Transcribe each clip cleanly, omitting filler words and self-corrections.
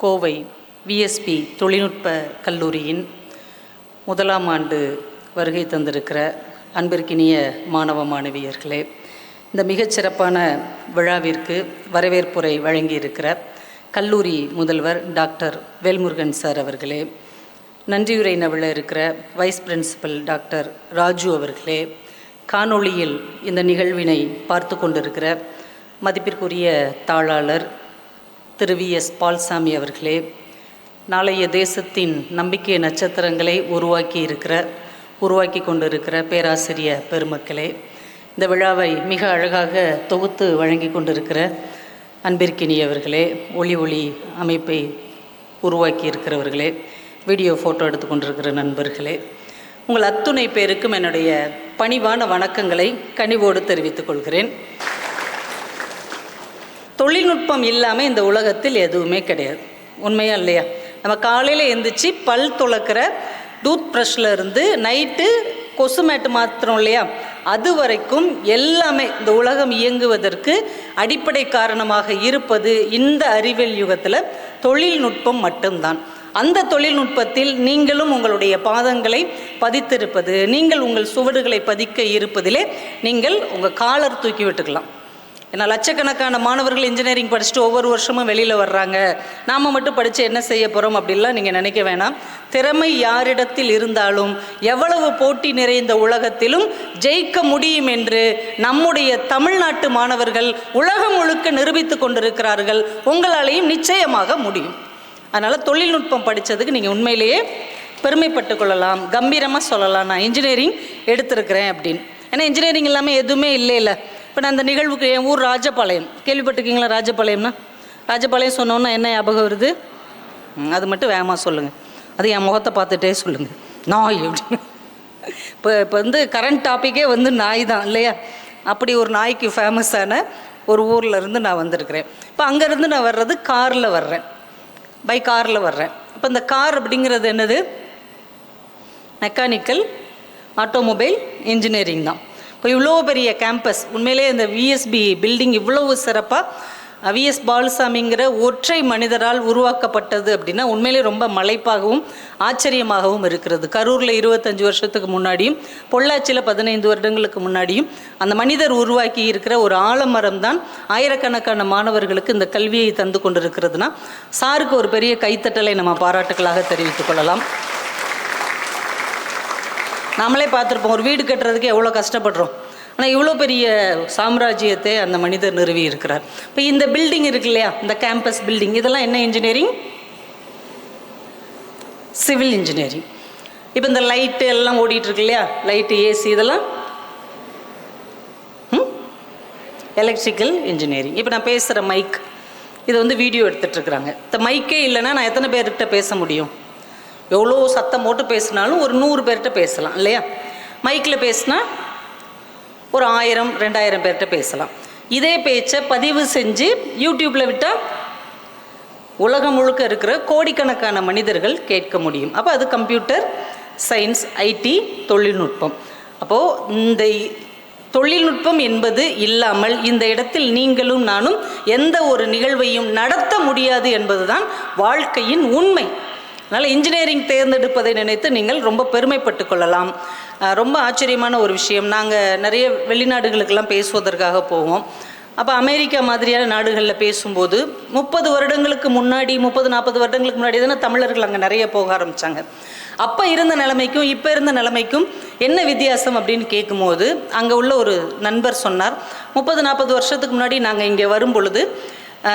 Kovai VSP தொழில்நுட்ப கல்லூரியின் முதலாம் ஆண்டு வருகை தந்திருக்கிற அன்பிற்கினிய மாணவ மாணவியர்களே, இந்த மிகச்சிறப்பான விழாவிற்கு வரவேற்புரை வழங்கியிருக்கிற கல்லூரி முதல்வர் டாக்டர் வேல்முருகன் சார் அவர்களே, நன்றியுரை நவிழ இருக்கிற வைஸ் பிரின்சிபல் டாக்டர் ராஜு அவர்களே, காணொளியில் இந்த நிகழ்வினை பார்த்து கொண்டிருக்கிற மதிப்பிற்குரிய தாளாளர் திரு விஎஸ் பால்சாமி அவர்களே, நாளைய தேசத்தின் நம்பிக்கை நட்சத்திரங்களை உருவாக்கி கொண்டிருக்கிற பேராசிரியர் பெருமக்களே, இந்த விழாவை மிக அழகாக தொகுத்து வழங்கி கொண்டிருக்கிற அன்பிற்கினியவர்களே, ஒளி அமைப்பை உருவாக்கி இருக்கிறவர்களே, வீடியோ ஃபோட்டோ எடுத்து கொண்டிருக்கிற நண்பர்களே, உங்கள் அத்துணை பேருக்கும் என்னுடைய பணிவான வணக்கங்களை கனிவோடு தெரிவித்துக் கொள்கிறேன். தொழில்நுட்பம் இல்லாமல் இந்த உலகத்தில் எதுவுமே கிடையாது. உண்மையா இல்லையா? நம்ம காலையில் எழுந்திரிச்சு பல் துளக்கிற டூத் ப்ரஷ்ல இருந்து நைட்டு கொசு மேட்டு மாத்திரம் இல்லையா, அது வரைக்கும் எல்லாமே இந்த உலகம் இயங்குவதற்கு அடிப்படை காரணமாக இருப்பது இந்த அறிவியல் யுகத்தில் தொழில்நுட்பம் மட்டும்தான். அந்த தொழில்நுட்பத்தில் நீங்களும் உங்களுடைய பாதங்களை பதித்திருப்பது, நீங்கள் உங்கள் சுவடுகளை பதிக்க இருப்பதிலே நீங்கள் உங்கள் காலர் தூக்கி விட்டுக்கலாம். ஏன்னா லட்சக்கணக்கான மாணவர்கள் இன்ஜினியரிங் படிச்சுட்டு ஒவ்வொரு வருஷமும் வெளியில் வர்றாங்க, நாம் மட்டும் படித்து என்ன செய்ய போகிறோம் அப்படின்லாம் நீங்கள் நினைக்க வேணாம். திறமை யாரிடத்தில் இருந்தாலும் எவ்வளவு போட்டி நிறைந்த உலகத்திலும் ஜெயிக்க முடியும் என்று நம்முடைய தமிழ்நாட்டு மாணவர்கள் உலகம் முழுக்க நிரூபித்து கொண்டிருக்கிறார்கள். உங்களாலேயும் நிச்சயமாக முடியும். அதனால் தொழில்நுட்பம் படித்ததுக்கு நீங்கள் உண்மையிலேயே பெருமைப்பட்டு கொள்ளலாம், கம்பீரமாக சொல்லலாம், நான் இன்ஜினியரிங் எடுத்திருக்கிறேன் அப்படின்னு. ஏன்னா இன்ஜினியரிங் இல்லாமல் எதுவுமே இல்லை. இப்போ நான் அந்த நிகழ்வுக்கு என் ஊர் ராஜபாளையம், கேள்விப்பட்டிருக்கீங்களா? ராஜபாளையம்னா ராஜபாளையம் சொன்னோன்னா என்ன ஞாபகம் வருது? அது மட்டும் வேகமாக சொல்லுங்கள். அது என் முகத்தை பார்த்துட்டே சொல்லுங்கள், நாய் அப்படின்னு. இப்போ கரண்ட் டாப்பிக்கே நாய் தான் இல்லையா? அப்படி ஒரு நாய்க்கு ஃபேமஸான ஒரு ஊரில் இருந்து நான் வந்திருக்கிறேன். இப்போ அங்கேருந்து நான் வர்றது காரில் வர்றேன், பை காரில் வர்றேன். இப்போ இந்த கார் அப்படிங்கிறது என்னது? மெக்கானிக்கல் ஆட்டோமொபைல் இன்ஜினியரிங் தான். இப்போ இவ்வளோ பெரிய கேம்பஸ், உண்மையிலே இந்த விஎஸ்பி பில்டிங் இவ்வளவு சிறப்பாக விஎஸ் பாலுசாமிங்கிற ஒற்றை மனிதரால் உருவாக்கப்பட்டது அப்படின்னா உண்மையிலே ரொம்ப மலைப்பாகவும் ஆச்சரியமாகவும் இருக்கிறது. கரூரில் 25 வருஷத்துக்கு முன்னாடியும் பொள்ளாச்சியில் 15 வருடங்களுக்கு முன்னாடியும் அந்த மனிதர் உருவாக்கி இருக்கிற ஒரு ஆலமரம் தான் ஆயிரக்கணக்கான மாணவர்களுக்கு இந்த கல்வியை தந்து கொண்டிருக்கிறதுனா சாருக்கு ஒரு பெரிய கைத்தட்டலை நம்ம பாராட்டுக்களாக தெரிவித்துக் கொள்ளலாம். நாமளே பார்த்துருப்போம், ஒரு வீடு கட்டுறதுக்கு எவ்வளோ கஷ்டப்படுறோம். ஆனால் இவ்வளோ பெரிய சாம்ராஜ்யத்தை அந்த மனிதர் நிறுவி இருக்கிறார். இப்போ இந்த பில்டிங் இருக்கு இல்லையா, இந்த கேம்பஸ் பில்டிங், இதெல்லாம் என்ன இன்ஜினியரிங்? Civil engineering. இப்போ இந்த லைட்டு எல்லாம் ஓடிட்டுருக்கு இல்லையா, லைட்டு, ஏசி, இதெல்லாம் எலக்ட்ரிக்கல் இன்ஜினியரிங். இப்போ நான் பேசுகிற மைக், இது வீடியோ எடுத்துகிட்ருக்குறாங்க. இந்த மைக்கே இல்லைன்னா நான் எத்தனை பேர்கிட்ட பேச முடியும்? எவ்வளோ சத்தம் போட்டு பேசினாலும் ஒரு 100 பேர்கிட்ட பேசலாம் இல்லையா? மைக்கில் பேசினா ஒரு 1000-2000 பேர்கிட்ட பேசலாம். இதே பேச்சை பதிவு செஞ்சு யூடியூப்பில் விட்டால் உலகம் முழுக்க இருக்கிற கோடிக்கணக்கான மனிதர்கள் கேட்க முடியும். அப்போ அது கம்ப்யூட்டர் சயின்ஸ், ஐடி, தொழில்நுட்பம். அப்போது இந்த தொழில்நுட்பம் என்பது இல்லாமல் இந்த இடத்தில் நீங்களும் நானும் எந்த ஒரு நிகழ்வையும் நடத்த முடியாது என்பதுதான் வாழ்க்கையின் உண்மை. அதனால் இன்ஜினியரிங் தேர்ந்தெடுப்பதை நினைத்து நீங்கள் ரொம்ப பெருமைப்பட்டு கொள்ளலாம். ரொம்ப ஆச்சரியமான ஒரு விஷயம். நாங்கள் நிறைய வெளிநாடுகளுக்கெல்லாம் பேசுவதற்காக போவோம். அப்போ அமெரிக்கா மாதிரியான நாடுகளில் பேசும்போது 30 வருடங்களுக்கு முன்னாடி, 30-40 வருடங்களுக்கு முன்னாடி தானே தமிழர்கள் அங்கே நிறைய போக ஆரம்பித்தாங்க. அப்போ இருந்த நிலைமைக்கும் இப்போ இருந்த நிலைமைக்கும் என்ன வித்தியாசம் அப்படின்னு கேட்கும்போது அங்கே உள்ள ஒரு நண்பர் சொன்னார், 30-40 வருஷத்துக்கு முன்னாடி நாங்கள் இங்கே வரும் பொழுது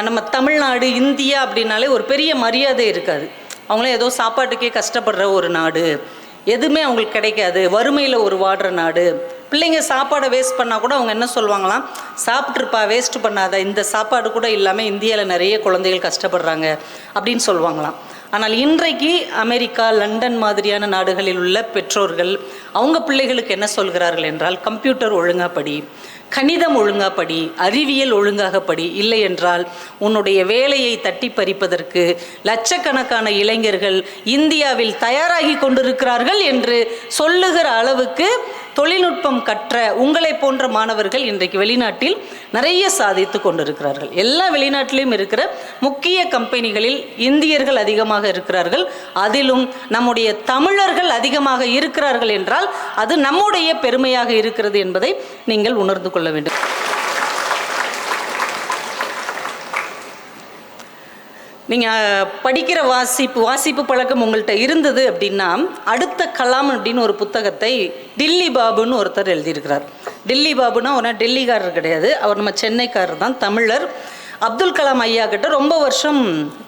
நம்ம தமிழ்நாடு, இந்தியா அப்படின்னாலே ஒரு பெரிய மரியாதை இருக்காது. அவங்களே ஏதோ சாப்பாட்டுக்கே கஷ்டப்படுற ஒரு நாடு, எதுவுமே அவங்களுக்கு கிடைக்காது, வறுமையில் ஒரு வாடுற நாடு. பிள்ளைங்க சாப்பாடை வேஸ்ட் பண்ணால் கூட அவங்க என்ன சொல்லுவாங்களாம், சாப்பிட்ருப்பா, வேஸ்ட் பண்ணாத, இந்த சாப்பாடு கூட இல்லாமல் இந்தியாவில் நிறைய குழந்தைகள் கஷ்டப்படுறாங்க அப்படின்னு சொல்லுவாங்களாம். ஆனால் இன்றைக்கு அமெரிக்கா, லண்டன் மாதிரியான நாடுகளில் உள்ள பெற்றோர்கள் அவங்க பிள்ளைகளுக்கு என்ன சொல்கிறார்கள் என்றால், கம்ப்யூட்டர் ஒழுங்காக படி, கணிதம் ஒழுங்காக படி, அறிவியல் ஒழுங்காக படி, இல்லை என்றால் உன்னுடைய வேலையை தட்டி பறிப்பதற்கு லட்சக்கணக்கான இளைஞர்கள் இந்தியாவில் தயாராகி கொண்டிருக்கிறார்கள் என்று சொல்லுகிற அளவுக்கு தொழில்நுட்பம் கற்ற உங்களை போன்ற மாணவர்கள் இன்றைக்கு வெளிநாட்டில் நிறைய சாதித்து கொண்டிருக்கிறார்கள். எல்லா வெளிநாட்டிலும் இருக்கிற முக்கிய கம்பெனிகளில் இந்தியர்கள் அதிகமாக இருக்கிறார்கள். அதிலும் நம்முடைய தமிழர்கள் அதிகமாக இருக்கிறார்கள் என்றால் அது நம்முடைய பெருமையாக இருக்கிறது என்பதை நீங்கள் உணர்ந்து கொள்ள வேண்டும். நீங்கள் படிக்கிற வாசிப்பு பழக்கம் உங்கள்கிட்ட இருந்தது அப்படின்னா, அடுத்த கலாம் அப்படின்னு ஒரு புத்தகத்தை டில்லி பாபுன்னு ஒருத்தர் எழுதியிருக்கிறார். டில்லி பாபுனா டெல்லிக்காரர் கிடையாது, அவர் நம்ம சென்னைக்காரர் தான், தமிழர். அப்துல் கலாம் ஐயா கிட்ட ரொம்ப வருஷம்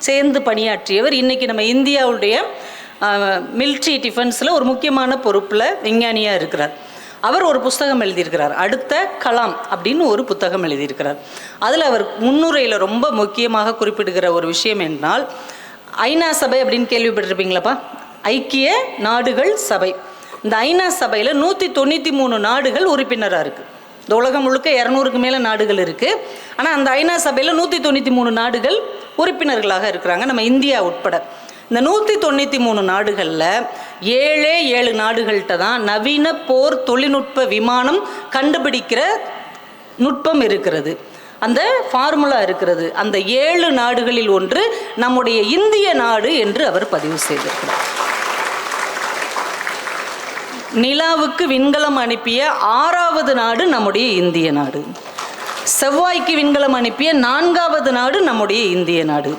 சேர்ந்து பணியாற்றியவர். இன்றைக்கி நம்ம இந்தியாவுடைய மிலிட்ரி டிஃபென்ஸில் ஒரு முக்கியமான பொறுப்பில் விஞ்ஞானியாக இருக்கிறார். அவர் ஒரு புத்தகம் எழுதியிருக்கிறார், அடுத்த கலாம் அப்படின்னு ஒரு புத்தகம் எழுதியிருக்கிறார். அதில் அவர் முன்னுரையில் ரொம்ப முக்கியமாக குறிப்பிடுகிற ஒரு விஷயம் என்றால், ஐநா சபை அப்படின்னு கேள்விப்பட்டிருப்பீங்களாப்பா, ஐக்கிய நாடுகள் சபை. இந்த ஐநா சபையில் 193 நாடுகள் உறுப்பினராக இருக்குது. இந்த உலகம் முழுக்க 200க்கு மேலே நாடுகள் இருக்குது. ஆனால் அந்த ஐநா சபையில் 193 நாடுகள் உறுப்பினர்களாக இருக்கிறாங்க, நம்ம இந்தியா உட்பட. இந்த 193 நாடுகளில் 7 நாடுகள்கிட்ட தான் நவீன போர் தொழில்நுட்ப விமானம் கண்டுபிடிக்கிற நுட்பம் இருக்கிறது, அந்த ஃபார்முலா இருக்கிறது. அந்த 7 நாடுகளில் ஒன்று நம்முடைய இந்திய நாடு என்று அவர் பதிவு செய்திருக்கிறார். நிலாவுக்கு விண்கலம் அனுப்பிய 6வது நாடு நம்முடைய இந்திய நாடு. செவ்வாய்க்கு விண்கலம் அனுப்பிய 4வது நாடு நம்முடைய இந்திய நாடு.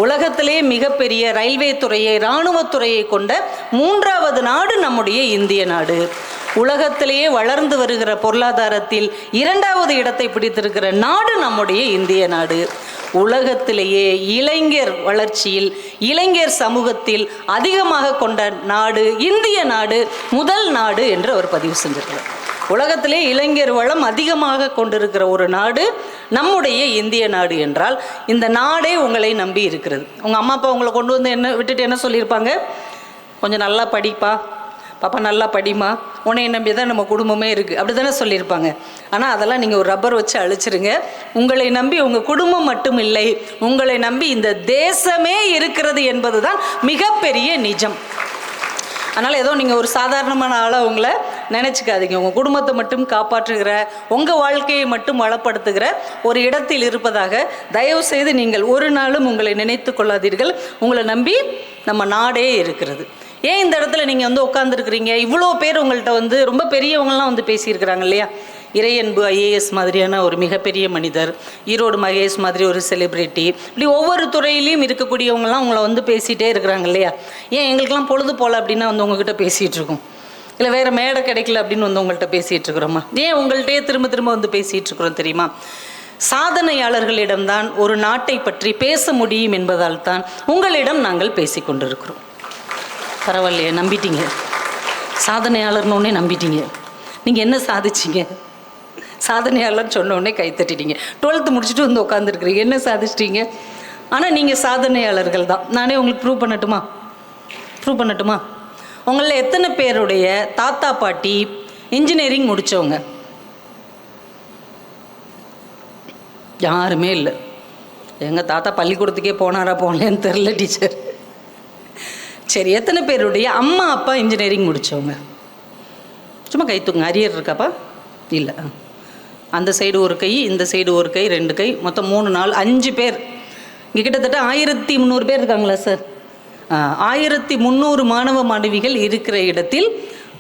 உலகத்திலே மிகப்பெரிய ரயில்வே துறையை, இராணுவத்துறையை கொண்ட 3வது நாடு நம்முடைய இந்திய நாடு. உலகத்திலேயே வளர்ந்து வருகிற பொருளாதாரத்தில் 2வது இடத்தை பிடித்திருக்கிற நாடு நம்முடைய இந்திய நாடு. உலகத்திலேயே இளைஞர் வளர்ச்சியில், இளைஞர் சமூகத்தில் அதிகமாக கொண்ட நாடு இந்திய நாடு, முதல் நாடு என்று அவர் பதிவு செஞ்சிருக்கிறார். உலகத்திலே இளைஞர் வளம் அதிகமாக கொண்டிருக்கிற ஒரு நாடு நம்முடைய இந்திய நாடு என்றால், இந்த நாடே உங்களை நம்பி இருக்கிறது. உங்கள் அம்மா அப்பா உங்களை கொண்டு வந்து விட்டுட்டு என்ன சொல்லியிருப்பாங்க? கொஞ்சம் நல்லா படிப்பா, பாப்பா நல்லா படிமா, உன்னை நம்பி தான் நம்ம குடும்பமே இருக்குது, அப்படி தானே சொல்லியிருப்பாங்க. ஆனால் அதெல்லாம் நீங்கள் ஒரு ரப்பர் வச்சு அழிச்சிருங்க. உங்களை நம்பி உங்கள் குடும்பம் மட்டும் இல்லை, உங்களை நம்பி இந்த தேசமே இருக்கிறது என்பது தான் மிகப்பெரிய நிஜம். அதனால் ஏதோ நீங்கள் ஒரு சாதாரணமான ஆளாக உங்களை நினச்சிக்காதீங்க. உங்கள் குடும்பத்தை மட்டும் காப்பாற்றுகிற, உங்கள் வாழ்க்கையை மட்டும் வளப்படுத்துகிற ஒரு இடத்தில் இருப்பதாக தயவு செய்து நீங்கள் ஒரு நாளும் உங்களை நினைத்து கொள்ளாதீர்கள். உங்களை நம்பி நம்ம நாடே இருக்கிறது. ஏன் இந்த இடத்துல நீங்கள் வந்து உட்காந்துருக்குறீங்க? இவ்வளோ பேர் உங்கள்கிட்ட ரொம்ப பெரியவங்களாம் பேசியிருக்கிறாங்க இல்லையா? இறையன்பு ஐஏஎஸ் மாதிரியான ஒரு மிகப்பெரிய மனிதர், ஈரோடு மகேஷ் மாதிரி ஒரு செலிப்ரிட்டி, இப்படி ஒவ்வொரு துறையிலையும் இருக்கக்கூடியவங்களாம் உங்களை பேசிகிட்டே இருக்கிறாங்க இல்லையா? ஏன் எங்களுக்கெல்லாம் பொழுது போல் அப்படின்னா உங்கள்கிட்ட பேசிகிட்டு இருக்கோம், இல்லை வேறு மேடை கிடைக்கல அப்படின்னு உங்கள்கிட்ட பேசிகிட்டு இருக்கிறோமா? ஏன் உங்கள்கிட்டயே திரும்ப திரும்ப பேசிகிட்டு இருக்கிறோம் தெரியுமா? சாதனையாளர்களிடம்தான் ஒரு நாட்டை பற்றி பேச முடியும் என்பதால் தான் உங்களிடம் நாங்கள் பேசி கொண்டிருக்கிறோம். பரவாயில்லையே, நம்பிட்டீங்க. சாதனையாளர்னோடனே நம்பிட்டீங்க. நீங்கள் என்ன சாதிச்சிங்க? சாதனையாளர்னு சொன்னோடனே கைத்தட்டிட்டீங்க. 12th முடிச்சுட்டு உட்காந்துருக்குறீங்க, என்ன சாதிச்சிட்டீங்க? ஆனால் நீங்கள் சாதனையாளர்கள் தான். நானே உங்களுக்கு ப்ரூவ் பண்ணட்டுமா? உங்களில் எத்தனை பேருடைய தாத்தா பாட்டி இன்ஜினியரிங் முடித்தவங்க? யாருமே இல்லை. எங்கள் தாத்தா பள்ளிக்கூடத்துக்கே போகலேன்னு தெரில டீச்சர். சரி, எத்தனை பேருடைய அம்மா அப்பா இன்ஜினியரிங் முடித்தவங்க? சும்மா கை தூங்க. அரியர் இருக்காப்பா? இல்லை. அந்த சைடு ஒரு கை, இந்த சைடு ஒரு கை, 2 கை, மொத்தம் 3 4 5 பேர். இங்கே கிட்டத்தட்ட 1300 பேர் இருக்காங்களா சார்? 1300 மாணவ மாணவிகள் இருக்கிற இடத்தில்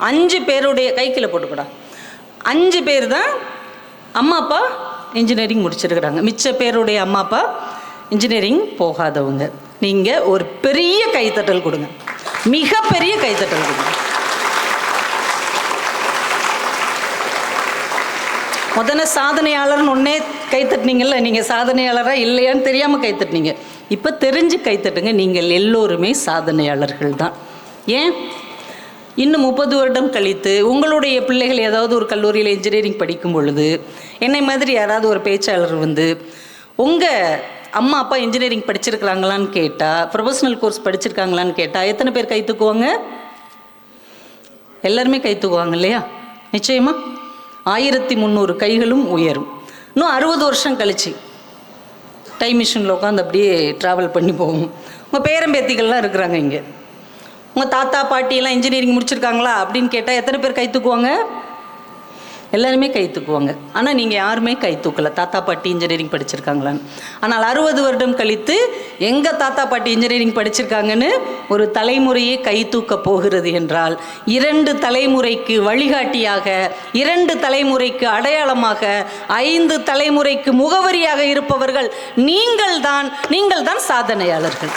5 பேருடைய கைக்கில் போட்டுக்கூடா 5 பேர் தான் அம்மா அப்பா இன்ஜினியரிங் முடிச்சிருக்கிறாங்க. மிச்ச பேருடைய அம்மா அப்பா இன்ஜினியரிங் போகாதவங்க. நீங்கள் ஒரு பெரிய கைத்தட்டல் கொடுங்க, மிகப்பெரிய கைத்தட்டல் கொடுங்க. முதல்ல சாதனையாளர்னு ஒன்றே கைத்தட்டினீங்கல்ல, நீங்கள் சாதனையாளராக இல்லையான்னு தெரியாமல் கைத்தட்டினீங்க. இப்போ தெரிஞ்சு கைத்தட்டுங்க, நீங்கள் எல்லோருமே சாதனையாளர்கள் தான். ஏன் இன்னும் 30 வருடம் கழித்து உங்களுடைய பிள்ளைகள் ஏதாவது ஒரு கல்லூரியில் இன்ஜினியரிங் படிக்கும் பொழுது என்னை மாதிரி யாராவது ஒரு பேச்சாளர் உங்கள் அம்மா அப்பா இன்ஜினியரிங் படிச்சிருக்கிறாங்களான்னு கேட்டால், ப்ரொஃபஷனல் கோர்ஸ் படிச்சிருக்காங்களான்னு கேட்டால் எத்தனை பேர் கை தூக்குவாங்க? எல்லாருமே கை தூக்குவாங்க இல்லையா? நிச்சயமாக 1300 கைகளும் உயரும். இன்னும் 60 வருஷம் கழிச்சு டைம் மிஷினில் உட்காந்து அப்படியே ட்ராவல் பண்ணி போகும். உங்கள் பேரம்பேத்திகள்லாம் இருக்கிறாங்க இங்கே. உங்கள் தாத்தா பாட்டியெல்லாம் இன்ஜினியரிங் முடிச்சிருக்காங்களா அப்படின்னு கேட்டால் எத்தனை பேர் கை தூக்குவாங்க? எல்லாருமே கை தூக்குவாங்க. ஆனால் நீங்கள் யாருமே கை தூக்கலை, தாத்தா பாட்டி இன்ஜினியரிங் படிச்சிருக்காங்களான்னு. ஆனால் 60 வருடம் கழித்து எங்கள் தாத்தா பாட்டி இன்ஜினியரிங் படிச்சிருக்காங்கன்னு ஒரு தலைமுறையே கை தூக்க போகிறது என்றால் 2 தலைமுறைக்கு வழிகாட்டியாக, 2 தலைமுறைக்கு அடையாளமாக, 5 தலைமுறைக்கு முகவரியாக இருப்பவர்கள் நீங்கள் தான் சாதனையாளர்கள்.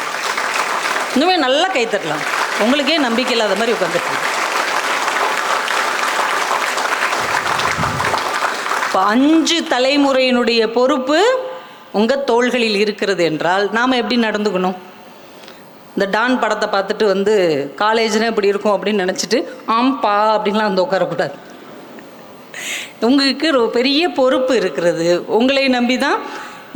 இன்னுமே நல்லா கை தட்டலாம். உங்களுக்கே நம்பிக்கை இல்லாத மாதிரி உட்காந்துருக்கலாம். இப்போ 5 தலைமுறையினுடைய பொறுப்பு உங்கள் தோள்களில் இருக்கிறது என்றால் நாம் எப்படி நடந்துக்கணும்? இந்த டான் படத்தை பார்த்துட்டு காலேஜ்னா இப்படி இருக்கும் அப்படின்னு நினச்சிட்டு ஆம்பா அப்படின்லாம் உட்காரக்கூடாது. உங்களுக்கு ஒரு பெரிய பொறுப்பு இருக்கிறது, உங்களை நம்பி தான்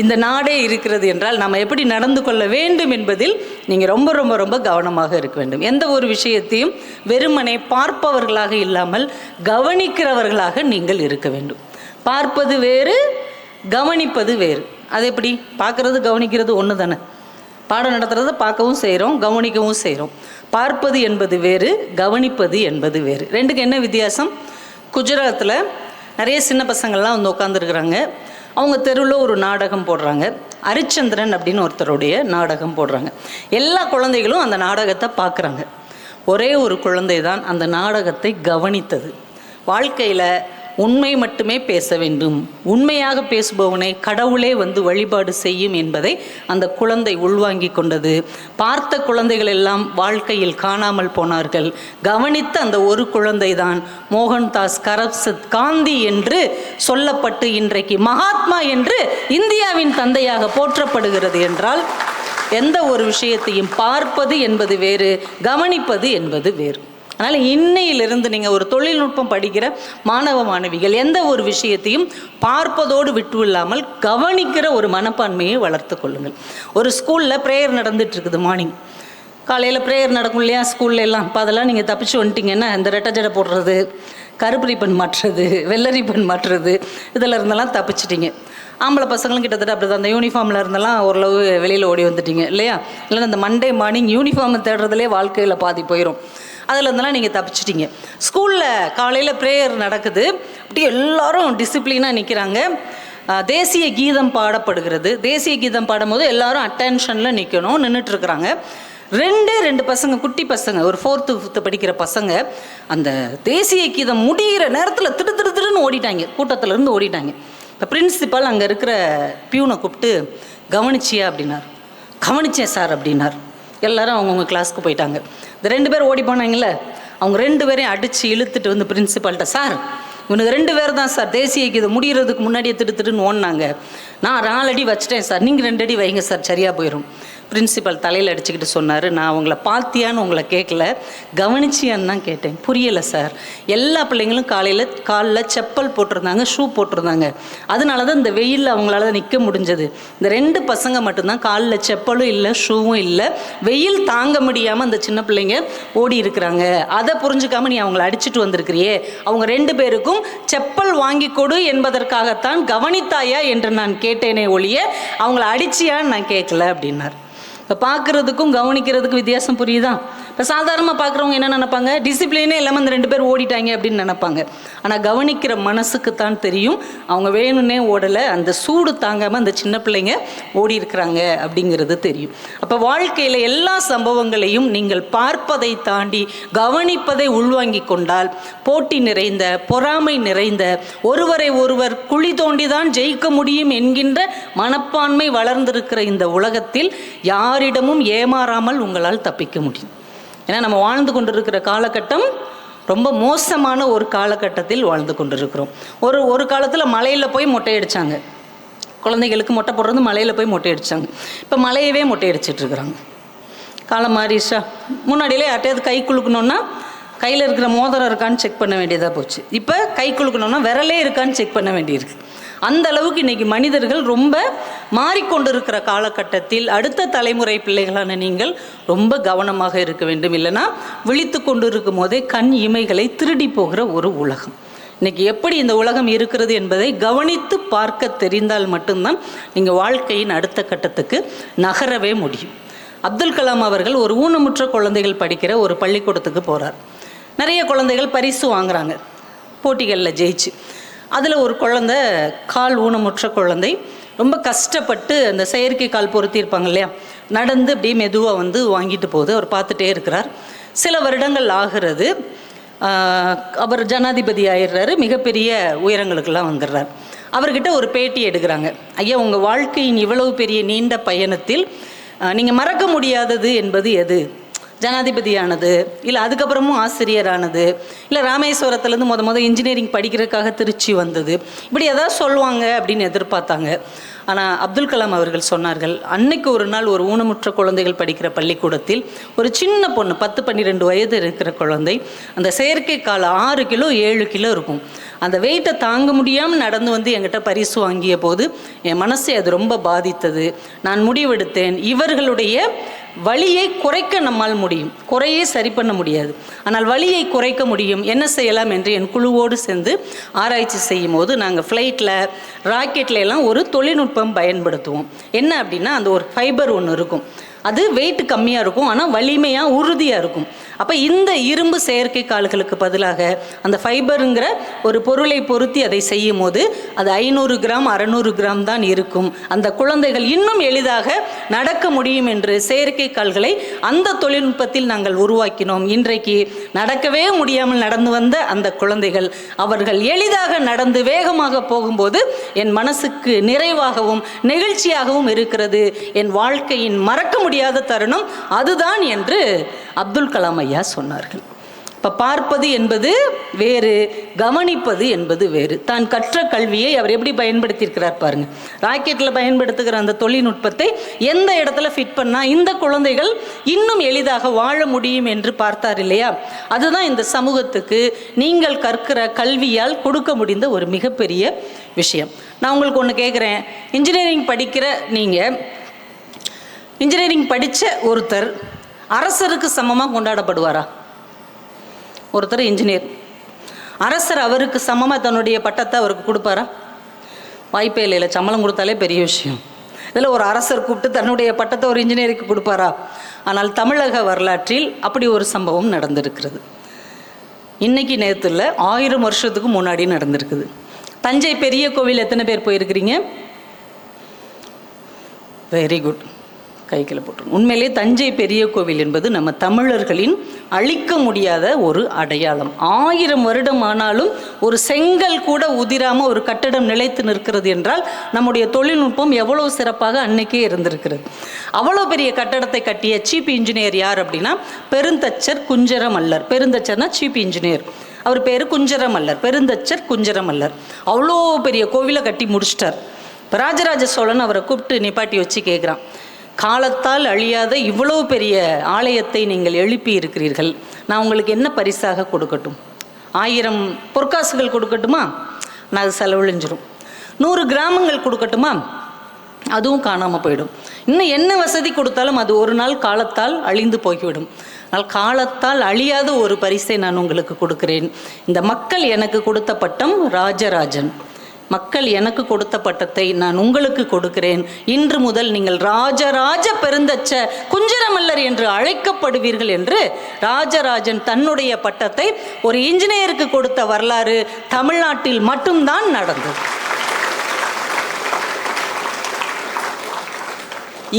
இந்த நாடே இருக்கிறது என்றால் நாம் எப்படி நடந்து கொள்ள வேண்டும் என்பதில் நீங்கள் ரொம்ப ரொம்ப ரொம்ப கவனமாக இருக்க வேண்டும். எந்த ஒரு விஷயத்தையும் வெறுமனே பார்ப்பவர்களாக இல்லாமல் கவனிக்கிறவர்களாக நீங்கள் இருக்க வேண்டும். பார்ப்பது வேறு, கவனிப்பது வேறு. அது எப்படி? பார்க்குறது கவனிக்கிறது ஒன்று தானே. பாடம் நடத்துகிறத பார்க்கவும் செய்கிறோம், கவனிக்கவும் செய்கிறோம். பார்ப்பது என்பது வேறு, கவனிப்பது என்பது வேறு. ரெண்டுக்கு என்ன வித்தியாசம்? குஜராத்தில் நிறைய சின்ன பசங்கள்லாம் உட்காந்துருக்குறாங்க. அவங்க தெருவில் ஒரு நாடகம் போடுறாங்க. ஹரிச்சந்திரன் அப்படின்னு ஒருத்தருடைய நாடகம் போடுறாங்க. எல்லா குழந்தைகளும் அந்த நாடகத்தை பார்க்குறாங்க. ஒரே ஒரு குழந்தை தான் அந்த நாடகத்தை கவனித்தது. வாழ்க்கையில் உண்மை மட்டுமே பேச வேண்டும், உண்மையாக பேசுபவனை கடவுளே வழிபாடு செய்யும் என்பதை அந்த குழந்தை உள்வாங்கி கொண்டது. பார்த்த குழந்தைகள் எல்லாம் வாழ்க்கையில் காணாமல் போனார்கள். கவனித்த அந்த ஒரு குழந்தை தான் மோகன்தாஸ் கரம்சந்த் காந்தி என்று சொல்லப்பட்டு இன்றைக்கு மகாத்மா என்று இந்தியாவின் தந்தையாக போற்றப்படுகிறது. என்றால் எந்த ஒரு விஷயத்தையும் பார்ப்பது என்பது வேறு, கவனிப்பது என்பது வேறு. அதனால் இன்னையிலிருந்து நீங்கள் ஒரு தொழில்நுட்பம் படிக்கிற மாணவ மாணவிகள் எந்த ஒரு விஷயத்தையும் பார்ப்பதோடு விட்டு இல்லாமல் கவனிக்கிற ஒரு மனப்பான்மையை வளர்த்து கொள்ளுங்கள். ஒரு ஸ்கூலில் ப்ரேயர் நடந்துகிட்ருக்குது. மார்னிங் காலையில் ப்ரேயர் நடக்கும் இல்லையா ஸ்கூல்ல எல்லாம். இப்போ அதெல்லாம் நீங்கள் தப்பிச்சு வந்துட்டிங்கன்னா இந்த ரெட்டை ஜடை போடுறது, கருப்பு ரிப்பன் மாட்டுறது, வெள்ளை ரிப்பன் மாட்டுறது, இதில் இருந்தெல்லாம் தப்பிச்சிட்டிங்க. ஆம்பளை பசங்களும் கிட்டத்தட்ட அப்படி தான். அந்த யூனிஃபார்மில் இருந்தெல்லாம் ஓரளவு வெளியில் ஓடி வந்துட்டீங்க இல்லையா? இல்லைன்னா அந்த மண்டே மார்னிங் யூனிஃபார்மை தேடுறதுலே வாழ்க்கையில் பாதி போயிடும். அதில் இருந்தெல்லாம் நீங்கள் தப்பிச்சிட்டிங்க. ஸ்கூலில் காலையில் ப்ரேயர் நடக்குது. அப்படி எல்லோரும் டிசிப்ளினாக நிற்கிறாங்க. தேசிய கீதம் பாடப்படுகிறது. தேசிய கீதம் பாடும்போது எல்லோரும் அட்டென்ஷனில் நின்றுட்டுருக்குறாங்க. 2 பசங்க, குட்டி பசங்க, ஒரு 4th 5th படிக்கிற பசங்க அந்த தேசிய கீதம் முடிகிற நேரத்தில் திடுன்னு ஓடிட்டாங்க, கூட்டத்திலேருந்து ஓடிட்டாங்க. இப்போ பிரின்சிபால் அங்கே இருக்கிற பியூனை கூப்பிட்டு கவனிச்சியா அப்படின்னார். கவனிச்சேன் சார் அப்படின்னார். எல்லோரும் அவங்கவுங்க கிளாஸ்க்கு போயிட்டாங்க. இந்த 2 பேர் ஓடி போனாங்கல்ல, அவங்க 2 பேரையும் அடித்து இழுத்துட்டு பிரின்சிபால்கிட்ட, சார் இவனுக்கு 2 பேர் தான் சார் தேசிய கீதம் முடிகிறதுக்கு முன்னாடியே திடுன்னு ஓடினாங்க. நான் 4 அடி வச்சிட்டேன் சார், நீங்கள் 2 அடி வைங்க சார், சரியாக போயிடும். பிரின்சிபல் தலையில் அடிச்சுக்கிட்டு சொன்னார், நான் உங்களை பார்த்தியான்னு உங்களை கேட்கல, கவனிச்சியான்னு தான் கேட்டேன். புரியலை சார். எல்லா பிள்ளைங்களும் காலில் செப்பல் போட்டிருந்தாங்க, ஷூ போட்டிருந்தாங்க. அதனால தான் இந்த வெயிலில் அவங்களால நிற்க முடிஞ்சது. இந்த 2 பசங்க மட்டும்தான் காலில் செப்பலும் இல்லை, ஷூவும் இல்லை. வெயில் தாங்க முடியாமல் அந்த சின்ன பிள்ளைங்க ஓடி இருக்கிறாங்க. அதை புரிஞ்சுக்காமல் நீ அவங்கள அடிச்சுட்டு வந்திருக்கிறியே, அவங்க 2 பேருக்கும் செப்பல் வாங்கி கொடு என்பதற்காகத்தான் கவனித்தாயா என்று நான் கேட்டேனே ஒழிய அவங்கள அடிச்சியான்னு நான் கேட்கல அப்படின்னார். இப்போ பார்க்குறதுக்கும் கவனிக்கிறதுக்கும் வித்தியாசம் புரியுதா? இப்போ சாதாரணமாக பார்க்குறவங்க என்ன நினைப்பாங்க, டிசிப்ளினே இல்லாமல் அந்த 2 பேர் ஓடிட்டாங்க அப்படின்னு நினைப்பாங்க. ஆனால் கவனிக்கிற மனசுக்கு தான் தெரியும் அவங்க வேணும்னே ஓடலை, அந்த சூடு தாங்காமல் அந்த சின்ன பிள்ளைங்க ஓடி இருக்கிறாங்க அப்படிங்கிறது தெரியும். அப்போ வாழ்க்கையில் எல்லா சம்பவங்களையும் நீங்கள் பார்ப்பதை தாண்டி கவனிப்பதை உள்வாங்கி கொண்டால் போட்டி நிறைந்த, பொறாமை நிறைந்த, ஒருவரை ஒருவர் குழி தோண்டி தான் ஜெயிக்க முடியும் என்கின்ற மனப்பான்மை வளர்ந்திருக்கிற இந்த உலகத்தில் யாரிடமும் ஏமாறாமல் உங்களால் தப்பிக்க முடியும். ஏன்னா நம்ம வாழ்ந்து கொண்டிருக்கிற காலகட்டம் ரொம்ப மோசமான ஒரு காலகட்டத்தில் வாழ்ந்து கொண்டிருக்கிறோம். ஒரு காலத்தில் மலையில் போய் மொட்டை அடித்தாங்க, குழந்தைகளுக்கு மொட்டை போடுறது மலையில் போய் மொட்டை அடித்தாங்க. இப்போ மலையவே மொட்டை அடிச்சிட்ருக்குறாங்க. காலம் மாறிடுச்சா? முன்னாடியிலே யார்ட்டையாவது கை குலுக்கணுன்னா கையில் இருக்கிற மோதிரம் இருக்கான்னு செக் பண்ண வேண்டியதாக போச்சு. இப்போ கை குலுக்கணுன்னா விரலே இருக்கான்னு செக் பண்ண வேண்டியிருக்கு. அந்த அளவுக்கு இன்றைக்கி மனிதர்கள் ரொம்ப மாறிக்கொண்டிருக்கிற காலகட்டத்தில் அடுத்த தலைமுறை பிள்ளைகளான நீங்கள் ரொம்ப கவனமாக இருக்க வேண்டும். இல்லைன்னா விழித்து கொண்டு இருக்கும் போதே கண் இமைகளை திருடி போகிற ஒரு உலகம். இன்றைக்கி எப்படி இந்த உலகம் இருக்கிறது என்பதை கவனித்து பார்க்க தெரிந்தால் மட்டும்தான் நீங்கள் வாழ்க்கையின் அடுத்த கட்டத்துக்கு நகரவே முடியும். அப்துல் கலாம் அவர்கள் ஒரு ஊனமுற்ற குழந்தைகள் படிக்கிற ஒரு பள்ளிக்கூடத்துக்கு போகிறார். நிறைய குழந்தைகள் பரிசு வாங்குகிறாங்க போட்டிகளில் ஜெயிச்சு. அதில் ஒரு குழந்தை, கால் ஊனமுற்ற குழந்தை, ரொம்ப கஷ்டப்பட்டு அந்த செயற்கை கால் பொருத்தியிருப்பாங்க இல்லையா, நடந்து அப்படியே மெதுவாக வந்து வாங்கிட்டு போகுது. அவர் பார்த்துட்டே இருக்கிறார். சில வருடங்கள் ஆகிறது. அவர் ஜனாதிபதி ஆயிடுறாரு, மிகப்பெரிய உயரங்களுக்கெல்லாம் வந்துடுறார். அவர்கிட்ட ஒரு பேட்டி எடுக்கிறாங்க. ஐயா, உங்கள் வாழ்க்கையின் இவ்வளவு பெரிய நீண்ட பயணத்தில் நீங்கள் மறக்க முடியாதது என்பது எது? ஜனாதிபதியானது, இல்லை அதுக்கப்புறமும் ஆசிரியரானது, இல்லை ராமேஸ்வரத்துலேருந்து முத இன்ஜினியரிங் படிக்கிறதுக்காக திருச்சி வந்தது, இப்படி எதாவது சொல்லுவாங்க அப்படின்னு எதிர்பார்த்தாங்க. ஆனால் அப்துல் கலாம் அவர்கள் சொன்னார்கள், அன்னைக்கு ஒரு நாள் ஒரு ஊனமுற்ற குழந்தைகள் படிக்கிற பள்ளிக்கூடத்தில் ஒரு சின்ன பொண்ணு, 10-12 வயது இருக்கிற குழந்தை, அந்த செயற்கை கால் 6 கிலோ 7 கிலோ இருக்கும், அந்த வெயிட்டை தாங்க முடியாமல் நடந்து வந்து என்கிட்ட பரிசு வாங்கிய போது என் மனசை அது ரொம்ப பாதித்தது. நான் முடிவெடுத்தேன், இவர்களுடைய வலியை குறைக்க நம்மால் முடியும், குறையே சரி பண்ண முடியாது, ஆனால் வலியை குறைக்க முடியும். என்ன செய்யலாம் என்று என் குழுவோடு சேர்ந்து ஆராய்ச்சி செய்யும் போது நாங்கள் ஃப்ளைட்டில், ராக்கெட்ல எல்லாம் ஒரு தொழில்நுட்பம் பயன்படுத்துவோம். என்ன அப்படின்னா, அந்த ஒரு ஃபைபர் ஒன்று இருக்கும், அது வெயிட் கம்மியாக இருக்கும், ஆனால் வலிமையாக உறுதியாக இருக்கும். அப்போ இந்த இரும்பு செயற்கை கால்களுக்கு பதிலாக அந்த ஃபைபருங்கிற ஒரு பொருளை பொருத்தி அதை செய்யும் போது அது 500 கிராம் 600 கிராம் தான் இருக்கும். அந்த குழந்தைகள் இன்னும் எளிதாக நடக்க முடியும் என்று செயற்கை கால்களை அந்த தொழில்நுட்பத்தில் நாங்கள் உருவாக்கினோம். இன்றைக்கு நடக்கவே முடியாமல் நடந்து வந்த அந்த குழந்தைகள் அவர்கள் எளிதாக நடந்து வேகமாக போகும்போது என் மனசுக்கு நிறைவாகவும் நெகிழ்ச்சியாகவும் இருக்கிறது. என் வாழ்க்கையின் மறக்க முடியாத தருணம் அதுதான் என்று அப்துல் கலாம் ஐயா சொன்னார்கள். இப்போ பார்ப்பது என்பது வேறு, கவனிப்பது என்பது வேறு. தான் கற்ற கல்வியை அவர் எப்படி பயன்படுத்தியிருக்கிறார் பாருங்க. ராக்கெட்டில் பயன்படுத்துகிற அந்த தொழில்நுட்பத்தை எந்த இடத்துல ஃபிட் பண்ணால் இந்த குழந்தைகள் இன்னும் எளிதாக வாழ முடியும் என்று பார்த்தார் இல்லையா? அதுதான் இந்த சமூகத்துக்கு நீங்கள் கற்கிற கல்வியால் கொடுக்க முடிந்த ஒரு மிகப்பெரிய விஷயம். நான் உங்களுக்கு ஒன்று கேட்குறேன், இன்ஜினியரிங் படிக்கிற நீங்கள், இன்ஜினியரிங் படித்த ஒருத்தர் அரசருக்கு சமமாக கொண்டாடப்படுவாரா? ஒருத்தர் இன்ஜினியர், அரசர் அவருக்கு சமமாக தன்னுடைய பட்டத்தை அவருக்கு கொடுப்பாரா? வாய்ப்பே இல்லை. சம்பளம் கொடுத்தாலே பெரிய விஷயம். இதில் ஒரு அரசர் கூப்பிட்டு தன்னுடைய பட்டத்தை ஒரு இன்ஜினியருக்கு கொடுப்பாரா? ஆனால் தமிழக வரலாற்றில் அப்படி ஒரு சம்பவம் நடந்திருக்கிறது. இன்னைக்கு நேரத்தில் 1000 வருஷத்துக்கு முன்னாடி நடந்திருக்குது. தஞ்சை பெரிய கோவில் எத்தனை பேர் போயிருக்கிறீங்க? வெரி குட், கைக்கில் போட்டுருங்க. உண்மையிலே தஞ்சை பெரிய கோவில் என்பது நம்ம தமிழர்களின் அழிக்க முடியாத ஒரு அடையாளம். 1000 வருடம் ஆனாலும் ஒரு செங்கல் கூட உதிராமல் ஒரு கட்டடம் நிலைத்து நிற்கிறது என்றால் நம்முடைய தொழில்நுட்பம் எவ்வளோ சிறப்பாக அன்னைக்கே இருந்திருக்கிறது. அவ்வளோ பெரிய கட்டடத்தை கட்டிய சீப் இன்ஜினியர் யார் அப்படின்னா பெருந்தச்சர் குஞ்சரமல்லர். பெருந்தச்சர்னா சீப் இன்ஜினியர், அவர் பேர் குஞ்சரமல்லர், பெருந்தச்சர் குஞ்சரமல்லர். அவ்வளோ பெரிய கோவிலை கட்டி முடிச்சிட்டார். இப்போ ராஜராஜ சோழன் அவரை கூப்பிட்டு நிப்பாட்டி வச்சு கேட்குறான், காலத்தால் அழியாத இவ்வளோ பெரிய ஆலயத்தை நீங்கள் எழுப்பி இருக்கிறீர்கள், நான் உங்களுக்கு என்ன பரிசாக கொடுக்கட்டும்? 1000 பொற்காசுகள் கொடுக்கட்டுமா? நான் அது செலவழிஞ்சிரும். 100 கிராமங்கள் கொடுக்கட்டுமா? அதுவும் காணாமல் போயிடும். இன்னும் என்ன வசதி கொடுத்தாலும் அது ஒரு நாள் காலத்தால் அழிந்து போய்விடும். ஆனால் காலத்தால் அழியாத ஒரு பரிசை நான் உங்களுக்கு கொடுக்கிறேன். இந்த மக்கள் எனக்கு கொடுத்த பட்டம் ராஜராஜன். மக்கள் எனக்கு கொடுத்த பட்டத்தை நான் உங்களுக்கு கொடுக்கிறேன். இன்று முதல் நீங்கள் ராஜராஜ பெருந்தச்ச குஞ்சரமல்லர் என்று அழைக்கப்படுவீர்கள் என்று ராஜராஜன் தன்னுடைய பட்டத்தை ஒரு இன்ஜினியருக்கு கொடுத்த வரலாறு தமிழ்நாட்டில் மட்டும்தான் நடந்தது.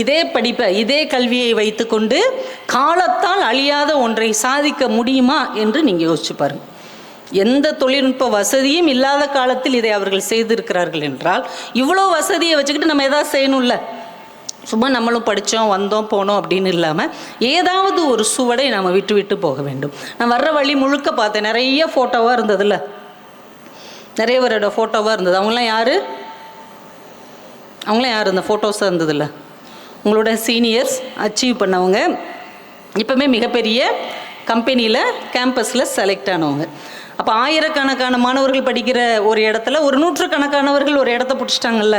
இதே படிப்பை, இதே கல்வியை வைத்துக்கொண்டு காலத்தால் அழியாத ஒன்றை சாதிக்க முடியுமா என்று நீங்கள் யோசிச்சு பாருங்க. எந்த தொழில்நுட்ப வசதியும் இல்லாத காலத்தில் இதை அவர்கள் செய்திருக்கிறார்கள் என்றால் இவ்வளோ வசதியை வச்சுக்கிட்டு நம்ம எதாவது செய்யணும்ல. சும்மா நம்மளும் படித்தோம் வந்தோம் போனோம் அப்படின்னு இல்லாமல் ஏதாவது ஒரு சுவடை நம்ம விட்டு விட்டு போக வேண்டும். நான் வர்ற வழி முழுக்க பார்த்தேன், நிறைய ஃபோட்டோவாக இருந்ததுல்ல, நிறைய பேரோட ஃபோட்டோவாக இருந்தது. அவங்களாம் யார் இந்த ஃபோட்டோஸாக இருந்ததில்ல? உங்களோட சீனியர்ஸ், அச்சீவ் பண்ணவங்க, இப்போவுமே மிகப்பெரிய கம்பெனியில் கேம்பஸில் செலக்ட் ஆனவங்க. அப்போ ஆயிரக்கணக்கான மாணவர்கள் படிக்கிற ஒரு இடத்துல ஒரு 100கணக்கானவர்கள் ஒரு இடத்த பிடிச்சிட்டாங்கல்ல.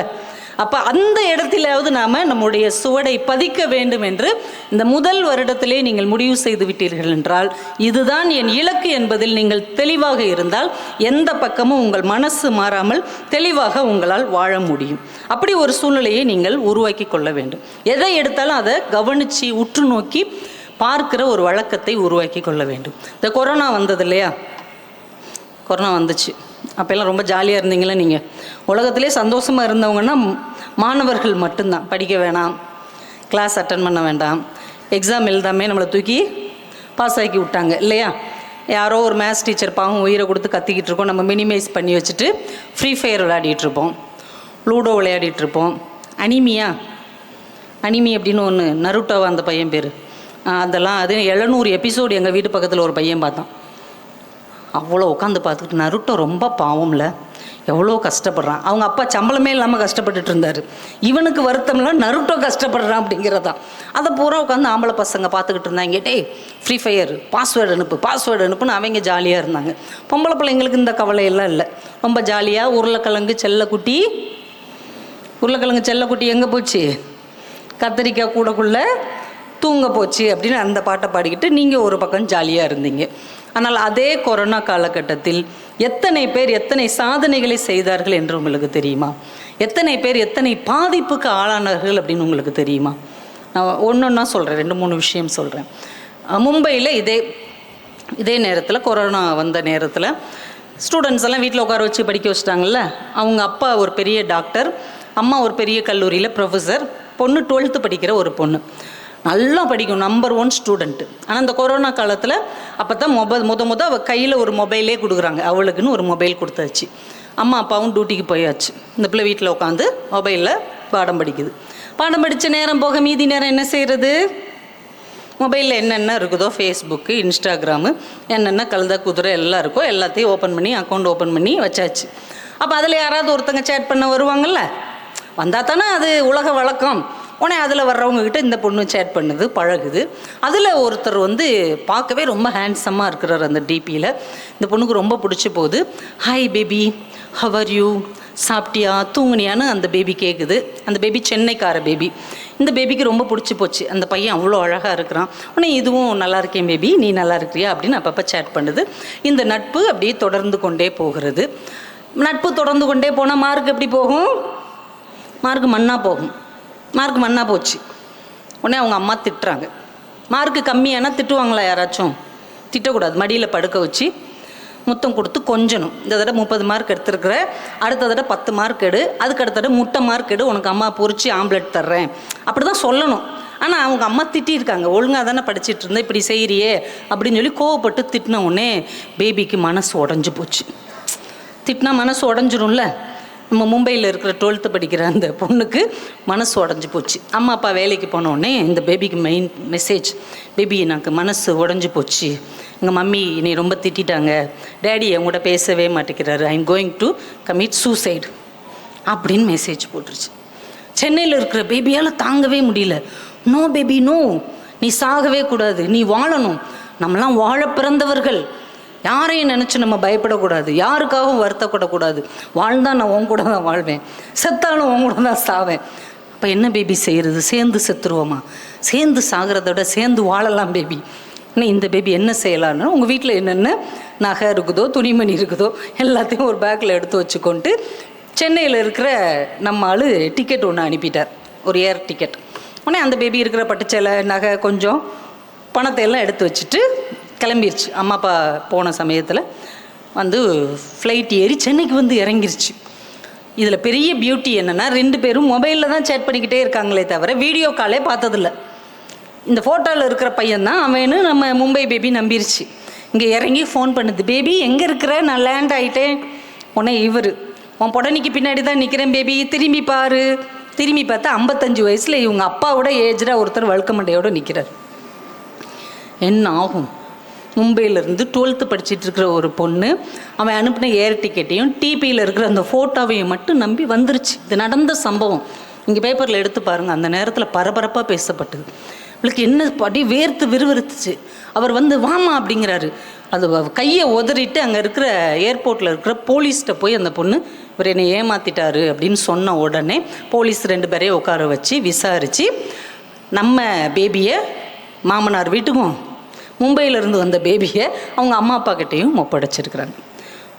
அப்போ அந்த இடத்திலாவது நாம் நம்முடைய சுவடை பதிக்க வேண்டும் என்று இந்த முதல் வருடத்திலே நீங்கள் முடிவு செய்து விட்டீர்கள் என்றால், இதுதான் என் இலக்கு என்பதில் நீங்கள் தெளிவாக இருந்தால் எந்த பக்கமும் உங்கள் மனசு மாறாமல் தெளிவாக உங்களால் வாழ முடியும். அப்படி ஒரு சூழ்நிலையை நீங்கள் உருவாக்கி கொள்ள வேண்டும். எதை எடுத்தாலும் அதை கவனித்து உற்று நோக்கி பார்க்கிற ஒரு வழக்கத்தை உருவாக்கி கொள்ள வேண்டும். இந்த கொரோனா வந்தது இல்லையா? கொரோனா வந்துச்சு. அப்போல்லாம் ரொம்ப ஜாலியாக இருந்தீங்களே நீங்கள். உலகத்திலே சந்தோஷமாக இருந்தவங்கன்னா மாணவர்கள் மட்டும்தான். படிக்க வேணாம், கிளாஸ் அட்டன் பண்ண வேண்டாம், எக்ஸாம் எழுதாமே நம்மளை தூக்கி பாஸ் ஆக்கி விட்டாங்க இல்லையா? யாரோ ஒரு மேத்ஸ் டீச்சர் பாவம் உயிரை கொடுத்து கத்திக்கிட்டு இருக்கோம், நம்ம மினிமைஸ் பண்ணி வச்சுட்டு ஃப்ரீ ஃபயர் விளையாடிட்டுருப்போம், லூடோ விளையாடிட்டுருப்போம். அனிமி அப்படின்னு ஒன்று, நருட்டோவா அந்த பையன் பேர், அதெல்லாம் அது 700 எபிசோடு எங்கள் வீட்டு பக்கத்தில் ஒரு பையன் பார்த்தான். அவ்வளோ உட்காந்து பார்த்துக்கிட்டு, நருட்டோ ரொம்ப பாவம்ல, எவ்வளோ கஷ்டப்படுறான். அவங்க அப்பா சம்பளமே இல்லாமல் கஷ்டப்பட்டுட்டு இருந்தார். இவனுக்கு வருத்தம்லாம் நருட்டோ கஷ்டப்படுறான் அப்படிங்கிறதான். அதை பூரா உட்காந்து ஆம்பளை பசங்க பார்த்துக்கிட்டு இருந்தாங்க. டேய் ஃப்ரீ ஃபயர் பாஸ்வேர்டு அனுப்புன்னு அவங்க ஜாலியாக இருந்தாங்க. பொம்பளை பிள்ளைங்களுக்கு இந்த கவலையெல்லாம் இல்லை, ரொம்ப ஜாலியாக உருளைக்கிழங்கு செல்லக்குட்டி எங்கே போச்சு, கத்திரிக்காய் கூடக்குள்ளே தூங்க போச்சு அப்படின்னு அந்த பாட்டை பாடிக்கிட்டு நீங்கள் ஒரு பக்கம் ஜாலியாக இருந்தீங்க. ஆனால் அதே கொரோனா காலகட்டத்தில் எத்தனை பேர் எத்தனை சாதனைகளை செய்தார்கள் என்று உங்களுக்கு தெரியுமா? எத்தனை பேர் எத்தனை பாதிப்புக்கு ஆளானார்கள் அப்படின்னு உங்களுக்கு தெரியுமா? நான் ஒன்றா சொல்கிறேன், 2-3 விஷயம் சொல்கிறேன். மும்பையில் இதே நேரத்தில், கொரோனா வந்த நேரத்தில் ஸ்டூடெண்ட்ஸ் எல்லாம் வீட்டில் உட்கார வச்சு படிக்க வச்சுட்டாங்கல்ல. அவங்க அப்பா ஒரு பெரிய டாக்டர், அம்மா ஒரு பெரிய கல்லூரியில் ப்ரொஃபஸர், பொண்ணு 12th படிக்கிற ஒரு பொண்ணு, நல்லா படிக்கும், நம்பர் 1 ஸ்டூடெண்ட்டு. ஆனால் இந்த கொரோனா காலத்தில் அப்போ தான் முத அவள் கையில் ஒரு மொபைலே கொடுக்குறாங்க. அவளுக்குன்னு ஒரு மொபைல் கொடுத்தாச்சு. அம்மா அப்பாவும் டியூட்டிக்கு போயாச்சு. இந்த பிள்ளை வீட்டில் உட்காந்து மொபைலில் பாடம் படிக்குது. பாடம் படித்த நேரம் போக மீதி நேரம் என்ன செய்கிறது? மொபைலில் என்னென்ன இருக்குதோ, ஃபேஸ்புக்கு, இன்ஸ்டாகிராமு, என்னென்ன கழுத குதிரை எல்லாம் இருக்கோ எல்லாத்தையும் ஓப்பன் பண்ணி அக்கௌண்ட் ஓப்பன் பண்ணி வச்சாச்சு. அப்போ அதில் யாராவது ஒருத்தங்க சேட் பண்ண வருவாங்கள்ல, வந்தால் தானே அது உலக வழக்கம். உடனே அதில் வர்றவங்கக்கிட்ட இந்த பொண்ணு சேட் பண்ணுது, பழகுது. அதில் ஒருத்தர் பார்க்கவே ரொம்ப ஹேண்ட்ஸமாக இருக்கிறார் அந்த டிபியில். இந்த பொண்ணுக்கு ரொம்ப பிடிச்சி போகுது. Hi baby, how are you, சாப்பிட்டியா, தூங்குனியான்னு அந்த பேபி கேட்குது. அந்த பேபி சென்னைக்கார பேபி. இந்த பேபிக்கு ரொம்ப பிடிச்சி போச்சு, அந்த பையன் அவ்வளோ அழகாக இருக்கிறான். உடனே இதுவும் நல்லா இருக்கேன் பேபி, நீ நல்லா இருக்கிறியா அப்படின்னு அப்பப்போ சேட் பண்ணுது. இந்த நட்பு அப்படியே தொடர்ந்து கொண்டே போகிறது. நட்பு தொடர்ந்து கொண்டே போனால் மார்க் எப்படி போகும்? மார்க் மண்ணாக போச்சு. உடனே அவங்க அம்மா திட்டுறாங்க. மார்க்கு கம்மியானால் திட்டுவாங்களா யாராச்சும்? திட்டக்கூடாது. மடியில் படுக்க வச்சு முத்தம் கொடுத்து கொஞ்சணும். இந்த தடவை 30 மார்க் எடுத்துருக்குற, அடுத்த தடவை 10 மார்க் எடு, அதுக்கு அடுத்த தடவை முட்டை மார்க் எடு, உனக்கு அம்மா பொறிச்சு ஆம்லெட் தர்றேன், அப்படி தான் சொல்லணும். ஆனால் அவங்க அம்மா திட்டியிருக்காங்க, ஒழுங்காக தானே படிச்சுட்டு இருந்தேன், இப்படி செய்கிறியே அப்படின்னு சொல்லி கோவப்பட்டு திட்டின உடனே பேபிக்கு மனசு உடஞ்சி போச்சு. திட்டினா மனசு உடஞ்சிரும்ல. நம்ம மும்பையில் இருக்கிற 12th படிக்கிற அந்த பொண்ணுக்கு மனசு உடஞ்சி போச்சு. அம்மா அப்பா வேலைக்கு போனோடனே இந்த பேபிக்கு மெயின் மெசேஜ், பேபி எனக்கு மனசு உடஞ்சி போச்சு, எங்கள் மம்மி என்னை ரொம்ப திட்டாங்க, டேடி என் கூட பேசவே மாட்டேங்கிறாரு, I am going to commit suicide அப்படின்னு மெசேஜ் போட்டுருச்சு. சென்னையில் இருக்கிற பேபியால் தாங்கவே முடியல. நோ பேபி நோ, நீ சாகவே கூடாது, நீ வாழணும், நம்மளாம் வாழ பிறந்தவர்கள், யாரையும் நினச்சி நம்ம பயப்படக்கூடாது, யாருக்காகவும் வருத்தப்படக்கூடாது, வாழ்ந்தால் நான் உன் கூட தான் வாழ்வேன், செத்தாலும் உன் கூட தான் சாவேன். அப்போ என்ன பேபி செய்கிறது? சேர்ந்து செத்துருவோமா? சேர்ந்து சாகிறத விட சேர்ந்து வாழலாம் பேபி. ஆனால் இந்த பேபி என்ன செய்யலான்னா, உங்கள் வீட்டில் என்னென்ன நகை இருக்குதோ, துணிமணி இருக்குதோ எல்லாத்தையும் ஒரு பேக்கில் எடுத்து வச்சுக்கொண்டு சென்னையில் இருக்கிற நம்ம ஆள் டிக்கெட் ஒன்று அனுப்பிட்டார், ஒரு ஏர் டிக்கெட். உடனே அந்த பேபி இருக்கிற பட்டுச்சேலை, நகை, கொஞ்சம் பணத்தை எல்லாம் எடுத்து வச்சுட்டு கிளம்பிருச்சு. அம்மா அப்பா போன சமயத்தில் ஃப்ளைட் ஏறி சென்னைக்கு இறங்கிருச்சு. இதில் பெரிய பியூட்டி என்னென்னா, 2 பேரும் மொபைலில் தான் சேட் பண்ணிக்கிட்டே இருக்காங்களே தவிர வீடியோ காலே பார்த்ததில்ல. இந்த ஃபோட்டோவில் இருக்கிற பையன்தான் அவனு நம்ம மும்பை பேபி நம்பிருச்சு. இங்கே இறங்கி ஃபோன் பண்ணுது, பேபி எங்கே இருக்கிற, நான் லேண்ட் ஆகிட்டேன். உடனே இவர், உன் பொடனிக்கு பின்னாடி தான் நிற்கிறேன் பேபி, திரும்பி பாரு. திரும்பி பார்த்தா 55 வயசில் இவங்க அப்பாவோட ஏஜ்டாக ஒருத்தர் வழுக்க மண்டையோடு நிற்கிறார். என்ன ஆகும்? மும்பையிலேருந்து 12th படிச்சுட்டு இருக்கிற ஒரு பொண்ணு அவன் அனுப்பின ஏர் டிக்கெட்டையும் டிபியில் இருக்கிற அந்த ஃபோட்டோவையும் மட்டும் நம்பி வந்துருச்சு. இது நடந்த சம்பவம். இங்கே பேப்பரில் எடுத்து பாருங்கள். அந்த நேரத்தில் பரபரப்பாக பேசப்பட்டது. இவளுக்கு என்ன அப்படியே வேர்த்து விறுவிறுத்துச்சு. அவர் வாமா அப்படிங்கிறாரு. அது கையை உதறிட்டு அங்கே இருக்கிற ஏர்போர்ட்டில் இருக்கிற போலீஸ்கிட்ட போய் அந்த பொண்ணு இவர் என்னை ஏமாற்றிட்டாரு அப்படின்னு சொன்ன உடனே போலீஸ் 2 பேரையும் உட்கார வச்சு விசாரித்து நம்ம பேபியை மாமனார் வீட்டுக்கும் மும்பையிலேருந்து வந்த பேபியை அவங்க அம்மா அப்பா கிட்டேயும் ஒப்படைச்சிருக்கிறாங்க.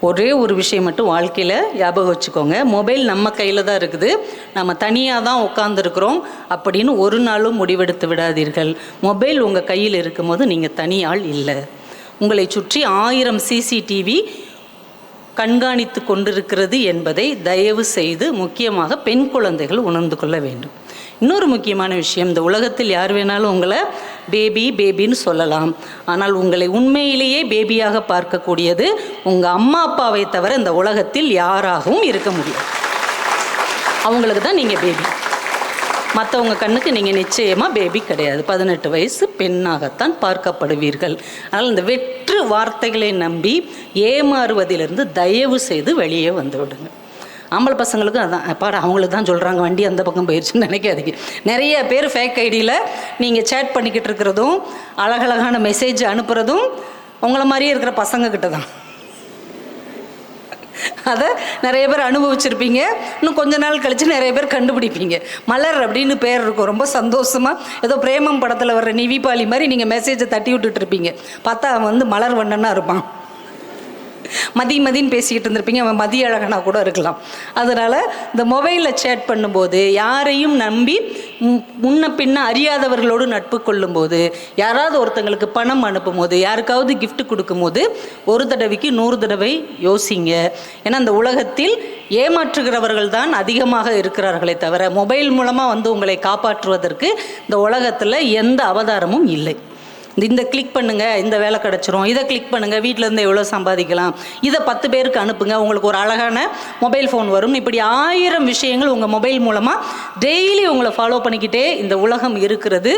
ஒரே ஒரு விஷயம் மட்டும் வாழ்க்கையில் ஞாபகம் வச்சுக்கோங்க, மொபைல் நம்ம கையில் தான் இருக்குது, நம்ம தனியாக தான் உட்காந்துருக்குறோம் அப்படின்னு ஒரு நாளும் முடிவெடுத்து விடாதீர்கள். மொபைல் உங்கள் கையில் இருக்கும்போது நீங்கள் தனியாள் இல்லை. உங்களை சுற்றி 1000 சிசிடிவி கண்காணித்து கொண்டிருக்கிறது என்பதை தயவு செய்து முக்கியமாக பெண் குழந்தைகள் உணர்ந்து கொள்ள வேண்டும். இன்னொரு முக்கியமான விஷயம், இந்த உலகத்தில் யார் வேணாலும் உங்களை பேபின்னு சொல்லலாம். ஆனால் உங்களை உண்மையிலேயே பேபியாக பார்க்கக்கூடியது உங்கள் அம்மா அப்பாவை தவிர இந்த உலகத்தில் யாராகவும் இருக்க முடியாது. அவங்களுக்கு தான் நீங்கள் பேபி. மற்றவங்க கண்ணுக்கு நீங்கள் நிச்சயமாக பேபி கிடையாது. 18 வயசு பெண்ணாகத்தான் பார்க்கப்படுவீர்கள். அதனால் இந்த வெற்று வார்த்தைகளை நம்பி ஏமாறுவதிலிருந்து தயவு செய்து வெளியே வந்து விடுங்க. ஆம்பளை பசங்களுக்கும் அதான், பாடா அவங்களுக்கு தான் சொல்கிறாங்க வண்டி அந்த பக்கம் போயிடுச்சுன்னு நினைக்காதீங்க. நிறைய பேர் ஃபேக் ஐடியில் நீங்கள் சேட் பண்ணிக்கிட்டு இருக்கிறதும் அழகழகான மெசேஜ் அனுப்புகிறதும் உங்களை மாதிரியே இருக்கிற பசங்கக்கிட்ட தான். அதை நிறைய பேர் அனுபவிச்சிருப்பீங்க. இன்னும் கொஞ்ச நாள் கழித்து நிறைய பேர் கண்டுபிடிப்பீங்க. மலர் அப்படின்னு பேர் இருக்கும். ரொம்ப சந்தோஷமாக ஏதோ பிரேமம் படத்தில் வர்ற நிவிபாலி மாதிரி நீங்கள் மெசேஜை தட்டி விட்டுட்ருப்பீங்க. பார்த்தா அவன் மலர் வண்ணனா இருப்பான். மதின்னு பேசிக்கிட்டு இருந்திருப்பீங்க, அவன் மதிய அழகனா கூட இருக்கலாம். அதனால் இந்த மொபைலில் சேட் பண்ணும்போது யாரையும் நம்பி முன்ன பின்ன அறியாதவர்களோடு நட்பு கொள்ளும்போது, யாராவது ஒருத்தங்களுக்கு பணம் அனுப்பும் போது, யாருக்காவது கிஃப்ட் கொடுக்கும்போது ஒரு தடவைக்கு 100 தடவை யோசிங்க. ஏன்னா இந்த உலகத்தில் ஏமாற்றுகிறவர்கள் தான் அதிகமாக இருக்கிறார்களே தவிர மொபைல் மூலமாக உங்களை காப்பாற்றுவதற்கு இந்த உலகத்தில் எந்த அவதாரமும் இல்லை. இந்த கிளிக் பண்ணுங்கள், இந்த வேலை கிடச்சிரும், இதை கிளிக் பண்ணுங்கள், வீட்டிலேருந்து எவ்வளோ சம்பாதிக்கலாம், இதை 10 பேருக்கு அனுப்புங்க, உங்களுக்கு ஒரு அழகான மொபைல் ஃபோன் வரும். இப்படி 1000 விஷயங்கள் உங்கள் மொபைல் மூலமாக டெய்லி உங்களை ஃபாலோ பண்ணிக்கிட்டே இந்த உலகம் இருக்கிறது.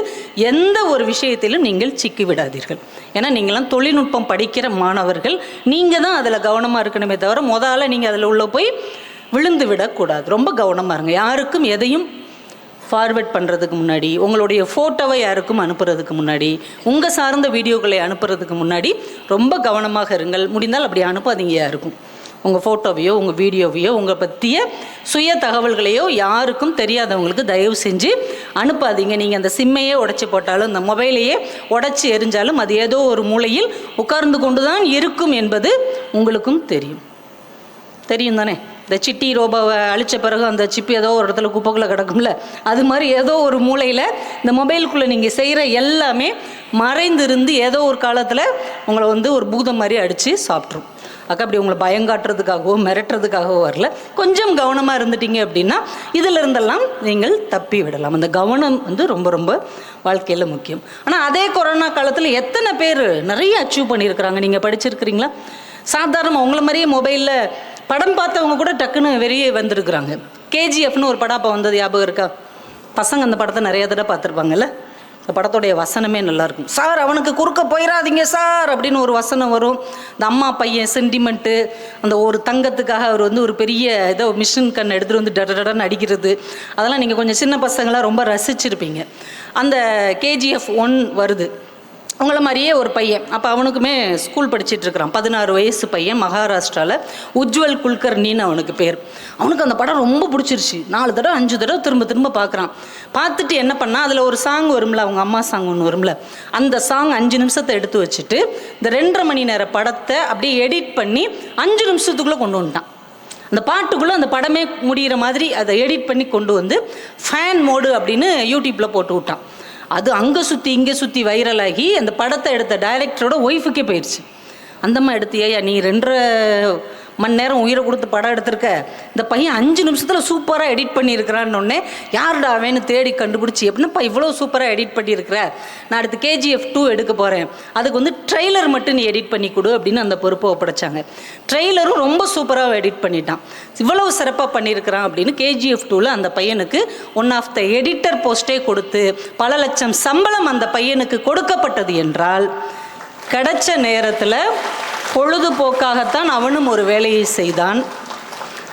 எந்த ஒரு விஷயத்திலும் நீங்கள் சிக்கி விடாதீர்கள். ஏன்னா நீங்களாம் தொழில்நுட்பம் படிக்கிற மாணவர்கள். நீங்கள் தான் அதில் கவனமாக இருக்கணுமே தவிர முதல்ல நீங்கள் அதில் உள்ள போய் விழுந்து விடக்கூடாது. ரொம்ப கவனமாக இருங்க. யாருக்கும் எதையும் ஃபார்வேர்ட் பண்ணுறதுக்கு முன்னாடி, உங்களுடைய ஃபோட்டோவை யாருக்கும் அனுப்புறதுக்கு முன்னாடி, உங்கள் சார்ந்த வீடியோக்களை அனுப்புறதுக்கு முன்னாடி ரொம்ப கவனமாக இருங்கள். முடிந்தால் அப்படி அனுப்பாதீங்க யாருக்கும். உங்கள் ஃபோட்டோவையோ உங்கள் வீடியோவையோ உங்கள் பற்றிய சுய தகவல்களையோ யாருக்கும் தெரியாதவங்களுக்கு தயவு செஞ்சு அனுப்பாதீங்க. நீங்கள் அந்த சிம்மையே உடைச்சி போட்டாலும் இந்த மொபைலையே உடைச்சி எரிஞ்சாலும் அது ஏதோ ஒரு மூலையில் உட்கார்ந்து கொண்டு தான் இருக்கும் என்பது உங்களுக்கும் தெரியும் தானே. இந்த சிட்டி ரோபோவை அழித்த பிறகு அந்த சிப்பு ஏதோ ஒரு இடத்துல குப்பைக்குள்ளே கிடக்கும்ல, அது மாதிரி ஏதோ ஒரு மூலையில் இந்த மொபைலுக்குள்ளே நீங்கள் செய்கிற எல்லாமே மறைந்திருந்து ஏதோ ஒரு காலத்தில் உங்களை ஒரு பூதம் மாதிரி அடித்து சாப்பிட்ரும். அப்படி உங்களை பயங்காட்டுறதுக்காகவோ மிரட்டுறதுக்காகவோ வரல. கொஞ்சம் கவனமாக இருந்துட்டீங்க அப்படின்னா இதிலிருந்தெல்லாம் நீங்கள் தப்பி விடலாம். அந்த கவனம் ரொம்ப ரொம்ப வாழ்க்கையில் முக்கியம். ஆனால் அதே கொரோனா காலத்தில் எத்தனை பேர் நிறைய அச்சீவ் பண்ணியிருக்கிறாங்க. நீங்கள் படிச்சிருக்கிறீங்களா? சாதாரணமாக உங்களை மாதிரியே மொபைலில் படம் பார்த்தவங்க கூட டக்குன்னு வெளியே வந்திருக்கிறாங்க. கேஜிஎஃப்னு ஒரு படம் அப்போ வந்தது ஞாபகம் இருக்கா? பசங்க அந்த படத்தை நிறைய தடவை பார்த்துருப்பாங்கல்ல. அந்த படத்துடைய வசனமே நல்லாயிருக்கும். சார் அவனுக்கு குறுக்க போயிடாதீங்க சார் அப்படின்னு ஒரு வசனம் வரும். இந்த அம்மா பையன் சென்டிமெண்ட்டு, அந்த ஒரு தங்கத்துக்காக அவர் ஒரு பெரிய ஏதோ மிஷின் கண் எடுத்துகிட்டு டடன்னு அடிக்கிறது, அதெல்லாம் நீங்கள் கொஞ்சம் சின்ன பசங்களாம் ரொம்ப ரசிச்சிருப்பீங்க. அந்த கேஜிஎஃப் 1 வருது. உங்களை மாதிரியே ஒரு பையன், அப்போ அவனுக்குமே ஸ்கூல் படிச்சிட்ருக்கிறான், 16 வயசு பையன், மகாராஷ்டிராவில் உஜ்வல் குல்கர்னின்னு அவனுக்கு பேர். அவனுக்கு அந்த படம் ரொம்ப பிடிச்சிருச்சு. 4 தடவை 5 தடவை திரும்ப பார்க்குறான். பார்த்துட்டு என்ன பண்ணால் அதில் ஒரு சாங் வரும்ல, அவங்க அம்மா சாங் ஒன்று வரும்ல, அந்த சாங் 5 நிமிஷத்தை எடுத்து வச்சுட்டு இந்த 2.5 மணி நேர படத்தை அப்படியே எடிட் பண்ணி 5 நிமிஷத்துக்குள்ளே கொண்டு வந்துட்டான். அந்த பாட்டுக்குள்ளே அந்த படமே முடிகிற மாதிரி அதை எடிட் பண்ணி கொண்டு வந்து ஃபேன் மோடு அப்படின்னு யூடியூப்பில் போட்டு விட்டான். அது அங்கே சுற்றி இங்கே சுற்றி வைரலாகி அந்த படத்தை எடுத்த டைரக்டரோட ஒய்ஃபுக்கே போயிடுச்சு. அந்தம்மா எடுத்து, ஏயா நீ 2.5 மணி நேரம் உயிரை கொடுத்து படம் எடுத்திருக்க, இந்த பையன் 5 நிமிஷத்தில் சூப்பராக எடிட் பண்ணியிருக்கிறான்னொடனே யாருடா அவன்னு தேடி கண்டுபிடிச்சி, எப்படின்னாப்பா இவ்வளோ சூப்பராக எடிட் பண்ணியிருக்கிற, நான் அடுத்து KGF 2 எடுக்க போகிறேன், அதுக்கு ட்ரெய்லர் மட்டும் நீ எடிட் பண்ணி கொடு அப்படின்னு அந்த பொறுப்பை ஒப்படைச்சாங்க. ட்ரெய்லரும் ரொம்ப சூப்பராக எடிட் பண்ணிட்டான். இவ்வளவு சிறப்பாக பண்ணியிருக்கிறான் அப்படின்னு KGF 2ல் அந்த பையனுக்கு ஒன் ஆஃப் த எடிட்டர் போஸ்ட்டே கொடுத்து பல லட்சம் சம்பளம் அந்த பையனுக்கு கொடுக்கப்பட்டது என்றால், கிடைச்ச நேரத்தில் பொழுதுபோக்காகத்தான் அவனும் ஒரு வேலையை செய்தான்.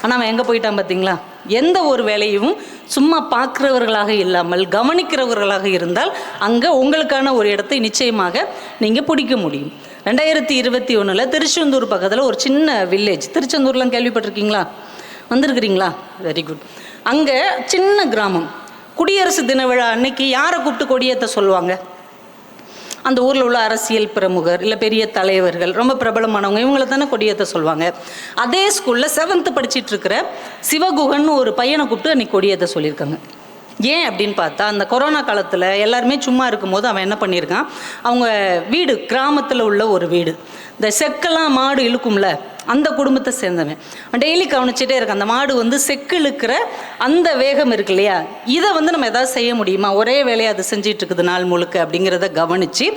ஆனால் அவன் எங்கே போயிட்டான் பார்த்தீங்களா? எந்த ஒரு வேலையும் சும்மா பார்க்குறவர்களாக இல்லாமல் கவனிக்கிறவர்களாக இருந்தால் அங்கே உங்களுக்கான ஒரு இடத்தை நிச்சயமாக நீங்கள் பிடிக்க முடியும். 2021 திருச்செந்தூர் பக்கத்தில் ஒரு சின்ன வில்லேஜ், திருச்செந்தூர்லாம் கேள்விப்பட்டிருக்கீங்களா? வந்திருக்கிறீங்களா? Very good. அங்கே சின்ன கிராமம். குடியரசு தின விழா அன்னைக்கு யாரை கூப்பிட்டு கொடியேற்ற சொல்லுவாங்க? அந்த ஊரில் உள்ள அரசியல் பிரமுகர் இல்லை பெரிய தலைவர்கள், ரொம்ப பிரபலமானவங்க, இவங்களை தானே கொடியேற்ற சொல்லுவாங்க. அதே ஸ்கூலில் 7th படிச்சுட்டு இருக்கிற சிவகுகன் ஒரு பையனை கூப்பிட்டு அன்றைக்கி கொடியேற்ற சொல்லியிருக்காங்க. ஏன் அப்படின்னு பார்த்தா, அந்த கொரோனா காலத்தில் எல்லாருமே சும்மா இருக்கும்போது அவன் என்ன பண்ணியிருக்கான், அவங்க வீடு கிராமத்தில் உள்ள ஒரு வீடு, இந்த செக்கெல்லாம் மாடு இழுக்கும்ல, அந்த குடும்பத்தை சேர்ந்தவன். டெய்லி கவனிச்சுட்டே இருக்கான். அந்த மாடு வந்து செக்கு இழுக்கிற அந்த வேகம் இருக்கு இல்லையா, இதை வந்து நம்ம எதாவது செய்ய முடியுமா, ஒரே வேலையை அது செஞ்சிட்டு இருக்குது நாள் முழுக்க அப்படிங்கிறத கவனித்து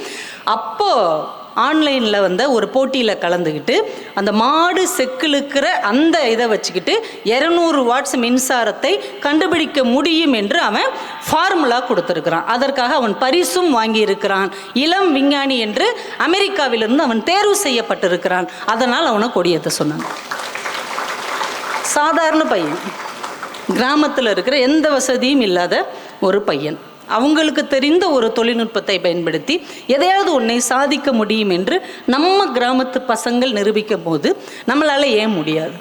அப்போது ஆன்லைனில் வந்து ஒரு போட்டியில் கலந்துக்கிட்டு அந்த மாடு செக்கிழுக்கிற அந்த இதை வச்சுக்கிட்டு 200 வாட்ஸ் மின்சாரத்தை கண்டுபிடிக்க முடியும் என்று அவன் ஃபார்முலா கொடுத்துருக்கிறான். அதற்காக அவன் பரிசும் வாங்கியிருக்கிறான். இளம் விஞ்ஞானி என்று அமெரிக்காவிலிருந்து அவன் தேர்வு செய்யப்பட்டிருக்கிறான். அதனால் அவனை கொடியேற்ற சொன்னாங்க. சாதாரண பையன், கிராமத்தில் இருக்கிற எந்த வசதியும் இல்லாத ஒரு பையன், அவங்களுக்கு தெரிந்த ஒரு தொழில்நுட்பத்தை பயன்படுத்தி எதையாவது ஒன்றை சாதிக்க முடியும் என்று நம்ம கிராமத்து பசங்கள் நிரூபிக்கும் போது நம்மளால் ஏன் முடியாது?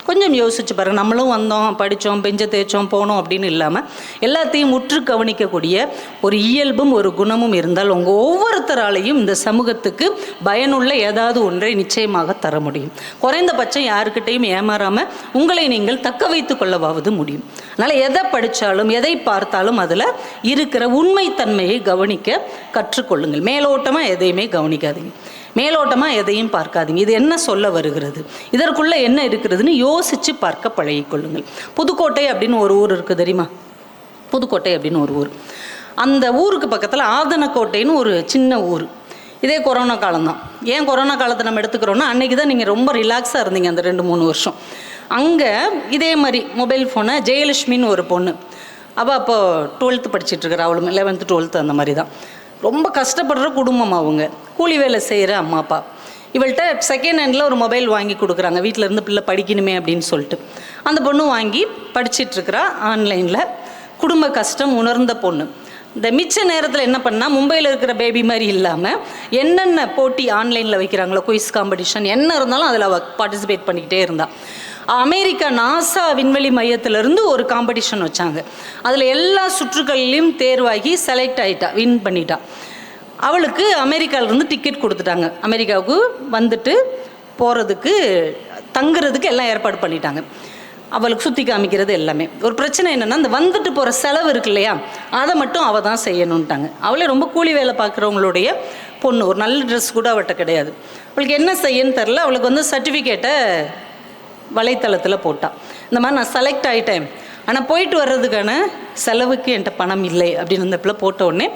கொஞ்சம் யோசிச்சு பாருங்கள். நம்மளும் வந்தோம், படித்தோம், பெஞ்ச தேய்ச்சோம், போனோம் அப்படின்னு இல்லாமல் எல்லாத்தையும் உற்று கவனிக்கக்கூடிய ஒரு இயல்பும் ஒரு குணமும் இருந்தால் உங்கள் ஒவ்வொருத்தராலையும் இந்த சமூகத்துக்கு பயனுள்ள ஏதாவது ஒன்றை நிச்சயமாக தர முடியும். குறைந்தபட்சம் யாருக்கிட்டையும் ஏமாறாமல் உங்களை நீங்கள் தக்க வைத்து கொள்ளவாவது முடியும். அதனால் எதை படித்தாலும் எதை பார்த்தாலும் அதில் இருக்கிற உண்மைத்தன்மையை கவனிக்க கற்றுக்கொள்ளுங்கள். மேலோட்டமாக எதையுமே கவனிக்காதீங்க, மேலோட்டமாக எதையும் பார்க்காதீங்க. இது என்ன சொல்ல வருகிறது, இதற்குள்ளே என்ன இருக்கிறதுன்னு யோசித்து பார்க்க பழகிக்கொள்ளுங்கள். புதுக்கோட்டை அப்படின்னு ஒரு ஊர் இருக்குது தெரியுமா? புதுக்கோட்டை அப்படின்னு ஒரு ஊர். அந்த ஊருக்கு பக்கத்தில் ஆதனக்கோட்டைன்னு ஒரு சின்ன ஊர். இதே கொரோனா காலம்தான். ஏன் கொரோனா காலத்தை நம்ம எடுத்துக்கிறோன்னா, அன்றைக்கி தான் நீங்கள் ரொம்ப ரிலாக்ஸாக இருந்தீங்க அந்த 2-3 வருஷம். அங்கே இதே மாதிரி மொபைல் ஃபோனை ஜெயலட்சுமின்னு ஒரு பொண்ணு, அவள் அப்போது 12th படிச்சுட்ருக்குறா, அவளும் 11th 12th அந்த மாதிரி தான். ரொம்ப கஷ்டப்படுற குடும்பம், அவங்க கூலி வேலை செய்கிற அம்மா அப்பா. இவள்கிட்ட செகண்ட் ஹேண்டில் ஒரு மொபைல் வாங்கி கொடுக்குறாங்க, வீட்டில் இருந்து பிள்ளை படிக்கணுமே அப்படின்னு சொல்லிட்டு. அந்த பொண்ணு வாங்கி படிச்சிட்ருக்கிறா ஆன்லைனில். குடும்ப கஷ்டம் உணர்ந்த பொண்ணு. இந்த மிச்ச நேரத்தில் என்ன பண்ணால், மும்பையில் இருக்கிற பேபி மாதிரி இல்லாமல் என்னென்ன போட்டி ஆன்லைனில் வைக்கிறாங்களோ, குயிஸ் காம்படிஷன் என்ன இருந்தாலும் அதில் அவள் பார்ட்டிசிபேட் பண்ணிக்கிட்டே இருந்தாள். அமெரிக்கா நாசா விண்வெளி மையத்திலேருந்து ஒரு காம்படிஷன் வச்சாங்க. அதில் எல்லா சுற்றுகளிலையும் தேர்வாகி செலக்ட் ஆகிட்டா, வின் பண்ணிட்டா. அவளுக்கு அமெரிக்காவிலேருந்து டிக்கெட் கொடுத்துட்டாங்க. அமெரிக்காவுக்கு வந்துட்டு போகிறதுக்கு தங்குறதுக்கு எல்லாம் ஏற்பாடு பண்ணிட்டாங்க. அவளுக்கு சுற்றி காமிக்கிறது எல்லாமே. ஒரு பிரச்சனை என்னென்னா, அந்த வந்துட்டு போகிற செலவு இருக்கு இல்லையா, அதை மட்டும் அவள் தான் செய்யணுன்ட்டாங்க. அவளே ரொம்ப கூலி வேலை பார்க்குறவங்களுடைய பொண்ணு. ஒரு நல்ல ட்ரெஸ் கூட அவள்கிட்ட கிடையாது. அவளுக்கு என்ன செய்யன்னு தெரில. அவளுக்கு வந்து சர்டிஃபிகேட்டை வலைத்தளத்தில் போட்டாள். இந்த மாதிரி நான் செலக்ட் ஆகிட்டேன், ஆனால் போயிட்டு வர்றதுக்கான செலவுக்கு என்கிட்ட பணம் இல்லை அப்படின்னு அந்த பிள்ளை போட்ட உடனே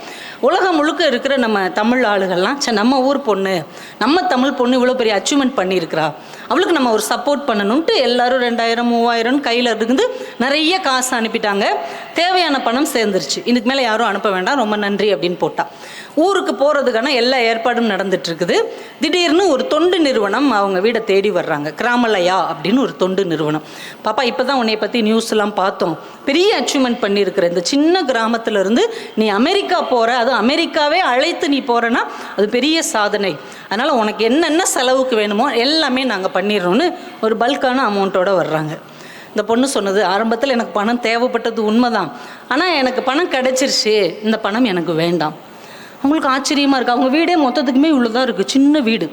உலகம் முழுக்க இருக்கிற நம்ம தமிழ் ஆளுகள்லாம், சரி நம்ம ஊர் பொண்ணு, நம்ம தமிழ் பொண்ணு இவ்வளோ பெரிய அச்சீவ்மெண்ட் பண்ணியிருக்கிறா, அவளுக்கு நம்ம ஒரு சப்போர்ட் பண்ணணுன்ட்டு எல்லாரும் 2000 3000 கையில் இருந்து நிறைய காசு அனுப்பிட்டாங்க. தேவையான பணம் சேர்ந்துருச்சு. இதுக்கு மேலே யாரும் அனுப்ப வேண்டாம், ரொம்ப நன்றி அப்படின்னு போட்டாள். ஊருக்கு போகிறதுக்கான எல்லா ஏற்பாடும் நடந்துட்டுருக்குது. திடீர்னு ஒரு தொண்டு நிறுவனம் அவங்க வீடை தேடி வர்றாங்க. கிராமலயா அப்படின்னு ஒரு தொண்டு நிறுவனம். பாப்பா, இப்போ தான் உன்னை பற்றி நியூஸ்லாம் பார்த்தோம், பெரிய அச்சீவ்மெண்ட் பண்ணியிருக்கிற இந்த சின்ன கிராமத்திலேருந்து நீ அமெரிக்கா போகிற, அது அமெரிக்காவே அழைத்து நீ போகிறேன்னா அது பெரிய சாதனை. அதனால் உனக்கு என்னென்ன செலவுக்கு வேணுமோ எல்லாமே நாங்கள் பண்ணிடுறோன்னு ஒரு பல்கான அமௌண்ட்டோடு வர்றாங்க. இந்த பொண்ணு சொன்னது, ஆரம்பத்தில் எனக்கு பணம் தேவைப்பட்டது உண்மைதான், ஆனால் எனக்கு பணம் கிடச்சிருச்சு, இந்த பணம் எனக்கு வேண்டாம். அவங்களுக்கு ஆச்சரியமாக இருக்குது. அவங்க வீடே மொத்தத்துக்குமே இவ்வளோதான் இருக்குது, சின்ன வீடு,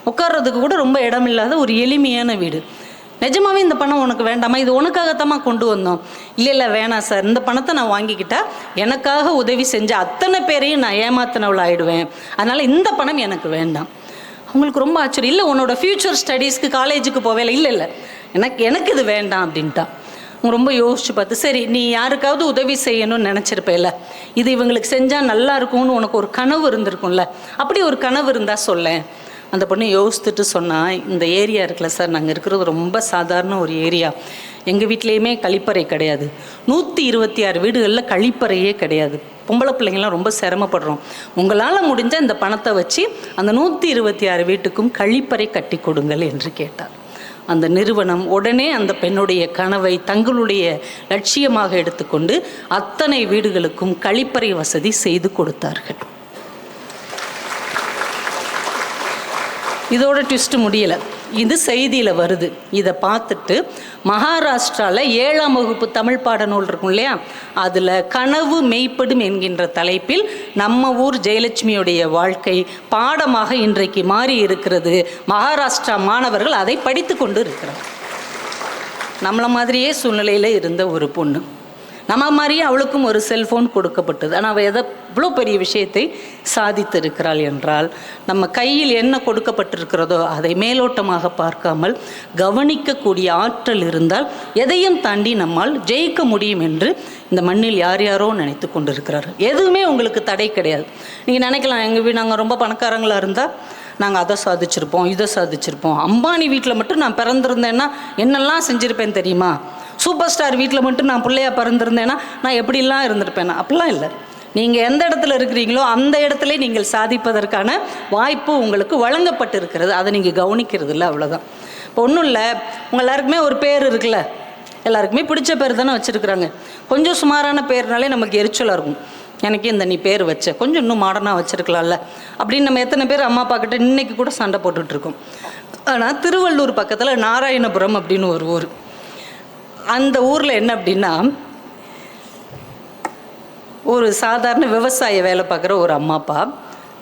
உட்கார்றதுக்கு கூட ரொம்ப இடம் இல்லாத ஒரு எளிமையான வீடு. நிஜமாவே இந்த பணம் உனக்கு வேண்டாமா, இது உனக்காகத்தாம்மா கொண்டு வந்தோம். இல்லை வேணாம் சார், இந்த பணத்தை நான் வாங்கிக்கிட்டா எனக்காக உதவி செஞ்ச அத்தனை பேரையும் நான் ஏமாத்தினவள் ஆகிடுவேன், அதனால் இந்த பணம் எனக்கு வேண்டாம். அவங்களுக்கு ரொம்ப ஆச்சரியம். இல்லை உன்னோட ஃப்யூச்சர் ஸ்டடீஸ்க்கு காலேஜுக்கு போவேல, இல்லை எனக்கு இது வேண்டாம் அப்படின்ட்டா. அவங்க ரொம்ப யோசிச்சு பார்த்து, சரி நீ யாருக்காவது உதவி செய்யணும்னு நினச்சிருப்பேல, இது இவங்களுக்கு செஞ்சால் நல்லா இருக்கும்னு உனக்கு ஒரு கனவு இருந்திருக்கும்ல, அப்படி ஒரு கனவு இருந்தால் சொல்லேன். அந்த பொண்ணு யோசித்துட்டு சொன்னால், இந்த ஏரியா இருக்குல்ல சார், நாங்கள் இருக்கிறது ரொம்ப சாதாரண ஒரு ஏரியா, எங்கள் வீட்லேயுமே கழிப்பறை கிடையாது, 126 வீடுகளில் கழிப்பறையே கிடையாது, பொம்பளை பிள்ளைங்களாம் ரொம்ப சிரமப்படுறோம், உங்களால் முடிஞ்ச இந்த பணத்தை வச்சு அந்த 126 வீட்டுக்கும் கழிப்பறை கட்டி கொடுங்கள் என்று கேட்டார். அந்த நிறுவனம் உடனே அந்த பெண்ணுடைய கனவை தங்களுடைய லட்சியமாக எடுத்துக்கொண்டு அத்தனை வீடுகளுக்கும் கழிப்பறை வசதி செய்து கொடுத்தார்கள். இதோட ட்விஸ்ட் முடியலை, இது செய்தியில் வருது. இதை பார்த்துட்டு மகாராஷ்டிராவில் 7ஆம் வகுப்பு தமிழ் பாடநூல் இருக்கும் இல்லையா, அதில் கனவு மெய்ப்படும் என்கின்ற தலைப்பில் நம்ம ஊர் ஜெயலட்சுமியுடைய வாழ்க்கை பாடமாக இன்றைக்கு மாறி இருக்கிறது. மகாராஷ்டிரா மாணவர்கள் அதை படித்து கொண்டு இருக்கிறார். நம்மளை மாதிரியே சூழ்நிலையில் இருந்த ஒரு பொண்ணு, நம்ம மாதிரியே அவளுக்கும் ஒரு செல்ஃபோன் கொடுக்கப்பட்டது. ஆனால் அவள் எவ்வளோ பெரிய விஷயத்தை சாதித்திருக்கிறாள் என்றால், நம்ம கையில் என்ன கொடுக்கப்பட்டிருக்கிறதோ அதை மேலோட்டமாக பார்க்காமல் கவனிக்கக்கூடிய ஆற்றல் இருந்தால் எதையும் தாண்டி நம்மால் ஜெயிக்க முடியும் என்று இந்த மண்ணில் யார் யாரோ நினைத்து கொண்டிருக்கிறார்கள். எதுவுமே உங்களுக்கு தடை கிடையாது. நீங்கள் நினைக்கலாம், நாங்கள் ரொம்ப பணக்காரங்களாக இருந்தால் நாங்கள் அதை சாதிச்சிருப்போம், இதை சாதிச்சிருப்போம். அம்பானி வீட்டில் மட்டும் நான் பிறந்திருந்தேன்னா என்னெல்லாம் செஞ்சுருப்பேன் தெரியுமா? சூப்பர் ஸ்டார் வீட்டில் மட்டும் நான் பிள்ளையா பிறந்திருந்தேன்னா நான் எப்படிலாம் இருந்திருப்பேன்னா? அப்படிலாம் இல்லை. நீங்கள் எந்த இடத்துல இருக்கிறீங்களோ அந்த இடத்துல நீங்கள் சாதிப்பதற்கான வாய்ப்பு உங்களுக்கு வழங்கப்பட்டிருக்கிறது. அதை நீங்கள் கவனிக்கிறது இல்லை, அவ்வளோதான். இப்போ ஒன்றும் இல்லை, உங்கள் எல்லாருக்குமே ஒரு பேர் இருக்குல்ல, எல்லாருக்குமே பிடிச்ச பேர் தானே வச்சுருக்குறாங்க. கொஞ்சம் சுமாரான பேர்னாலே நமக்கு எரிச்சலாக இருக்கும். எனக்கு இந்த நீ பேர் வச்ச கொஞ்சம் இன்னும் மாடர்னாக வச்சுருக்கலாம்ல அப்படின்னு நம்ம எத்தனை பேர் அம்மா அப்பா கிட்ட இன்றைக்கி கூட சண்டை போட்டுட்ருக்கோம். ஆனால் திருவள்ளூர் பக்கத்தில் நாராயணபுரம் அப்படின்னு ஒரு ஊர். அந்த ஊரில் என்ன அப்படின்னா, ஒரு சாதாரண விவசாய வேலை பார்க்குற ஒரு அம்மா அப்பா,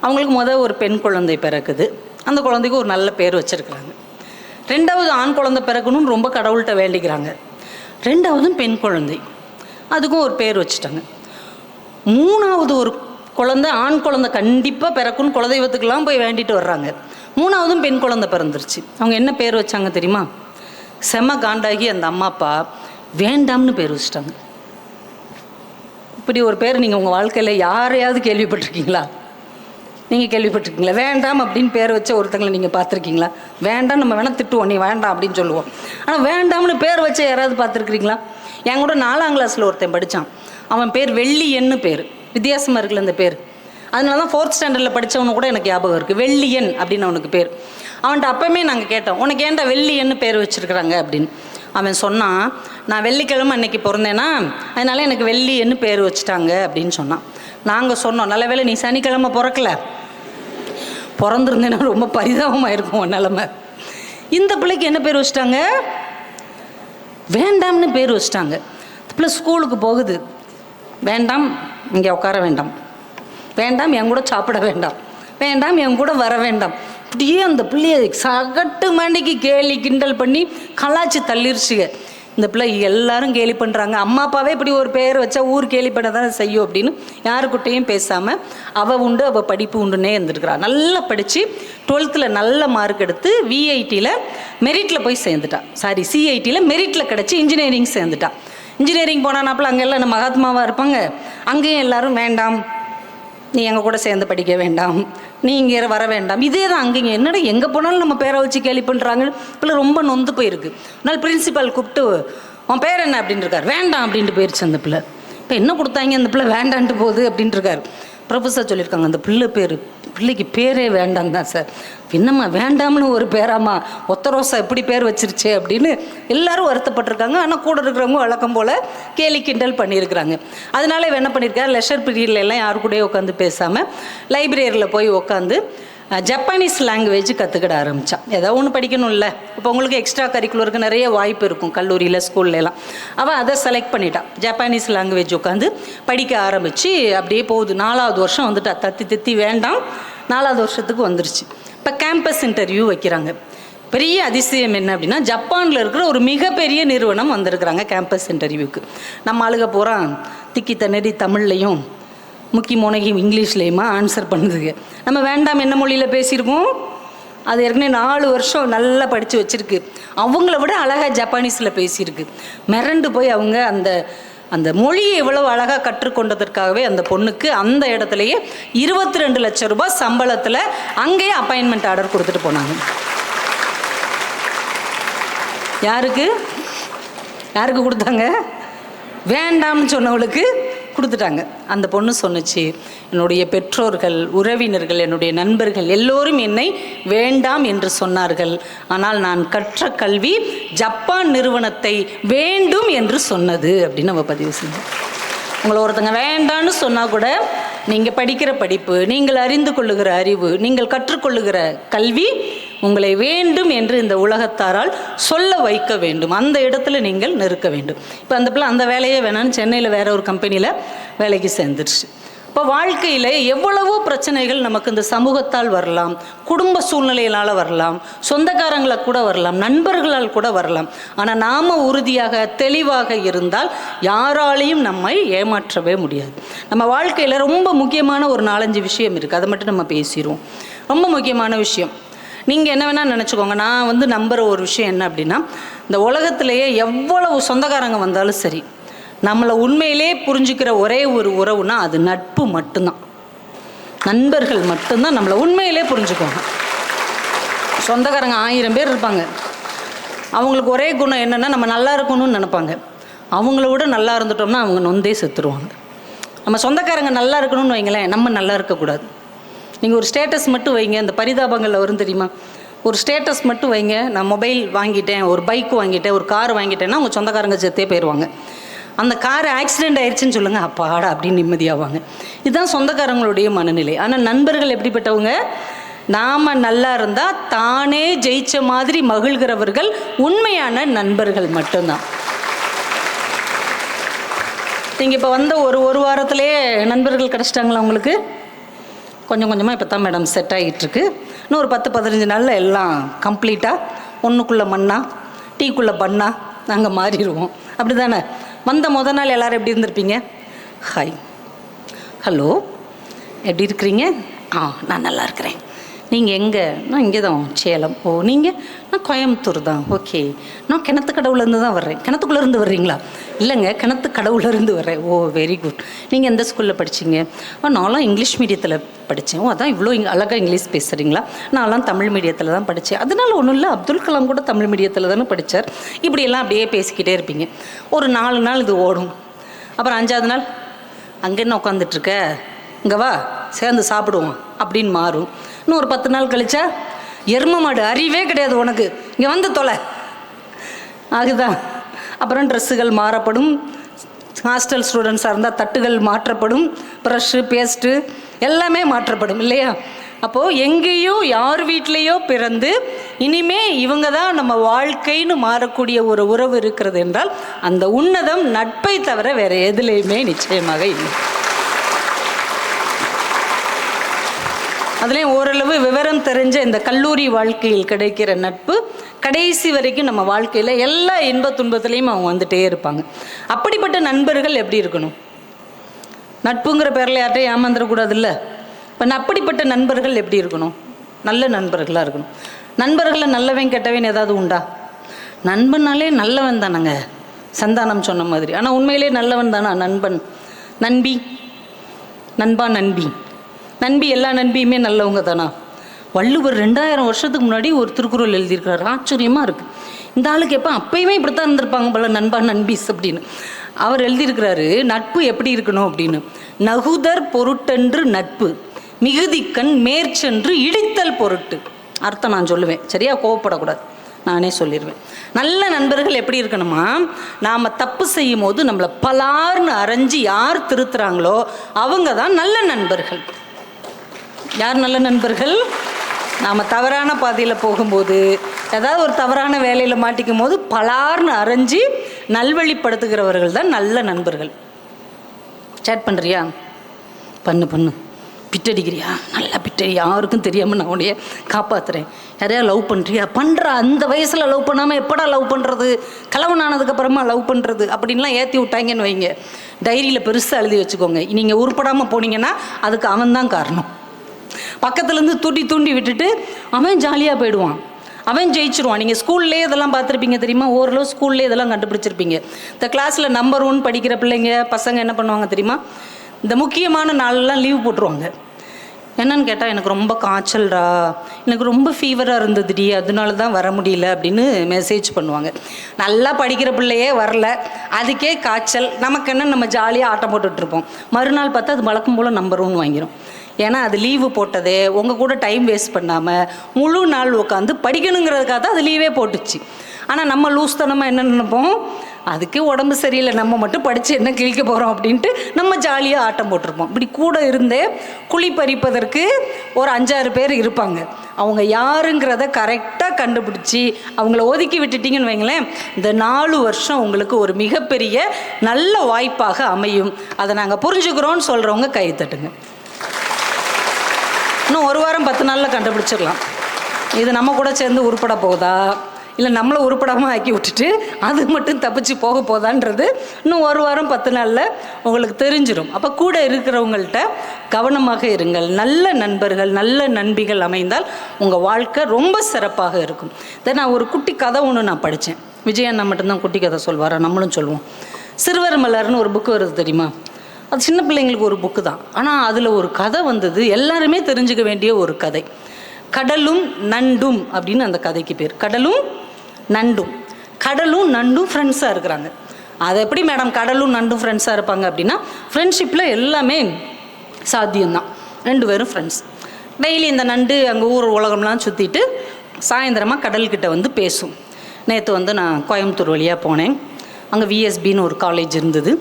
அவங்களுக்கு ஒரு பெண் குழந்தை பிறக்குது. அந்த குழந்தைக்கு ஒரு நல்ல பேர் வச்சுருக்குறாங்க. 2வது ஆண் குழந்தை பிறக்கணும்னு ரொம்ப கடவுள்கிட்ட வேண்டிக்கிறாங்க. 2வதும் பெண் குழந்தை, அதுக்கும் ஒரு பேர் வச்சுட்டாங்க. 3வது ஒரு குழந்தை, ஆண் குழந்தை கண்டிப்பாக பிறக்குன்னு குலதெய்வத்துக்கெல்லாம் போய் வேண்டிட்டு வர்றாங்க. 3வதும் பெண் குழந்தை பிறந்துருச்சு. அவங்க என்ன பேர் வச்சாங்க தெரியுமா? செம காண்டாகி அந்த அம்மா அப்பா வேண்டாம்னு பேர் வச்சுட்டாங்க. இப்படி ஒரு பேர் நீங்கள் உங்கள் வாழ்க்கையில் யாரையாவது கேள்விப்பட்டிருக்கீங்களா? நீங்கள் கேள்விப்பட்டிருக்கீங்களா? வேண்டாம் அப்படின்னு பேர் வச்ச ஒருத்தங்களை நீங்கள் பார்த்துருக்கீங்களா? வேண்டாம் நம்ம வேணால் திட்டுவோம், நீ வேண்டாம் அப்படின்னு சொல்லுவோம். ஆனால் வேண்டாம்னு பேர் வச்ச யாராவது பார்த்துருக்குறீங்களா? என் கூட 4ஆம் கிளாஸில் ஒருத்தன் படித்தான். அவன் பேர் வெள்ளியன்னு பேர். வித்தியாசமாக இருக்குல்ல அந்த பேர். அதனால தான் 4th ஸ்டாண்டர்டில் படித்தவனு கூட எனக்கு ஞாபகம் இருக்குது. வெள்ளியன் அப்படின்னு அவனுக்கு பேர். அவன்கிட்ட அப்போவுமே நாங்கள் கேட்டோம், உனக்கு ஏன்டா வெள்ளியன்னு பேர் வச்சுருக்குறாங்க அப்படின்னு. அவன் சொன்னான், நான் வெள்ளிக்கிழமை அன்னைக்கு பிறந்தேன்னா அதனால எனக்கு வெள்ளியன்னு பேர் வச்சுட்டாங்க அப்படின்னு சொன்னான். நாங்கள் சொன்னோம், நல்ல வேளை நீ சனிக்கிழமை பிறக்கலை, பிறந்திருந்தேன்னா ரொம்ப பரிதாபமாக இருக்கும் உன் நிலமை. இந்த பிள்ளைக்கு என்ன பேர் வச்சுட்டாங்க? வேண்டாம்னு பேர் வச்சுட்டாங்க. பிள்ளை ஸ்கூலுக்கு போகுது, வேண்டாம் இங்கே உட்கார வேண்டாம், வேண்டாம் என் கூட சாப்பிட வேண்டாம், வேண்டாம் என் கூட வர வேண்டாம். இப்படியே அந்த பிள்ளையை சகட்டு மணிக்கு கேலி கிண்டல் பண்ணி கலாச்சி தள்ளிருச்சுங்க. இந்த பிள்ளை எல்லாரும் கேலி பண்ணுறாங்க. அம்மா அப்பாவே இப்படி ஒரு பேர் வச்சா ஊர் கேலி பண்ண தானே செய்யும் அப்படின்னு யாருக்கிட்டையும் பேசாமல் அவள் உண்டு அவள் படிப்பு உண்டுன்னே இருந்துருக்குறா. நல்லா படித்து 12th நல்ல மார்க் எடுத்து விஐடியில் மெரிட்டில் போய் சேர்ந்துட்டா. சிஐடியில் மெரிட்டில் கிடச்சி இன்ஜினியரிங் சேர்ந்துட்டா. இன்ஜினியரிங் போனானாப்பில் அங்கே எல்லாம் நம்ம மகாத்மாவாக இருப்பாங்க. அங்கேயும் எல்லோரும் வேண்டாம், நீ எங்கள் கூட சேர்ந்து படிக்க வேண்டாம், நீ இங்கே வர வேண்டாம். இதே தான் அங்கேயும். என்னடா எங்கே போனாலும் நம்ம பேரை வச்சு கேள்வி பண்ணுறாங்க. பிள்ளை ரொம்ப நொந்து போயிருக்கு. அதனால் பிரின்சிபால் கூப்பிட்டு, உன் பேர் என்ன அப்படின்னு இருக்கார். வேண்டாம் அப்படின்ட்டு போயிடுச்சு அந்த பிள்ளை. இப்போ என்ன கொடுத்தாங்க, அந்த பிள்ளை வேண்டான்ட்டு போகுது அப்படின்ட்டு இருக்கார். ப்ரொஃபஸர் சொல்லியிருக்காங்க, அந்த பிள்ளைக்கு பேரே வேண்டாம் தான் சார். என்னம்மா வேண்டாம்னு ஒரு பேராம்மா, ஒத்தரோசா எப்படி பேர் வச்சிருச்சு அப்படின்னு எல்லாரும் வருத்தப்பட்டிருக்காங்க. ஆனால் கூட இருக்கிறவங்க வழக்கம் போல் கேலி கிண்டல் பண்ணியிருக்கிறாங்க. அதனால என்ன பண்ணியிருக்காரு, லெஷர் பீரியட்ல எல்லாம் யாரு கூடயே உட்காந்து பேசாமல் லைப்ரரியில் போய் உட்காந்து ஜப்பானீஸ் லாங்குவேஜ் கற்றுக்கிட ஆரம்பித்தான். ஏதோ ஒன்று படிக்கணும்ல. இப்போ உங்களுக்கு எக்ஸ்ட்ரா கரிக்குலருக்கு நிறைய வாய்ப்பு இருக்கும் கல்லூரியில் ஸ்கூல்லலாம். அவள் அதை செலக்ட் பண்ணிட்டான். ஜப்பானீஸ் லாங்குவேஜ் உட்காந்து படிக்க ஆரம்பித்து அப்படியே போகுது. 4வது வருஷம் வந்துட்டா. தத்தி வேண்டாம், 4வது வருஷத்துக்கு வந்துருச்சு. இப்போ கேம்பஸ் இன்டர்வியூ வைக்கிறாங்க. பெரிய அதிசயம் என்ன அப்படின்னா, ஜப்பானில் இருக்கிற ஒரு மிகப்பெரிய நிறுவனம் வந்திருக்கிறாங்க கேம்பஸ் இன்டர்வியூக்கு. நம்ம ஆளுக பூரா திக்கி தண்ணறி தமிழ்லையும் முக்கி முனகி இங்கிலீஷ்லேயுமா ஆன்சர் பண்ணுதுங்க. நம்ம வேண்டாம் என்ன மொழியில் பேசியிருக்கோம். அது ஏற்கனவே 4 வருஷம் நல்லா படித்து வச்சுருக்கு. அவங்கள விட அழகாக ஜப்பானீஸில் பேசியிருக்கு. மிரண்டு போய் அவங்க அந்த மொழியை எவ்வளோ அழகாக கற்றுக்கொண்டதற்காகவே அந்த பொண்ணுக்கு அந்த இடத்துலையே 22 லட்சம் ரூபாய் சம்பளத்தில் அங்கேயே அப்பாயின்மெண்ட் ஆர்டர் கொடுத்துட்டு போனாங்க. யாருக்கு கொடுத்தாங்க? வேண்டாம்னு சொன்னவளுக்கு கொடுத்துட்டாங்க. அந்த பொண்ணு சொன்னுச்சு, என்னுடைய பெற்றோர்கள், உறவினர்கள், என்னுடைய நண்பர்கள் எல்லோரும் என்னை வேண்டாம் என்று சொன்னார்கள். ஆனால் நான் கற்ற கல்வி ஜப்பான் நிறுவனத்தை வேண்டும் என்று சொன்னது அப்படின்னு நம்ம பதிவு செஞ்சோம். உங்களை ஒருத்தங்க வேண்டான்னு சொன்னால் கூட நீங்கள் படிக்கிற படிப்பு, நீங்கள் அறிந்து கொள்ளுகிற அறிவு, நீங்கள் கற்றுக்கொள்ளுகிற கல்வி உங்களை வேண்டும் என்று இந்த உலகத்தாரால் சொல்ல வைக்க வேண்டும். அந்த இடத்துல நீங்கள் நிற்க வேண்டும். இப்போ அந்த பிள்ளை அந்த வேலையே வேணான்னு சென்னையில் வேற ஒரு கம்பெனியில் வேலைக்கு சேர்ந்துருச்சு. இப்போ வாழ்க்கையில் எவ்வளவோ பிரச்சனைகள் நமக்கு இந்த சமூகத்தால் வரலாம், குடும்ப சூழ்நிலையினால் வரலாம், சொந்தக்காரங்களை கூட வரலாம், நண்பர்களால் கூட வரலாம். ஆனால் நாம் உறுதியாக தெளிவாக இருந்தால் யாராலையும் நம்மை ஏமாற்றவே முடியாது. நம்ம வாழ்க்கையில் ரொம்ப முக்கியமான ஒரு 4-5 விஷயம் இருக்குது, அதை மட்டும் நம்ம பேசிடுவோம். ரொம்ப முக்கியமான விஷயம், நீங்கள் என்ன வேணால் நினச்சிக்கோங்க. நான் நம்புகிற ஒரு விஷயம் என்ன அப்படின்னா, இந்த உலகத்திலேயே எவ்வளவு சொந்தக்காரங்க வந்தாலும் சரி, நம்மளை உண்மையிலே புரிஞ்சுக்கிற ஒரே ஒரு உறவுனா அது நட்பு மட்டும்தான். நண்பர்கள் மட்டும்தான் நம்மளை உண்மையிலே புரிஞ்சுக்குவாங்க. சொந்தக்காரங்க 1000 பேர் இருப்பாங்க, அவங்களுக்கு ஒரே குணம் என்னென்னா நம்ம நல்லா இருக்கணும்னு நினைப்பாங்க. அவங்கள விட நல்லா இருந்துட்டோம்னா அவங்க நொந்தே செத்துருவாங்க. நம்ம சொந்தக்காரங்க நல்லா இருக்கணும்னு வைங்களேன், நம்ம நல்லா இருக்கக்கூடாது. நீங்கள் ஒரு ஸ்டேட்டஸ் மட்டும் வைங்க, இந்த பரிதாபங்களில் வரும் தெரியுமா, ஒரு ஸ்டேட்டஸ் மட்டும் வைங்க, நான் மொபைல் வாங்கிட்டேன், ஒரு பைக் வாங்கிட்டேன், ஒரு கார் வாங்கிட்டேன்னா அவங்க சொந்தக்காரங்க செத்தே போயிடுவாங்க. அந்த கார் ஆக்சிடெண்ட் ஆயிடுச்சுன்னு சொல்லுங்கள், அப்பாடா அப்படின்னு நிம்மதியாவாங்க. இதுதான் சொந்தக்காரங்களுடைய மனநிலை. ஆனால் நண்பர்கள் எப்படிப்பட்டவங்க, நாம் நல்லா இருந்தால் தானே ஜெயிச்ச மாதிரி மகிழ்கிறவர்கள் உண்மையான நண்பர்கள் மட்டும்தான். நீங்கள் இப்போ வந்த ஒரு வாரத்திலே நண்பர்கள் கிடச்சிட்டாங்களா உங்களுக்கு? கொஞ்சம் கொஞ்சமாக இப்போ தான் மேடம் செட் ஆகிட்டுருக்கு. இன்னும் ஒரு 10-15 நாளில் எல்லாம் கம்ப்ளீட்டாக ஒன்றுக்குள்ளே மண்ணா டீக்குள்ளே பண்ணா நாங்கள் மாறிடுவோம். அப்படி தானே? வந்த முதல் நாள் எல்லோரும் எப்படி இருந்திருப்பீங்க? ஹாய், ஹலோ, எப்படி இருக்கிறீங்க? நான் நல்லா இருக்கிறேன். நீங்கள் எங்கே? நான் இங்கே தான், சேலம். ஓ, நீங்கள்? நான் கோயம்புத்தூர் தான். ஓகே, நான் கிணத்து கடவுலேருந்து தான் வர்றேன். கிணத்துக்குள்ளேருந்து வர்றீங்களா? இல்லைங்க, கிணத்து கடவுலேருந்து வர்றேன். ஓ, வெரி குட். நீங்கள் எந்த ஸ்கூலில் படிச்சிங்க? நான்லாம் இங்கிலீஷ் மீடியத்தில் படித்தேன். ஓ, அதான் இவ்வளோ அழகாக இங்கிலீஷ் பேசுகிறீங்களா? நான்லாம் தமிழ் மீடியத்தில் தான் படித்தேன். அதனால் ஒன்றும் இல்லை, அப்துல் கலாம் கூட தமிழ் மீடியத்தில் தானே படித்தார். இப்படியெல்லாம் அப்படியே பேசிக்கிட்டே இருப்பீங்க. ஒரு 4 நாள் இது ஓடும். அப்புறம் 5ஆவது நாள், அங்கே என்ன உட்காந்துட்ருக்க, இங்கே வா சேர்ந்து சாப்பிடுவோம் அப்படின்னு மாறும். இன்னும் ஒரு 10 நாள் கழிச்சா, எரும மாடு அறிவே கிடையாது உனக்கு, இங்கே வந்து தொலை ஆகுதான். அப்புறம் ட்ரெஸ்ஸுகள் மாறப்படும். ஹாஸ்டல் ஸ்டூடெண்ட்ஸாக இருந்தால் தட்டுகள் மாற்றப்படும், ப்ரஷ்ஷு பேஸ்ட்டு எல்லாமே மாற்றப்படும் இல்லையா? அப்போது எங்கேயோ யார் வீட்லேயோ பிறந்து இனிமே இவங்க தான் நம்ம வாழ்க்கைன்னு மாறக்கூடிய ஒரு உறவு இருக்கிறது என்றால் அந்த உன்னதம் நட்பை தவிர வேறு எதுலேயுமே நிச்சயமாக இல்லை. அதுலேயும் ஓரளவு விவரம் தெரிஞ்ச இந்த கல்லூரி வாழ்க்கையில் கிடைக்கிற நட்பு கடைசி வரைக்கும் நம்ம வாழ்க்கையில் எல்லா இன்ப துன்பத்துலேயும் அவங்க வந்துகிட்டே இருப்பாங்க. அப்படிப்பட்ட நண்பர்கள் எப்படி இருக்கணும்? நட்புங்கிற பேரில் யார்கிட்டையும் ஏமாந்துடக்கூடாது இல்லை? இப்போ அப்படிப்பட்ட நண்பர்கள் எப்படி இருக்கணும்? நல்ல நண்பர்களாக இருக்கணும். நண்பர்களில் நல்லவன் கெட்டவன் ஏதாவது உண்டா? நண்பனாலே நல்லவன் தானங்க, சந்தானம் சொன்ன மாதிரி. ஆனால் உண்மையிலே நல்லவன் தானா நண்பன்? நண்பி, நண்பா, நண்பி, நண்பி, எல்லா நண்பியுமே நல்லவங்க தானா? வள்ளுவர் 2000 வருஷத்துக்கு முன்னாடி ஒரு திருக்குறள் எழுதியிருக்கிறார். ஆச்சரியமாக இருக்குது. இந்த ஆளுக்கு எப்போ அப்பயுமே இப்படித்தான் இருந்திருப்பாங்க போல, நண்பா நண்பீஸ் அப்படின்னு. அவர் எழுதியிருக்கிறாரு, நட்பு எப்படி இருக்கணும் அப்படின்னு. நகுதர் பொருட்டென்று நட்பு, மிகுதிக்கண் மேற்சென்று இடித்தல் பொருட்டு. அர்த்தம் நான் சொல்லுவேன், சரியா? கோவப்படக்கூடாது, நானே சொல்லிடுவேன். நல்ல நண்பர்கள் எப்படி இருக்கணுமா, நாம் தப்பு செய்யும் போது நம்மளை பலார்னு அரைஞ்சி யார் திருத்துறாங்களோ அவங்க தான் நல்ல நண்பர்கள். யார் நல்ல நண்பர்கள்? நாம் தவறான பாதையில் போகும்போது, ஏதாவது ஒரு தவறான வேலையில் மாட்டிக்கும் போது பலார்னு அரைஞ்சி நல்வழிப்படுத்துகிறவர்கள் தான் நல்ல நண்பர்கள். சேட் பண்ணுறியா? பண்ணு. பிட்டடிக்கிறியா? நல்லா பிட்டடி, யாருக்கும் தெரியாமல் நான் உடைய காப்பாற்றுறேன். யாரையா லவ் பண்ணுறியா? பண்ணுற. அந்த வயசில் லவ் பண்ணாமல் எப்படா லவ் பண்ணுறது? கலவன் ஆனதுக்கப்புறமா லவ் பண்ணுறது அப்படின்லாம் ஏற்றி விட்டாங்கன்னு வைங்க, டைரியில் பெருசாக எழுதி வச்சுக்கோங்க. நீங்கள் உருப்படாமல் போனீங்கன்னா அதுக்கு அவன்தான் காரணம். பக்கத்துலேருந்து தூண்டி விட்டுட்டு அவன் ஜாலியாக போயிடுவான், அவன் ஜெயிச்சிருவான். நீங்கள் ஸ்கூல்லே இதெல்லாம் பார்த்துருப்பீங்க தெரியுமா? ஓரளவு ஸ்கூல்லே இதெல்லாம் கண்டுபிடிச்சிருப்பீங்க. இந்த கிளாஸில் நம்பர் 1 படிக்கிற பிள்ளைங்க பசங்க என்ன பண்ணுவாங்க தெரியுமா? இந்த முக்கியமான நாளெல்லாம் லீவ் போட்டுருவாங்க. என்னன்னு கேட்டால், எனக்கு ரொம்ப காய்ச்சல்டா, எனக்கு ரொம்ப ஃபீவராக இருந்ததுடி, அதனால தான் வர முடியல அப்படின்னு மெசேஜ் பண்ணுவாங்க. நல்லா படிக்கிற பிள்ளையே வரல, அதுக்கே காய்ச்சல். நமக்கு என்ன, நம்ம ஜாலியாக ஆட்டம் போட்டுட்ருப்போம். மறுநாள் பார்த்தா அது வழக்கம் போல் நம்பர் 1 வாங்கிடும். ஏன்னா அது லீவு போட்டதே உங்கள் கூட டைம் வேஸ்ட் பண்ணாமல் முழு நாள் உட்காந்து படிக்கணுங்கிறதுக்காக தான் அது லீவே போட்டுச்சு. ஆனால் நம்ம லூஸ்தனமாக என்ன நினைப்போம், அதுக்கே உடம்பு சரியில்லை, நம்ம மட்டும் படித்து என்ன கிழிக்க போகிறோம் அப்படின்ட்டு நம்ம ஜாலியாக ஆட்டம் போட்டிருப்போம். இப்படி கூட இருந்தே குழி பறிப்பதற்கு ஒரு 5-6 பேர் இருப்பாங்க. அவங்க யாருங்கிறத கரெக்டாக கண்டுபிடிச்சி அவங்கள ஒதுக்கி விட்டுட்டிங்கன்னு வைங்களேன், இந்த 4 வருஷம் உங்களுக்கு ஒரு மிகப்பெரிய நல்ல வாய்ப்பாக அமையும். அதை நாங்கள் புரிஞ்சுக்கிறோன்னு சொல்கிறவங்க கை தட்டுங்க. இன்னும் 1 வாரம் 10 நாளில் கண்டுபிடிச்சிடலாம் இது நம்ம கூட சேர்ந்து உருப்பட போகுதா, இல்லை நம்மளை உருப்படாமல் ஆக்கி விட்டுட்டு அது மட்டும் தப்பிச்சு போக போதான்றது இன்னும் 1 வாரம் 10 நாளில் உங்களுக்கு தெரிஞ்சிடும். அப்போ கூட இருக்கிறவங்கள்ட்ட கவனமாக இருங்கள். நல்ல நண்பர்கள், நல்ல நண்பிகள் அமைந்தால் உங்கள் வாழ்க்கை ரொம்ப சிறப்பாக இருக்கும். இதை நான் ஒரு குட்டி கதை ஒன்று நான் படித்தேன். விஜயண்ணா மட்டும்தான் குட்டி கதை சொல்வாரா, நம்மளும் சொல்லுவோம். சிறுவர் மலர்னு ஒரு புக்கு வருது தெரியுமா? அது சின்ன பிள்ளைங்களுக்கு ஒரு புக்கு தான், ஆனால் அதில் ஒரு கதை வந்தது, எல்லாருமே தெரிஞ்சுக்க வேண்டிய ஒரு கதை. கடலும் நண்டும் அப்படின்னு அந்த கதைக்கு பேர். கடலும் நண்டும். கடலும் நண்டும் ஃப்ரெண்ட்ஸாக இருக்கிறாங்க. அது எப்படி மேடம் கடலும் நண்டும் ஃப்ரெண்ட்ஸாக இருப்பாங்க அப்படின்னா, ஃப்ரெண்ட்ஷிப்பில் எல்லாமே சாத்தியம்தான். 2 பேரும் ஃப்ரெண்ட்ஸ். டெய்லி இந்த நண்டு அங்கே ஊர் உலகம்லாம் சுற்றிட்டு சாயந்தரமாக கடல்கிட்ட வந்து பேசும். நேற்று வந்து நான் கோயம்புத்தூர் வழியாக போனேன். அங்கே விஎஸ்பின்னு ஒரு காலேஜ் இருந்தது.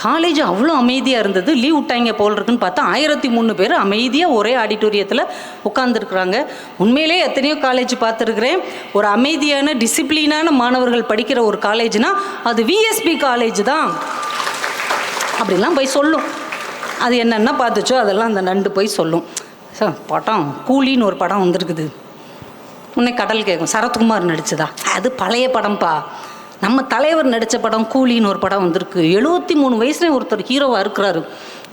காலேஜ் அவ்வளோ அமைதியாக இருந்தது. லீவ் விட்டாங்க போல் இருக்குன்னு பார்த்தா 1003 பேர் அமைதியாக ஒரே ஆடிட்டோரியத்தில் உட்காந்துருக்குறாங்க. உண்மையிலே எத்தனையோ காலேஜ் பார்த்துருக்குறேன். ஒரு அமைதியான டிசிப்ளினான மாணவர்கள் படிக்கிற ஒரு காலேஜ்னால் அது விஎஸ்பி காலேஜ் தான் அப்படிலாம் போய் சொல்லும். அது என்னென்ன பார்த்துச்சோ அதெல்லாம் அந்த நண்டு போய் சொல்லும். படம் கூலின்னு ஒரு படம் வந்திருக்குது, உன்னை கடல் கேட்கும், சரத்குமார் நடிச்சதா? அது பழைய படம்ப்பா. நம்ம தலைவர் நடித்த படம் கூலின்னு ஒரு படம் வந்திருக்கு. 73 வயசுலேயும் ஒருத்தர் ஹீரோவாக இருக்கிறாரு.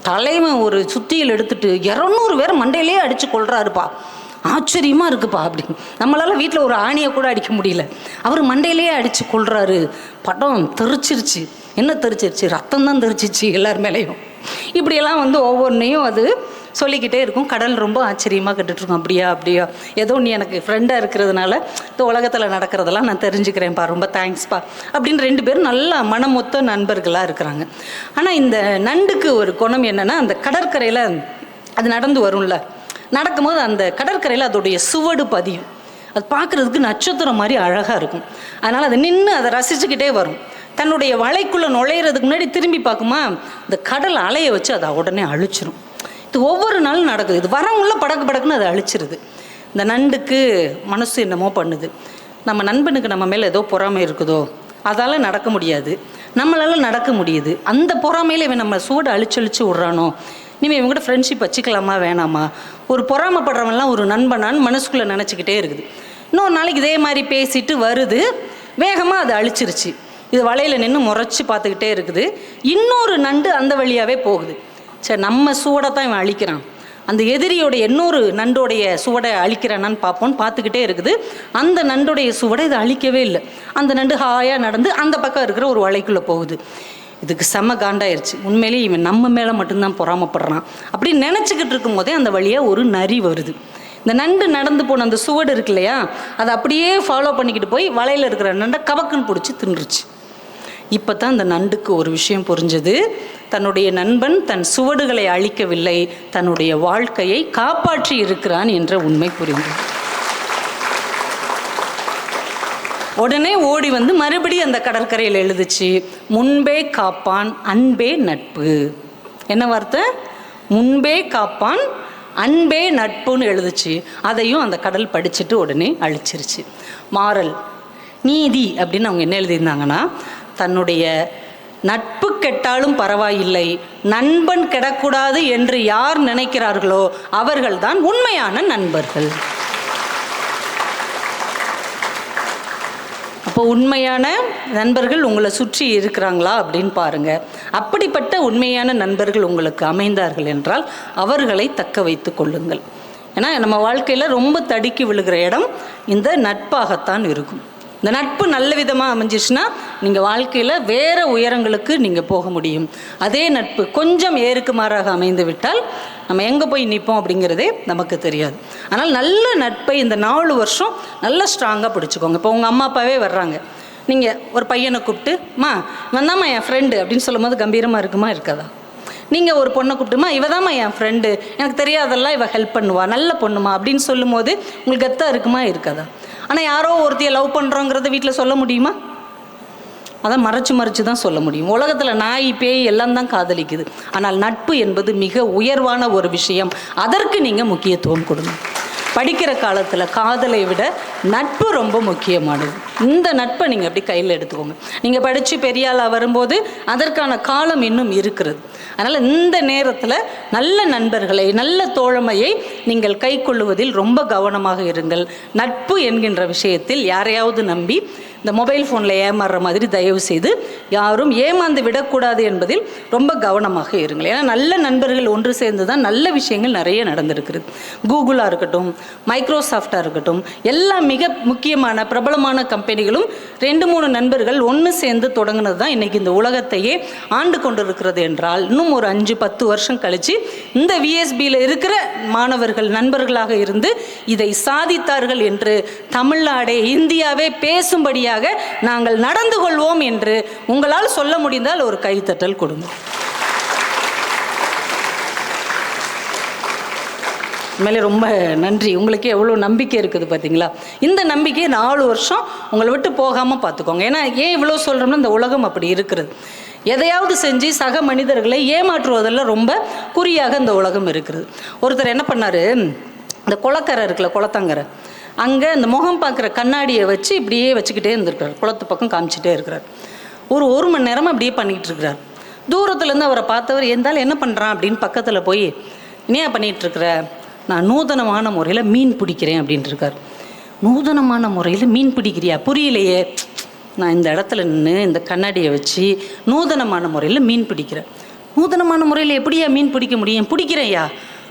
தலைவன் ஒரு சுத்தியில் எடுத்துட்டு 200 பேர் மண்டையிலே அடித்து கொள்கிறாருப்பா. ஆச்சரியமாக இருக்குப்பா அப்படின்னு. நம்மளால் வீட்டில் ஒரு ஆணியை கூட அடிக்க முடியல, அவர் மண்டையிலே அடித்து கொள்கிறாரு. படம் தெரிச்சிருச்சு. என்ன தெரிச்சிருச்சு? ரத்தம் தான் தெரிச்சிச்சு எல்லார் மேலேயும். இப்படியெல்லாம் வந்து ஒவ்வொன்றையும் அது சொல்லிக்கிட்டே இருக்கும். கடல் ரொம்ப ஆச்சரியமாக கேட்டுட்ருக்கோம். அப்படியா ஏதோ நீ எனக்கு ஃப்ரெண்டாக இருக்கிறதுனால இந்த உலகத்தில் நடக்கிறதெல்லாம் நான் தெரிஞ்சுக்கிறேன்ப்பா, ரொம்ப தேங்க்ஸ்ப்பா அப்படின்னு 2 பேரும் நல்லா மனமொத்த நண்பர்களாக இருக்கிறாங்க. ஆனால் இந்த நண்டுக்கு ஒரு குணம் என்னென்னா, அந்த கடற்கரையில் அது நடந்து வரும்ல, நடக்கும்போது அந்த கடற்கரையில் அதோடைய சுவடு பதியும். அது பார்க்குறதுக்கு நட்சத்திரம் மாதிரி அழகாக இருக்கும். அதனால் அதை நின்று அதை ரசிச்சுக்கிட்டே வரும். தன்னுடைய வலைக்குள்ளே நுழையிறதுக்கு முன்னாடி திரும்பி பார்க்குமா, இந்த கடல் அலையை வச்சு அதை உடனே அழிச்சிரும். இது ஒவ்வொரு நாளும் நடக்குது. இது வரவங்கள படக்குன்னு அதை அழிச்சிருது. இந்த நண்டுக்கு மனசு என்னமோ பண்ணுது. நம்ம நண்பனுக்கு நம்ம மேலே ஏதோ பொறாமை இருக்குதோ, அதால் நடக்க முடியாது, நம்மளால் நடக்க முடியுது. அந்த பொறாமையில் இவன் நம்ம சூடு அழிச்சு விட்றானோ, இனிமேல் இவங்ககிட்ட ஃப்ரெண்ட்ஷிப் வச்சுக்கலாமா வேணாமா, ஒரு பொறாமைப்படுறவன்லாம் ஒரு நண்பனான்னு மனசுக்குள்ளே நினச்சிக்கிட்டே இருக்குது. இன்னொரு நாளைக்கு இதே மாதிரி பேசிட்டு வருது, வேகமாக அதை அழிச்சிருச்சு. இது வலையில் நின்று முறைச்சி பார்த்துக்கிட்டே இருக்குது. இன்னொரு நண்டு அந்த வழியாகவே போகுது. சரி, நம்ம சுவடை தான் இவன் அழிக்கிறான், அந்த எதிரியோடைய இன்னொரு நண்டோடைய சுவடை அழிக்கிறானான்னு பார்ப்போன்னு பார்த்துக்கிட்டே இருக்குது. அந்த நண்டோடைய சுவடை இதை அழிக்கவே இல்லை. அந்த நண்டு ஹாயாக நடந்து அந்த பக்கம் இருக்கிற ஒரு வலைக்குள்ளே போகுது. இதுக்கு செம்ம காண்டாயிருச்சு. உண்மையிலேயே இவன் நம்ம மேலே மட்டும்தான் பொறாமப்படுறான் அப்படின்னு நினச்சிக்கிட்டு இருக்கும் போதே அந்த வழியாக ஒரு நரி வருது. இந்த நண்டு நடந்து போன அந்த சுவடு இருக்கு இல்லையா, அதை அப்படியே ஃபாலோ பண்ணிக்கிட்டு போய் வலையில் இருக்கிற நண்டை கவக்குன்னு பிடிச்சி தின்றுச்சு. இப்போ தான் அந்த நண்டுக்கு ஒரு விஷயம் புரிஞ்சது. தன்னுடைய நண்பன் தன் சுவடுகளை அழிக்கவில்லை, தன்னுடைய வாழ்க்கையை காப்பாற்றி இருக்கிறான் என்ற உண்மை புரிந்தது. உடனே ஓடி வந்து மறுபடியும் அந்த கடற்கரையில் எழுதுச்சு, முன்பே காப்பான் அன்பே நட்பு. என்ன வார்த்தை? முன்பே காப்பான் அன்பே நட்புன்னு எழுதுச்சு. அதையும் அந்த கடல் படிச்சுட்டு உடனே அழிச்சிருச்சு. மாறல் நீதி அப்படின்னு அவங்க என்ன எழுதியிருந்தாங்கன்னா, தன்னுடைய நட்பு கெட்டாலும் பரவாயில்லை, நண்பன் கெடக்கூடாது என்று யார் நினைக்கிறார்களோ அவர்கள்தான் உண்மையான நண்பர்கள். அப்போ உண்மையான நண்பர்கள் உங்களை சுற்றி இருக்கிறாங்களா அப்படின்னு பாருங்கள். அப்படிப்பட்ட உண்மையான நண்பர்கள் உங்களுக்கு அமைந்தார்கள் என்றால் அவர்களை தக்க வைத்து கொள்ளுங்கள். ஏன்னா நம்ம வாழ்க்கையில் ரொம்ப தடுக்கி விழுகிற இடம் இந்த நட்பாகத்தான் இருக்கும். இந்த நட்பு நல்ல விதமாக அமைஞ்சிச்சுன்னா நீங்கள் வாழ்க்கையில் வேறு உயரங்களுக்கு நீங்கள் போக முடியும். அதே நட்பு கொஞ்சம் ஏறுக்கு மாறாக அமைந்து விட்டால் நம்ம எங்கே போய் நிற்போம் அப்படிங்கிறதே நமக்கு தெரியாது. ஆனால் நல்ல நட்பை இந்த 4 வருஷம் நல்லா ஸ்ட்ராங்காக பிடிச்சிக்கோங்க. இப்போ உங்கள் அம்மா அப்பாவே வர்றாங்க, நீங்கள் ஒரு பையனை கூப்பிட்டு, மா இவன்தாம்மா என் ஃப்ரெண்டு அப்படின்னு சொல்லும் போது கம்பீரமாக இருக்குமா இருக்காதா? நீங்கள் ஒரு பொண்ணை கூப்பிட்டுமா, இவதாம்மா என் ஃப்ரெண்டு, எனக்கு தெரியாதெல்லாம் இவ ஹெல்ப் பண்ணுவா, நல்ல பொண்ணுமா அப்படின்னு சொல்லும் போது உங்களுக்கு கெத்தாக இருக்குமா இருக்காதா? ஆனால் யாரோ ஒருத்தையை லவ் பண்ணுறோங்கிறத வீட்டில் சொல்ல முடியுமா? அதை மறைச்சு தான் சொல்ல முடியும். உலகத்தில் நாய் பேய் எல்லாம் தான் காதலிக்குது. ஆனால் நட்பு என்பது மிக உயர்வான ஒரு விஷயம். அதற்கு நீங்கள் முக்கியத்துவம் கொடுங்க. படிக்கிற காலத்தில் காதலை விட நட்பு ரொம்ப முக்கியமானது. இந்த நட்பை நீங்கள் அப்படி கையில் எடுத்துக்கோங்க. நீங்கள் படித்து பெரிய ஆளாக வரும்போது அதற்கான காலம் இன்னும் இருக்கிறது. அதனால் இந்த நேரத்தில் நல்ல நண்பர்களை, நல்ல தோழமையை நீங்கள் கை கொள்ளுவதில் ரொம்ப கவனமாக இருங்கள். நட்பு என்கின்ற விஷயத்தில் யாரையாவது நம்பி இந்த மொபைல் ஃபோனில் ஏமாறுற மாதிரி தயவு செய்து யாரும் ஏமாந்து விடக்கூடாது என்பதில் ரொம்ப கவனமாக இருங்கள். ஏன்னா நல்ல நண்பர்கள் ஒன்று சேர்ந்து தான் நல்ல விஷயங்கள் நிறைய நடந்திருக்குது. கூகுளாக இருக்கட்டும், மைக்ரோசாஃப்டாக இருக்கட்டும், எல்லா மிக முக்கியமான பிரபலமான கம்பெனிகளும் 2-3 நண்பர்கள் ஒன்று சேர்ந்து தொடங்கினது தான் இன்றைக்கி இந்த உலகத்தையே ஆண்டு கொண்டிருக்கிறது என்றால், இன்னும் ஒரு 5-10 வருஷம் கழித்து இந்த விஎஸ்பியில் இருக்கிற மாணவர்கள் நண்பர்களாக இருந்து இதை சாதித்தார்கள் என்று தமிழ்நாடே, இந்தியாவே பேசும்படியாக நாங்கள் நடந்து கொள்வோம் என்று உங்களால் சொல்ல முடிந்தால் ஒரு கைத்தட்டல் கொடுங்க. உண்மையிலே ரொம்ப நன்றி. உங்களுக்கு எவ்வளோ நம்பிக்கை இருக்குது பார்த்தீங்களா? இந்த நம்பிக்கையை 4 வருஷம் உங்களை விட்டு போகாமல் பார்த்துக்கோங்க. ஏன்னா ஏன் இவ்வளோ சொல்கிறோம்னா, இந்த உலகம் அப்படி இருக்கிறது. எதையாவது செஞ்சு சக மனிதர்களை ஏமாற்றுவதில் ரொம்ப குறியாக இந்த உலகம் இருக்கிறது. ஒருத்தர் என்ன பண்ணார், இந்த குளக்கரை இருக்குல்ல, குளத்தங்கரை, அங்கே இந்த முகம் பார்க்குற கண்ணாடியை வச்சு இப்படியே வச்சுக்கிட்டே இருந்திருக்கிறார். குளத்து பக்கம் காமிச்சிட்டே இருக்கிறார். ஒரு மணி நேரமாக அப்படியே பண்ணிகிட்டு இருக்கிறார். தூரத்துலேருந்து அவரை பார்த்தவர், இருந்தாலும் என்ன பண்ணுறான் அப்படின்னு பக்கத்தில் போய், என்ன பண்ணிகிட்ருக்குற? நான் நூதனமான முறையில் மீன் பிடிக்கிறேன் அப்படின்ட்டு இருக்கார். நூதனமான முறையில் மீன் பிடிக்கிறியா? புரியலையே. நான் இந்த இடத்துல நின்று இந்த கண்ணாடியை வச்சு நூதனமான முறையில் மீன் பிடிக்கிறேன். நூதனமான முறையில் எப்படியா மீன் பிடிக்க முடியும்? பிடிக்கிறேன்யா.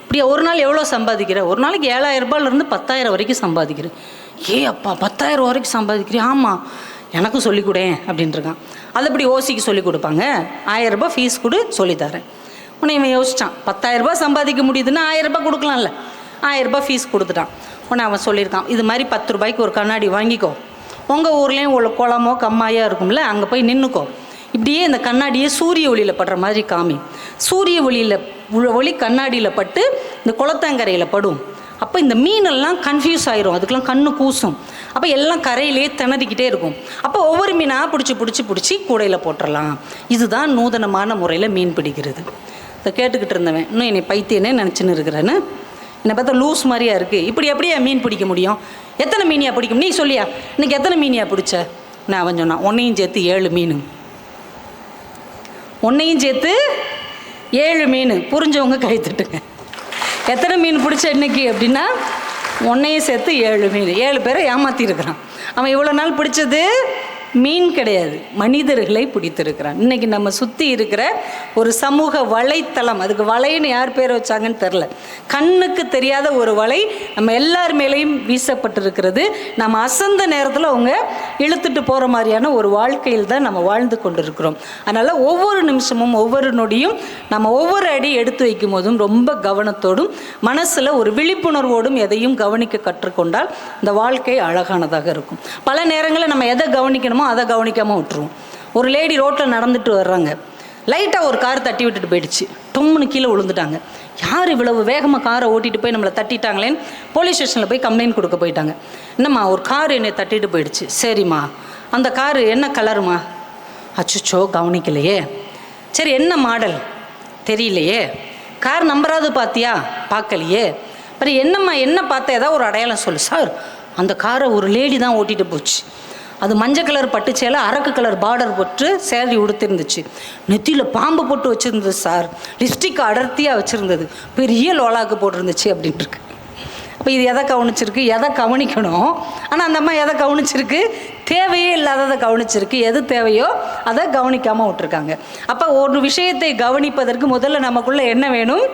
அப்படியா? ஒரு நாள் எவ்வளோ சம்பாதிக்கிறேன்? ஒரு நாளைக்கு 7,000 ரூபாயிலேருந்து 10,000 வரைக்கும் சம்பாதிக்கிறேன். அப்பா 10,000 வரைக்கும் சம்பாதிக்கிறேன்? ஆமாம், எனக்கும் சொல்லிக் கொடு அப்படின்ட்டுருக்கான். அது அப்படி ஓசிக்கு சொல்லிக் கொடுப்பாங்க. 1000 ரூபாய் ஃபீஸ் கொடு, சொல்லித்தரேன். உடனே இவன் யோசித்தான், 10,000 ரூபாய் சம்பாதிக்க முடியுதுன்னா 1000 ரூபாய் கொடுக்கலாம்ல. 1000 ரூபாய் ஃபீஸ் கொடுத்துட்டான். உடனே அவன் சொல்லியிருக்கான், இது மாதிரி 10 ரூபாய்க்கு ஒரு கண்ணாடி வாங்கிக்கோ, உங்கள் ஊர்லேயும் உள்ள குளமோ கம்மாயாக இருக்கும்ல, அங்கே போய் நின்றுக்கோ. இப்படியே இந்த கண்ணாடியை சூரிய ஒளியில் படுற மாதிரி காமி. சூரிய ஒளி கண்ணாடியில் பட்டு இந்த குளத்தங்கரையில் படும். அப்போ இந்த மீனெல்லாம் கன்ஃபியூஸ் ஆயிரும், அதுக்கெல்லாம் கண்ணு கூசும். அப்போ எல்லாம் கரையிலே திணறிக்கிட்டே இருக்கும். அப்போ ஒவ்வொரு மீனாக பிடிச்சி கூடையில் போட்டுடலாம். இதுதான் நூதனமான முறையில் மீன் பிடிக்கிறது. இதை கேட்டுக்கிட்டு இருந்தவன் இன்னும் என்னை பைத்தியனே நினச்சின்னு இருக்கிறேன்னு, என்னை பார்த்தா லூஸ் மாதிரியா இருக்குது. இப்படி எப்படியா மீன் பிடிக்க முடியும்? எத்தனை மீனியா பிடிக்கும்? நீ சொல்லியா, இன்னைக்கு எத்தனை மீனியா பிடிச்ச? நான் அவன் சொன்னான், உன்னையும் சேர்த்து 7 மீன். உன்னையும் சேர்த்து 7 மீன். புரிஞ்சவங்க கை தட்டுங்க. எத்தனை மீன் பிடிச்ச இன்னைக்கு அப்படின்னா, உன்னையும் சேர்த்து 7 மீன். 7 பேரை ஏமாற்றிருக்கிறான். அவன் இவ்வளோ நாள் பிடிச்சது மீன் கிடையாது, மனிதர்களை பிடித்திருக்கிறான். இன்றைக்கி நம்ம சுற்றி இருக்கிற ஒரு சமூக வலைத்தளம், அதுக்கு வலைன்னு யார் பேர் வச்சாங்கன்னு தெரில, கண்ணுக்கு தெரியாத ஒரு வலை நம்ம எல்லார் மேலேயும் வீசப்பட்டிருக்கிறது. நம்ம அசந்த நேரத்தில் அவங்க இழுத்துட்டு போகிற மாதிரியான ஒரு வாழ்க்கையில் தான் நம்ம வாழ்ந்து கொண்டிருக்கிறோம். அதனால் ஒவ்வொரு நிமிஷமும் ஒவ்வொரு நொடியும் நம்ம ஒவ்வொரு அடி எடுத்து வைக்கும் போதும் ரொம்ப கவனத்தோடும் மனசில் ஒரு விழிப்புணர்வோடும் எதையும் கவனிக்க கற்றுக்கொண்டால் இந்த வாழ்க்கை அழகானதாக இருக்கும். பல நேரங்களில் நம்ம எதை கவனிக்கணுமோ அதை கவனிக்காமல் விட்டுருவோம். ஒரு லேடி ரோட்டில் நடந்துட்டு வர்றாங்க, லைட்டாக ஒரு கார் தட்டி விட்டுட்டு போயிடுச்சு, டொம்முன்னு கீழே விழுந்துட்டாங்க. யார் இவ்வளவு வேகமாக காரை ஓட்டிகிட்டு போய் நம்மளை தட்டிட்டாங்களேன்னு போலீஸ் ஸ்டேஷனில் போய் கம்ப்ளைண்ட் கொடுக்க போயிட்டாங்க. என்னம்மா, ஒரு கார் என்னை தட்டிட்டு போயிடுச்சு. சரிம்மா, அந்த காரு என்ன கலருமா? அச்சுச்சோ, கவனிக்கலையே. சரி, என்ன மாடல்? தெரியலையே. கார் நம்பராது பார்த்தியா? பார்க்கலையே. அப்புறம் என்னம்மா, என்ன பார்த்த, ஏதாவது ஒரு அடையாளம் சொல்லு. சார், அந்த காரை ஒரு லேடி தான் ஓட்டிகிட்டு போச்சு. அது மஞ்சள் கலர் பட்டு சேலை, அரக்கு கலர் பார்டர் போட்டு சேரீ உடுத்திருந்துச்சு, நெத்தியில் பாம்பு போட்டு வச்சுருந்தது சார், லிப்ஸ்டிக் அடர்த்தியாக வச்சுருந்தது, பெரிய லோலாக்கு போட்டிருந்துச்சு அப்படின்ட்டுருக்கு. அப்போ இது எதை கவனிச்சிருக்கு? எதை கவனிக்கணும்? ஆனால் அந்த அம்மா எதை கவனிச்சிருக்கு? தேவையே இல்லாததை கவனிச்சிருக்கு. எது தேவையோ அதை கவனிக்காமல் விட்டுருக்காங்க. அப்போ ஒரு விஷயத்தை கவனிப்பதற்கு முதல்ல நமக்குள்ளே என்ன வேணும்?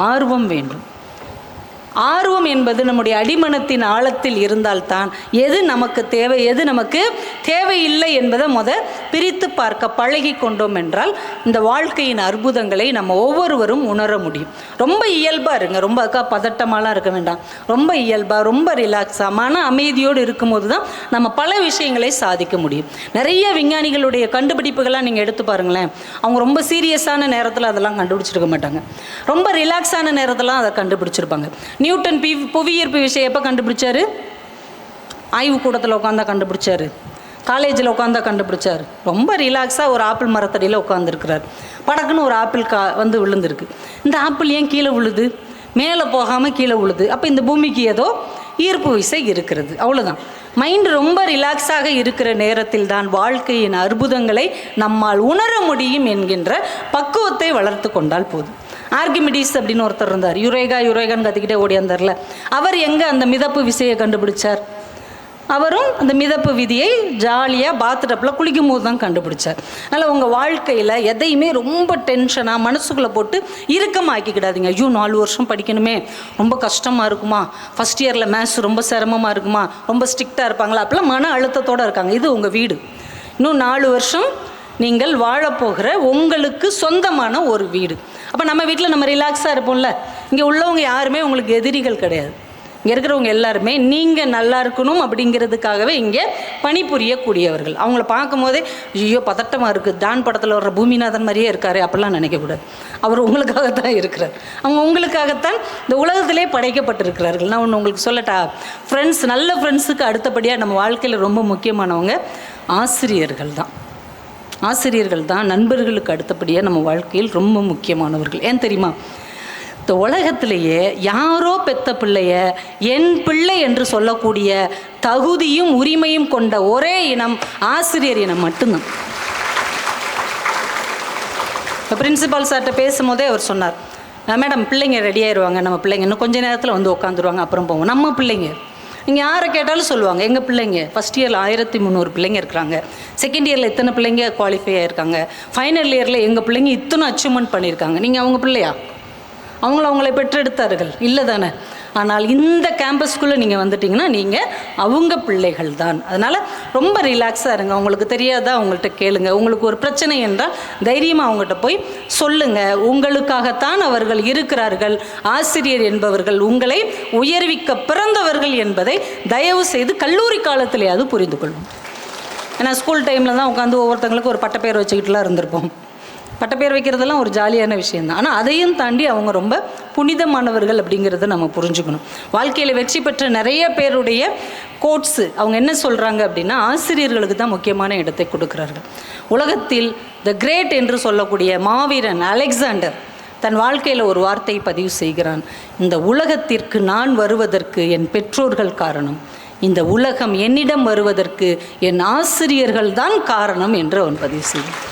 ஆர்வம் வேண்டும். ஆர்வம் என்பது நம்முடைய அடிமனத்தின் ஆழத்தில் இருந்தால்தான் எது நமக்கு தேவை, எது நமக்கு தேவையில்லை என்பதை பிரித்து பார்க்க பழகி கொண்டோம் என்றால் இந்த வாழ்க்கையின் அற்புதங்களை நம்ம ஒவ்வொருவரும் உணர முடியும். ரொம்ப இயல்பாக இருங்க, ரொம்ப பதட்டமாலாம் இருக்க வேண்டாம். ரொம்ப இயல்பாக, ரொம்ப ரிலாக்ஸாக, மன அமைதியோடு இருக்கும்போது தான் நம்ம பல விஷயங்களை சாதிக்க முடியும். நிறைய விஞ்ஞானிகளுடைய கண்டுபிடிப்புகள்லாம் நீங்கள் எடுத்து பாருங்களேன், அவங்க ரொம்ப சீரியஸான நேரத்தில் அதெல்லாம் கண்டுபிடிச்சிருக்க மாட்டாங்க. ரொம்ப ரிலாக்ஸான நேரத்தில் அதை கண்டுபிடிச்சிருப்பாங்க. நியூட்டன் புவியீர்ப்பு விஷயம் எப்போ கண்டுபிடிச்சாரு? ஆய்வு கூடத்தில் உட்காந்தா கண்டுபிடிச்சாரு. காலேஜில் உட்காந்தா கண்டுபிடிச்சார். ரொம்ப ரிலாக்ஸாக ஒரு ஆப்பிள் மரத்தடியில் உட்காந்துருக்கிறார். படக்குன்னு ஒரு ஆப்பிள் வந்து விழுந்திருக்கு. இந்த ஆப்பிள் ஏன் கீழே விழுது? மேலே போகாமல் கீழே விழுது. அப்போ இந்த பூமிக்கு ஏதோ ஈர்ப்பு விசை இருக்கிறது, அவ்வளோதான். மைண்டு ரொம்ப ரிலாக்ஸாக இருக்கிற நேரத்தில் தான் வாழ்க்கையின் அற்புதங்களை நம்மால் உணர முடியும் என்கின்ற பக்குவத்தை வளர்த்து கொண்டால் போதும். ஆர்கிமிடிஸ் அப்படின்னு ஒருத்தர் இருந்தார். யுரேகான்னு கற்றுக்கிட்டே ஓடியாந்தார்ல. அவர் எங்கே அந்த மிதப்பு விசையை கண்டுபிடிச்சார்? அவரும் அந்த மிதப்பு விதியை ஜாலியாக பாத்டப்பில் குளிக்கும் போது தான் கண்டுபிடிச்சார். அதனால் உங்கள் வாழ்க்கையில் எதையுமே ரொம்ப டென்ஷனாக மனசுக்குள்ளே போட்டு இறுக்கமாக்கிக்கிடாதீங்க. ஐயோ 4 வருஷம் படிக்கணுமே, ரொம்ப கஷ்டமாக இருக்குமா, ஃபஸ்ட் இயரில் மேத்ஸ் ரொம்ப சிரமமாக இருக்குமா, ரொம்ப ஸ்ட்ரிக்டாக இருப்பாங்களா, அப்போலாம் மன அழுத்தத்தோடு இருக்காங்க. இது உங்கள் வீடு. இன்னும் 4 வருஷம் நீங்கள் வாழப்போகிற உங்களுக்கு சொந்தமான ஒரு வீடு. அப்போ நம்ம வீட்டில் நம்ம ரிலாக்ஸாக இருப்போம்ல. இங்கே உள்ளவங்க யாருமே உங்களுக்கு எதிரிகள் கிடையாது. இங்கே இருக்கிறவங்க எல்லாருமே நீங்கள் நல்லா இருக்கணும் அப்படிங்கிறதுக்காகவே இங்கே பணிபுரியக்கூடியவர்கள். அவங்கள பார்க்கும் போதே ஐயோ பதட்டமாக இருக்குது, டான் படத்தில் வர்ற பூமிநாதன் மாதிரியே இருக்காரு அப்படிலாம் நினைக்கக்கூடாது. அவர் உங்களுக்காகத்தான் இருக்கிறார். அவங்க உங்களுக்காகத்தான் இந்த உலகத்திலே படைக்கப்பட்டிருக்கிறார்கள். நான் ஒன்று உங்களுக்கு சொல்லட்டா, ஃப்ரெண்ட்ஸ், நல்ல ஃப்ரெண்ட்ஸுக்கு அடுத்தபடியாக நம்ம வாழ்க்கையில் ரொம்ப முக்கியமானவங்க ஆசிரியர்கள் தான். ஆசிரியர்கள் தான் நண்பர்களுக்கு அடுத்தபடியாக நம்ம வாழ்க்கையில் ரொம்ப முக்கியமானவர்கள். ஏன் தெரியுமா? இந்த உலகத்திலேயே யாரோ பெத்த பிள்ளைய என் பிள்ளை என்று சொல்லக்கூடிய தகுதியும் உரிமையும் கொண்ட ஒரே இனம் ஆசிரியர் இனம் மட்டும்தான். இப்போ பிரின்சிபால் சார்கிட்ட பேசும்போதே அவர் சொன்னார், மேடம் பிள்ளைங்க ரெடி ஆயிடுவாங்க, நம்ம பிள்ளைங்க இன்னும் கொஞ்சம் நேரத்தில் வந்து உட்காந்துருவாங்க, அப்புறம் போவோம். நம்ம பிள்ளைங்க நீங்கள் யாரை கேட்டாலும் சொல்லுவாங்க, எங்கள் பிள்ளைங்க ஃபஸ்ட் இயரில் 1300 பிள்ளைங்க இருக்கிறாங்க, செகண்ட் இயரில் இத்தனை பிள்ளைங்க குவாலிஃபை ஆகிருக்காங்க, ஃபைனல் இயரில் எங்கள் பிள்ளைங்க இத்தனை அச்சீவ்மெண்ட் பண்ணியிருக்காங்க. நீங்கள் அவங்க பிள்ளையா? அவங்கள பெற்றெடுத்தார்கள் இல்லை தானே? ஆனால் இந்த கேம்பஸ்குள்ளே நீங்கள் வந்துட்டிங்கன்னா நீங்கள் அவங்க பிள்ளைகள் தான். அதனால் ரொம்ப ரிலாக்ஸாக இருங்க. உங்களுக்கு தெரியாதா அவங்கள்ட்ட கேளுங்க. உங்களுக்கு ஒரு பிரச்சனை என்றால் தைரியமாக அவங்ககிட்ட போய் சொல்லுங்கள். உங்களுக்காகத்தான் அவர்கள் இருக்கிறார்கள். ஆசிரியர் என்பவர்கள் உங்களை உயர்விக்க பிறந்தவர்கள் என்பதை தயவு செய்து கல்லூரி காலத்திலேயாவது புரிந்து கொள்ளும். ஏன்னா ஸ்கூல் டைமில் தான் உட்காந்து ஒவ்வொருத்தங்களுக்கு ஒரு பட்டப்பேர் வச்சுக்கிட்டுலாம் இருந்திருப்போம். பட்டப்பேர் வைக்கிறதெல்லாம் ஒரு ஜாலியான விஷயந்தான். ஆனால் அதையும் தாண்டி அவங்க ரொம்ப புனிதமானவர்கள் அப்படிங்கிறத நம்ம புரிஞ்சுக்கணும். வாழ்க்கையில் வெற்றி பெற்ற நிறைய பேருடைய கோட்ஸு அவங்க என்ன சொல்கிறாங்க அப்படின்னா, ஆசிரியர்களுக்கு தான் முக்கியமான இடத்தை கொடுக்குறார்கள். உலகத்தில் த கிரேட் என்று சொல்லக்கூடிய மாவீரன் அலெக்சாண்டர் தன் வாழ்க்கையில் ஒரு வார்த்தை பதிவு செய்கிறான், இந்த உலகத்திற்கு நான் வருவதற்கு என் பெற்றோர்கள் காரணம், இந்த உலகம் என்னிடம் வருவதற்கு என் ஆசிரியர்கள் தான் காரணம் என்று அவன் பதிவு செய்கிறான்.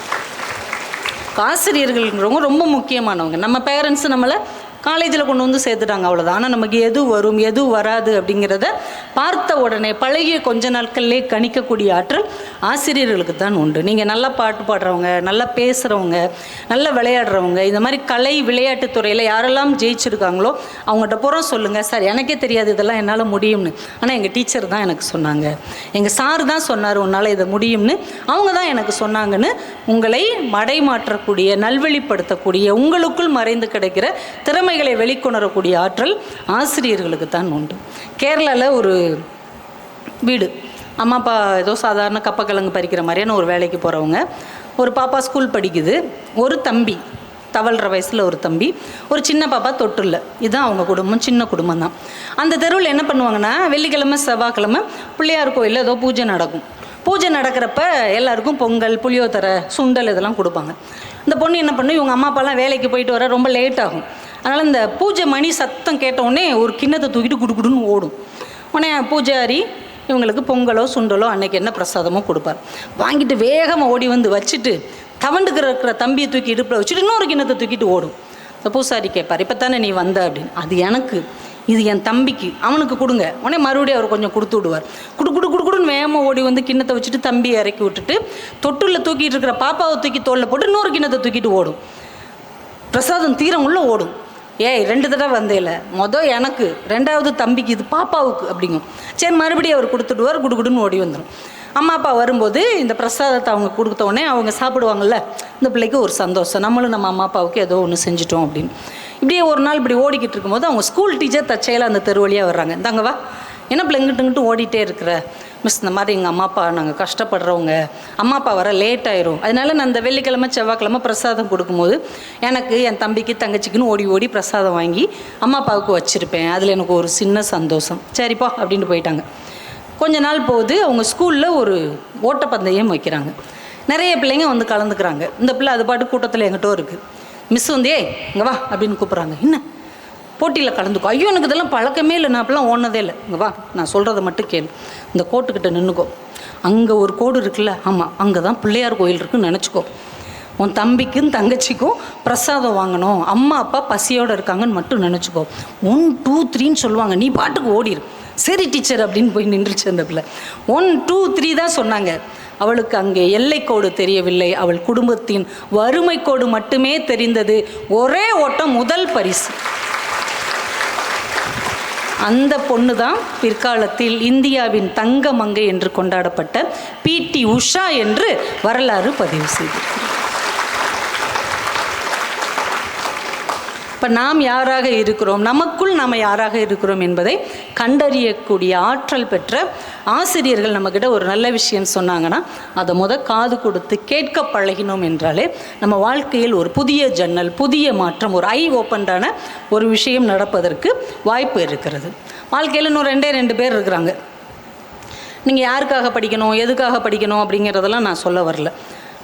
ஆசிரியர்கள்ங்கிறவங்க ரொம்ப முக்கியமானவங்க. நம்ம பேரண்ட்ஸு நம்மளை காலேஜில் கொண்டு வந்து சேர்த்துட்டாங்க, அவ்வளோதான். ஆனால் நமக்கு எது வரும் எது வராது அப்படிங்கிறத பார்த்த உடனே பழகிய கொஞ்ச நாட்கள்லேயே கணிக்கக்கூடிய ஆற்றல் ஆசிரியர்களுக்கு தான் உண்டு. நீங்கள் நல்லா பாட்டு பாடுறவங்க, நல்லா பேசுகிறவங்க, நல்லா விளையாடுறவங்க, இந்த மாதிரி கலை விளையாட்டுத் துறையில் யாரெல்லாம் ஜெயிச்சிருக்காங்களோ அவங்கள்ட்ட பூரா சொல்லுங்கள், சார் எனக்கே தெரியாது இதெல்லாம் என்னால் முடியும்னு, ஆனால் எங்கள் டீச்சர் தான் எனக்கு சொன்னாங்க, எங்கள் சார் தான் சொன்னார் உன்னால் இதை முடியும்னு, அவங்க தான் எனக்கு சொன்னாங்கன்னு உங்களை மடைமாற்றக்கூடிய, நல்வழிப்படுத்தக்கூடிய, உங்களுக்குள் மறைந்து கிடைக்கிற திறமைகளை வெளிக்கொணரக்கூடிய ஆற்றல் ஆசிரியர்களுக்கு தான் உண்டு. கேரளாவில் ஒரு வீடு, அம்மா அப்பா ஏதோ சாதாரண கப்பக்கிழங்கு பறிக்கிற மாதிரியான ஒரு வேலைக்கு போகிறவங்க, ஒரு பாப்பா ஸ்கூல் படிக்குது, ஒரு தம்பி தவழ்கிற வயசில் ஒரு தம்பி, ஒரு சின்ன பாப்பா தொட்டில்ல. இதுதான் அவங்க குடும்பம், சின்ன குடும்பம் தான். அந்த தெருவில் என்ன பண்ணுவாங்கன்னா, வெள்ளிக்கிழமை செவ்வாய்க்கிழமை பிள்ளையார் கோயிலில் ஏதோ பூஜை நடக்கும். பூஜை நடக்கிறப்ப எல்லாருக்கும் பொங்கல், புளியோதரை, சுண்டல் இதெல்லாம் கொடுப்பாங்க. இந்த பொண்ணு என்ன பண்ணும், இவங்க அம்மா அப்பாலாம் வேலைக்கு போயிட்டு வர ரொம்ப லேட் ஆகும். அதனால் இந்த பூஜை மணி சத்தம் கேட்டவுடனே ஒரு கிண்ணத்தை தூக்கிட்டு குடுக்குடுன்னு ஓடும். உடனே பூஜாரி இவங்களுக்கு பொங்கலோ சுண்டலோ அன்னைக்கு என்ன பிரசாதமோ கொடுப்பார். வாங்கிட்டு வேகமாக ஓடி வந்து வச்சுட்டு தவண்டுக்கிற இருக்கிற தம்பியை தூக்கி இடுப்பில் வச்சுட்டு இன்னொரு கிண்ணத்தை தூக்கிட்டு ஓடும். இந்த பூசாரி கேட்பார், இப்போ தானே நீ வந்த அப்படின்னு. அது எனக்கு, இது என் தம்பிக்கு, அவனுக்கு கொடுங்க. உடனே மறுபடியும் அவர் கொஞ்சம் கொடுத்து விடுவார். குடுக்குடுன்னு வேகமாக ஓடி வந்து கிண்ணத்தை வச்சுட்டு தம்பியை இறக்கி விட்டுட்டு தொட்டில் தூக்கிட்டு இருக்கிற பாப்பாவை தூக்கி தோளில் போட்டு இன்னொரு கிண்ணத்தை தூக்கிட்டு ஓடும். பிரசாதம் தீரம் உள்ள ஓடும். ஏய் 2 தடவை வந்தேல, மொதல் எனக்கு, 2வது தம்பிக்கு, இது பாப்பாவுக்கு அப்படிங்கும். சரி மறுபடியும் அவர் கொடுத்துடுவார், குடுக்குடுன்னு ஓடி வந்துடும். அம்மா அப்பா வரும்போது இந்த பிரசாதத்தை அவங்க கொடுத்தோடனே அவங்க சாப்பிடுவாங்கள்ல, இந்த பிள்ளைக்கு ஒரு சந்தோஷம், நம்மளும் நம்ம அம்மா அப்பாவுக்கு ஏதோ ஒன்று செஞ்சிட்டோம் அப்படின்னு. இப்படியே ஒரு நாள் இப்படி ஓடிக்கிட்டு இருக்கும்போது அவங்க ஸ்கூல் டீச்சர் தற்செயலாக அந்த தெரு வழியாக வர்றாங்க. இந்தாங்கவா, என்ன பிள்ளைங்கிட்டு ஓடிட்டே இருக்கிற மிஸ், இந்த மாதிரி எங்கள் அம்மா அப்பா நாங்கள் கஷ்டப்படுறவங்க, அம்மா அப்பா வர லேட் ஆயிரும், அதனால நான் இந்த வெள்ளிக்கிழமை செவ்வாய்க்கிழமை பிரசாதம் கொடுக்கும்போது எனக்கு என் தம்பிக்கு தங்கச்சிக்குன்னு ஓடி ஓடி பிரசாதம் வாங்கி அம்மா அப்பாவுக்கு வச்சுருப்பேன், அதில் எனக்கு ஒரு சின்ன சந்தோஷம். சரிப்பா அப்படின்ட்டு போயிட்டாங்க. கொஞ்ச நாள் போகுது, அவங்க ஸ்கூலில் ஒரு ஓட்டப்பந்தயம் வைக்கிறாங்க. நிறைய பிள்ளைங்க வந்து கலந்துக்கிறாங்க. இந்த பிள்ளை அது பாட்டு கூட்டத்தில் எங்கிட்டோ இருக்குது. மிஸ் வந்து இங்கே வா அப்படின்னு கூப்பிட்றாங்க. என்ன போட்டியில் கலந்துக்கோ. ஐயோ எனக்கு இதெல்லாம் பழக்கமே இல்லை, நான் அப்பெல்லாம் ஓடினதே இல்லை. இங்கே வா, நான் சொல்கிறத மட்டும் கேளு, இந்த கோட்டுக்கிட்ட நின்றுக்கோ, அங்கே ஒரு கோடு இருக்குல்ல, ஆமாம் அங்கே தான் பிள்ளையார் கோயில் இருக்குன்னு நினச்சிக்கோ. உன் தம்பிக்கும் தங்கச்சிக்கும் பிரசாதம் வாங்கணும், அம்மா அப்பா பசியோடு இருக்காங்கன்னு மட்டும் நினச்சிக்கோ. 1 2 3ன்னு சொல்லுவாங்க, நீ பாட்டுக்கு ஓடிரு. சரி டீச்சர் அப்படின்னு போய் நின்றுச்சு அந்த பிள்ளை. 1 2 3 தான் சொன்னாங்க. அவளுக்கு அங்கே எல்லைக்கோடு தெரியவில்லை, அவள் குடும்பத்தின் வறுமை கோடு மட்டுமே தெரிந்தது. ஒரே ஓட்டம் முதல் பரிசு. அந்த பொண்ணு தான் பிற்காலத்தில் இந்தியாவின் தங்க மங்கை என்று கொண்டாடப்பட்ட PT உஷா என்று வரலாறு பதிவு செய்திருக்கிறார். இப்போ நாம் யாராக இருக்கிறோம், நமக்குள் நாம் யாராக இருக்கிறோம் என்பதை கண்டறியக்கூடிய ஆற்றல் பெற்ற ஆசிரியர்கள் நம்மக்கிட்ட ஒரு நல்ல விஷயம் சொன்னாங்கன்னா அதை காது கொடுத்து கேட்க பழகினோம் என்றாலே நம்ம வாழ்க்கையில் ஒரு புதிய ஜன்னல், புதிய மாற்றம், ஒரு ஐ ஓப்பன்டான ஒரு விஷயம் நடப்பதற்கு வாய்ப்பு இருக்கிறது. வாழ்க்கையில் இன்னும் 2 பேர் இருக்கிறாங்க. நீங்கள் யாருக்காக படிக்கணும், எதுக்காக படிக்கணும் அப்படிங்கிறதெல்லாம் நான் சொல்ல வரல.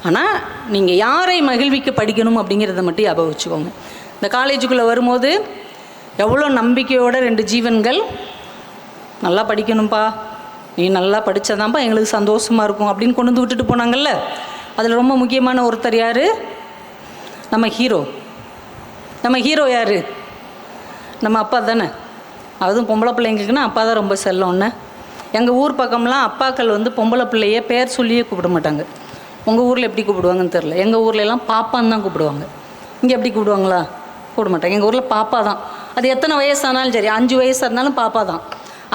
ஆனால் நீங்கள் யாரை மகிழ்விக்க படிக்கணும் அப்படிங்கிறத மட்டும் ஞாபகம் வச்சுக்கோங்க. இந்த காலேஜுக்குள்ளே வரும்போது எவ்வளோ நம்பிக்கையோட 2 ஜீவன்கள், நல்லா படிக்கணும்ப்பா, நீ நல்லா படித்தாதான்ப்பா எங்களுக்கு சந்தோஷமாக இருக்கும் அப்படின்னு கொண்டு வந்து விட்டுட்டு போனாங்கல்ல. அதில் ரொம்ப முக்கியமான ஒருத்தர் யார்? நம்ம ஹீரோ. நம்ம ஹீரோ யார்? நம்ம அப்பா தானே. அதுவும் பொம்பளை பிள்ளைங்களுக்குன்னா அப்பா தான் ரொம்ப செல்லம்னு. எங்கள் ஊர் பக்கம்லாம் அப்பாக்கள் வந்து பொம்பளை பிள்ளைய பேர் சொல்லியே கூப்பிட மாட்டாங்க. உங்கள் ஊரில் எப்படி கூப்பிடுவாங்கன்னு தெரில. எங்கள் ஊர்லெலாம் பாப்பான்னு தான் கூப்பிடுவாங்க. இங்கே எப்படி கூப்பிடுவாங்களா? கூப்பிட மாட்டாங்க. எங்கள் ஊரில் பாப்பா தான். அது எத்தனை வயசானாலும் சரி, 5 வயசாக இருந்தாலும் பாப்பா தான்.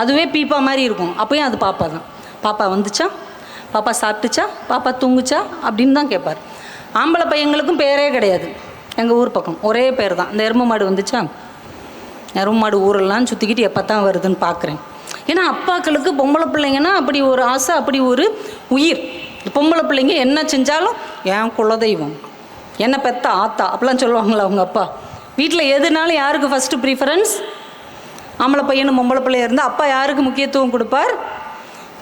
அதுவே பீப்பா மாதிரி இருக்கும், அப்போயும் அது பாப்பா தான். பாப்பா வந்துச்சா, பாப்பா சாப்பிட்டுச்சா, பாப்பா தூங்குச்சா அப்படின்னு தான் கேட்பார். ஆம்பளை பையங்களுக்கும் பேரே கிடையாது. எங்கள் ஊர் பக்கம் ஒரே பேர் தான். இந்த எருமை மாடு வந்துச்சா, எருமை மாடு ஊரெல்லாம் சுற்றிக்கிட்டு எப்போ தான் வருதுன்னு பார்க்குறேன். ஏன்னா அப்பாக்களுக்கு பொம்பளை பிள்ளைங்கன்னா அப்படி ஒரு ஆசை, அப்படி ஒரு உயிர். பொம்பளை பிள்ளைங்க என்ன செஞ்சாலும் என் குலதெய்வம், என்ன பெத்த ஆத்தா அப்படிலாம் சொல்லுவாங்களா அவங்க அப்பா. வீட்டில் எதுனாலும் யாருக்கு ஃபஸ்ட்டு ப்ரிஃபரன்ஸ்? ஆம்பளை பையனும் பொம்பளை பிள்ளைய இருந்தால் அப்பா யாருக்கு முக்கியத்துவம் கொடுப்பார்?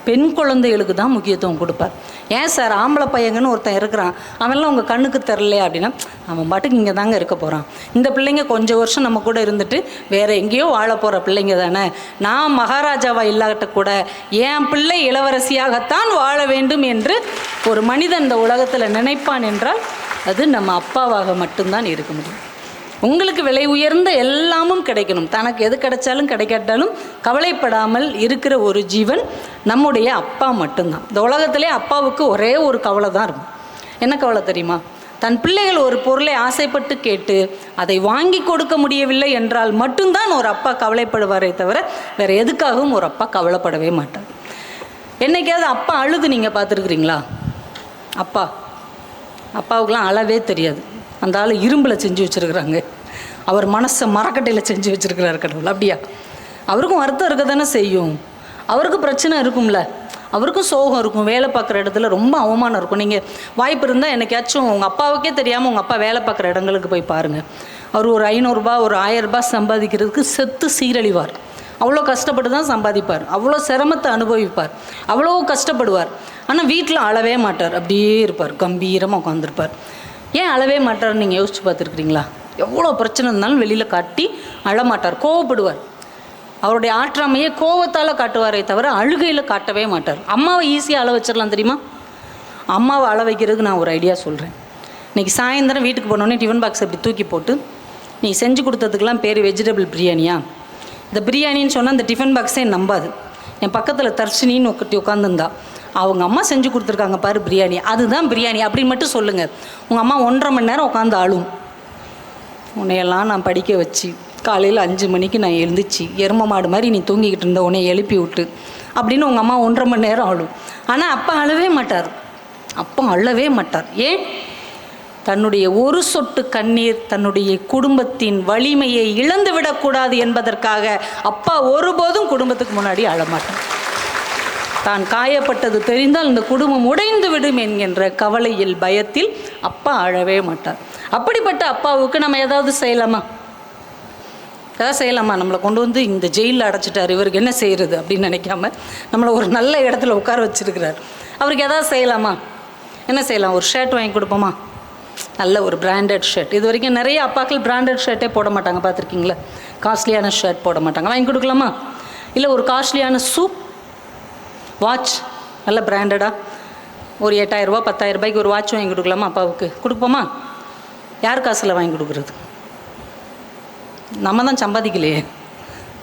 பெண் குழந்தைகளுக்கு தான் முக்கியத்துவம் கொடுப்பார். ஏன் சார் ஆம்பளை பையங்கன்னு ஒருத்தன் இருக்கிறான், அவன்லாம் உங்கள் கண்ணுக்கு தெரிலையா அப்படின்னா, அவன் பாட்டுக்கு இங்கே தாங்க இருக்க போகிறான். இந்த பிள்ளைங்க கொஞ்சம் வருஷம் நம்ம கூட இருந்துட்டு வேறு எங்கேயோ வாழ போகிற பிள்ளைங்க தானே. நான் மகாராஜாவாக இல்லாட்ட கூட என் பிள்ளை இளவரசியாகத்தான் வாழ வேண்டும் என்று ஒரு மனிதன் இந்த உலகத்தில் நினைப்பான் என்றால் அது நம்ம அப்பாவாக மட்டும்தான் இருக்க முடியும். உங்களுக்கு விலை உயர்ந்த எல்லாமும் கிடைக்கணும், தனக்கு எது கிடைச்சாலும் கிடைக்காட்டாலும் கவலைப்படாமல் இருக்கிற ஒரு ஜீவன் நம்முடைய அப்பா மட்டும்தான். இந்த உலகத்திலே அப்பாவுக்கு ஒரே ஒரு கவலை தான் இருக்கும். என்ன கவலை தெரியுமா? தன் பிள்ளைகள் ஒரு பொருளை ஆசைப்பட்டு கேட்டு அதை வாங்கி கொடுக்க முடியவில்லை என்றால் மட்டும்தான் ஒரு அப்பா கவலைப்படுவாரே தவிர வேறு எதுக்காகவும் ஒரு அப்பா கவலைப்படவே மாட்டார். என்னைக்காவது அப்பா அழுது நீங்கள் பார்த்துருக்குறீங்களா? அப்பாவுக்கெலாம் அழவே தெரியாது. அந்த ஆள் இரும்பில் செஞ்சு வச்சுருக்குறாங்க, அவர் மனசை மரக்கட்டையில் செஞ்சு வச்சுருக்கிறார் கடவுள். அப்படியா? அவருக்கும் வருத்தம் இருக்க தானே செய்யும். அவருக்கு பிரச்சனை இருக்கும்ல, அவருக்கும் சோகம் இருக்கும். வேலை பார்க்குற இடத்துல ரொம்ப அவமானம் இருக்கும். நீங்கள் வாய்ப்பு இருந்தால் என்னைக்காச்சும் உங்கள் அப்பாவுக்கே தெரியாமல் உங்கள் அப்பா வேலை பார்க்குற இடங்களுக்கு போய் பாருங்கள். அவர் ஒரு 500 ரூபா ஒரு 1000 ரூபாய் சம்பாதிக்கிறதுக்கு செத்து சீரழிவார். அவ்வளோ கஷ்டப்பட்டு தான் சம்பாதிப்பார், அவ்வளோ சிரமத்தை அனுபவிப்பார், அவ்வளோ கஷ்டப்படுவார். ஆனால் வீட்டில் அழவே மாட்டார், அப்படியே இருப்பார், கம்பீரமாக உட்காந்துருப்பார். ஏன் அழவே மாட்டார்னு நீங்கள் யோசிச்சு பார்த்துருக்குறீங்களா? எவ்வளோ பிரச்சனை இருந்தாலும் வெளியில் காட்டி அழமாட்டார், கோவப்படுவார். அவருடைய ஆற்றாமையை கோவத்தால் காட்டுவாரே தவிர அழுகையில் காட்டவே மாட்டார். அம்மாவை ஈஸியாக அழ வச்சிடலாம் தெரியுமா? அம்மாவை அழ வைக்கிறதுக்கு நான் ஒரு ஐடியா சொல்கிறேன். இன்றைக்கி சாயந்தரம் வீட்டுக்கு போனோடனே டிஃபன் பாக்ஸ் அப்படி தூக்கி போட்டு, நீ செஞ்சு கொடுத்ததுக்கெலாம் பேர் வெஜிடபிள் பிரியாணியா? இந்த பிரியாணின்னு சொன்னால் அந்த டிஃபன் பாக்ஸே நம்பாது. என் பக்கத்தில் தர்ஷினின்னு ஒருத்தி உட்காந்துருந்தா, அவங்க அம்மா செஞ்சு கொடுத்துருக்காங்க பாரு பிரியாணி, அதுதான் பிரியாணி அப்படின்னு மட்டும் சொல்லுங்கள். உங்கள் அம்மா 1.5 மணி நேரம் உட்காந்து ஆளும். உன்னையெல்லாம் நான் படிக்க வச்சு காலையில் 5 மணிக்கு நான் எழுந்திரிச்சு எரும மாடு மாதிரி நீ தூங்கிக்கிட்டு இருந்த உன்னை எழுப்பி விட்டு அப்படின்னு உங்கள் அம்மா 1.5 மணி நேரம் ஆளும். ஆனால் அப்பா அழவே மாட்டார். அப்பா அழவே மாட்டார். ஏன்? தன்னுடைய ஒரு சொட்டு கண்ணீர் தன்னுடைய குடும்பத்தின் வலிமையை இழந்து விடக்கூடாது என்பதற்காக அப்பா ஒருபோதும் குடும்பத்துக்கு முன்னாடி அழமாட்டார். தான் காயப்பட்டது தெரிந்தால் இந்த குடும்பம் உடைந்து விடும் என்கின்ற கவலையில் பயத்தில் அப்பா அழவே மாட்டார். அப்படிப்பட்ட அப்பாவுக்கு நம்ம ஏதாவது செய்யலாமா? எதாவது செய்யலாமா? நம்மளை கொண்டு வந்து இந்த ஜெயிலில் அடைச்சிட்டார், இவருக்கு என்ன செய்கிறது அப்படின்னு நினைக்காம நம்மளை ஒரு நல்ல இடத்துல உட்கார வச்சுருக்கிறார். அவருக்கு எதாவது செய்யலாமா? என்ன செய்யலாம்? ஒரு ஷர்ட் வாங்கி கொடுப்போமா? நல்ல ஒரு பிராண்டட் ஷர்ட். இது வரைக்கும் நிறைய அப்பாக்கள் பிராண்டட் ஷர்ட்டே போட மாட்டாங்க, பார்த்துருக்கீங்களா? காஸ்ட்லியான ஷர்ட் போட மாட்டாங்க. வாங்கி கொடுக்கலாமா? இல்லை ஒரு காஸ்ட்லியான ஷூ, வாட்ச், நல்ல பிராண்டடாக ஒரு 8,000 ரூபா 10,000 ரூபாய்க்கு ஒரு வாட்ச் வாங்கி கொடுக்கலாமா? அப்பாவுக்கு கொடுப்போமா? யார் காசில் வாங்கி கொடுக்குறது? நம்ம தான் சம்பாதிக்கலையே,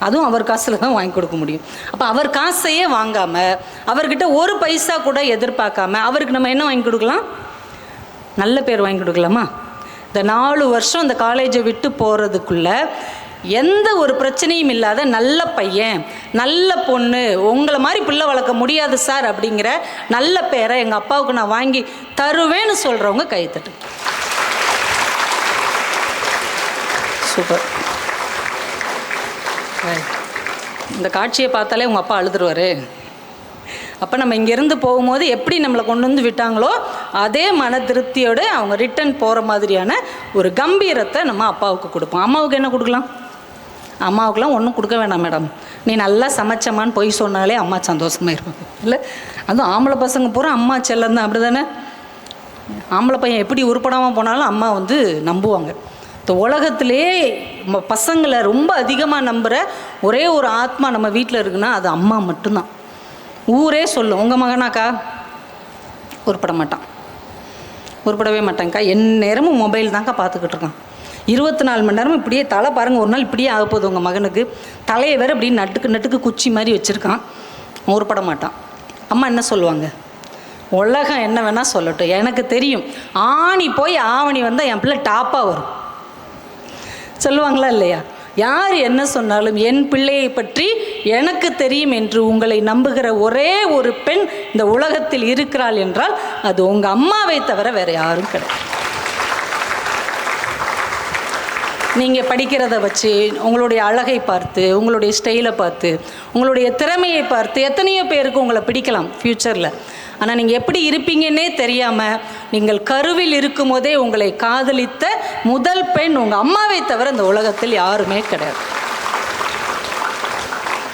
அதுவும் அவர் காசில் தான் வாங்கி கொடுக்க முடியும். அப்போ அவர் காசையே வாங்காமல், அவர்கிட்ட ஒரு பைசா கூட எதிர்பார்க்காம அவருக்கு நம்ம என்ன வாங்கி கொடுக்கலாம்? நல்ல பேர் வாங்கி கொடுக்கலாமா? இந்த 4 வருஷம் இந்த காலேஜை விட்டு போகிறதுக்குள்ள எந்த ஒரு பிரச்சனையும் இல்லாத நல்ல பையன், நல்ல பொண்ணு, உங்களை மாதிரி பிள்ளை வளர்க்க முடியாது சார் அப்படிங்கிற நல்ல பேரை எங்கள் அப்பாவுக்கு நான் வாங்கி தருவேன்னு சொல்கிறவங்க கைத்தட்டு. சூப்பர். இந்த காட்சியை பார்த்தாலே உங்கள் அப்பா அழுதுருவார். அப்போ நம்ம இங்கேருந்து போகும்போது எப்படி நம்மளை கொண்டு வந்து விட்டாங்களோ அதே மன திருப்தியோடு அவங்க ரிட்டன் போகிற மாதிரியான ஒரு கம்பீரத்தை நம்ம அப்பாவுக்கு கொடுப்போம். அம்மாவுக்கு என்ன கொடுக்கலாம்? அம்மாவுக்குலாம் ஒன்றும் கொடுக்க வேண்டாம் மேடம், நீ நல்லா சமைச்சம்மான்னு பொய் சொன்னாலே அம்மா சந்தோஷமாக இருப்பாங்க. இல்லை, அதுவும் ஆம்பளை பசங்க பூரா அம்மா செல்லம் தான், அப்படி தானே? ஆம்பளை பையன் எப்படி உருப்படாமல் போனாலும் அம்மா வந்து நம்புவாங்க. இந்த உலகத்திலே பசங்களை ரொம்ப அதிகமாக நம்புகிற ஒரே ஒரு ஆத்மா நம்ம வீட்டில் இருக்குன்னா அது அம்மா மட்டும்தான். ஊரே சொல்லும், உங்கள் மகனாக்கா உருப்பட மாட்டான், உருப்படவே மாட்டாங்க்கா, நேரமும் மொபைல் தான்க்கா பார்த்துக்கிட்டு இருக்கான், 24 மணி நேரமும் இப்படியே தலை பாருங்கள், ஒரு நாள் இப்படியே ஆக போகுது உங்கள் மகனுக்கு, தலையை வேறு இப்படி நட்டுக்கு குச்சி மாதிரி வச்சுருக்கான், உருப்பட மாட்டான். அம்மா என்ன சொல்லுவாங்க? உலகம் என்ன வேணால் சொல்லட்டும், எனக்கு தெரியும், ஆணி போய் ஆவணி வந்தால் என் பிள்ளை டாப்பாக வரும் சொல்லுவாங்களா இல்லையா? யார் என்ன சொன்னாலும் என் பிள்ளையை பற்றி எனக்கு தெரியும் என்று உங்களை நம்புகிற ஒரே ஒரு பெண் இந்த உலகத்தில் இருக்கிறாள் என்றால் அது உங்கள் அம்மாவை தவிர வேறு யாரும் கிடையாது. நீங்கள் படிக்கிறத வச்சு, உங்களுடைய அழகை பார்த்து, உங்களுடைய ஸ்டைலை பார்த்து, உங்களுடைய திறமையை பார்த்து எத்தனையோ பேருக்கு உங்களை பிடிக்கலாம் ஃப்யூச்சரில். ஆனால் நீங்கள் எப்படி இருப்பீங்கன்னே தெரியாமல் நீங்கள் கருவில் இருக்கும் போதே உங்களை காதலித்த முதல் பெண் உங்கள் அம்மாவை தவிர இந்த உலகத்தில் யாருமே கிடையாது.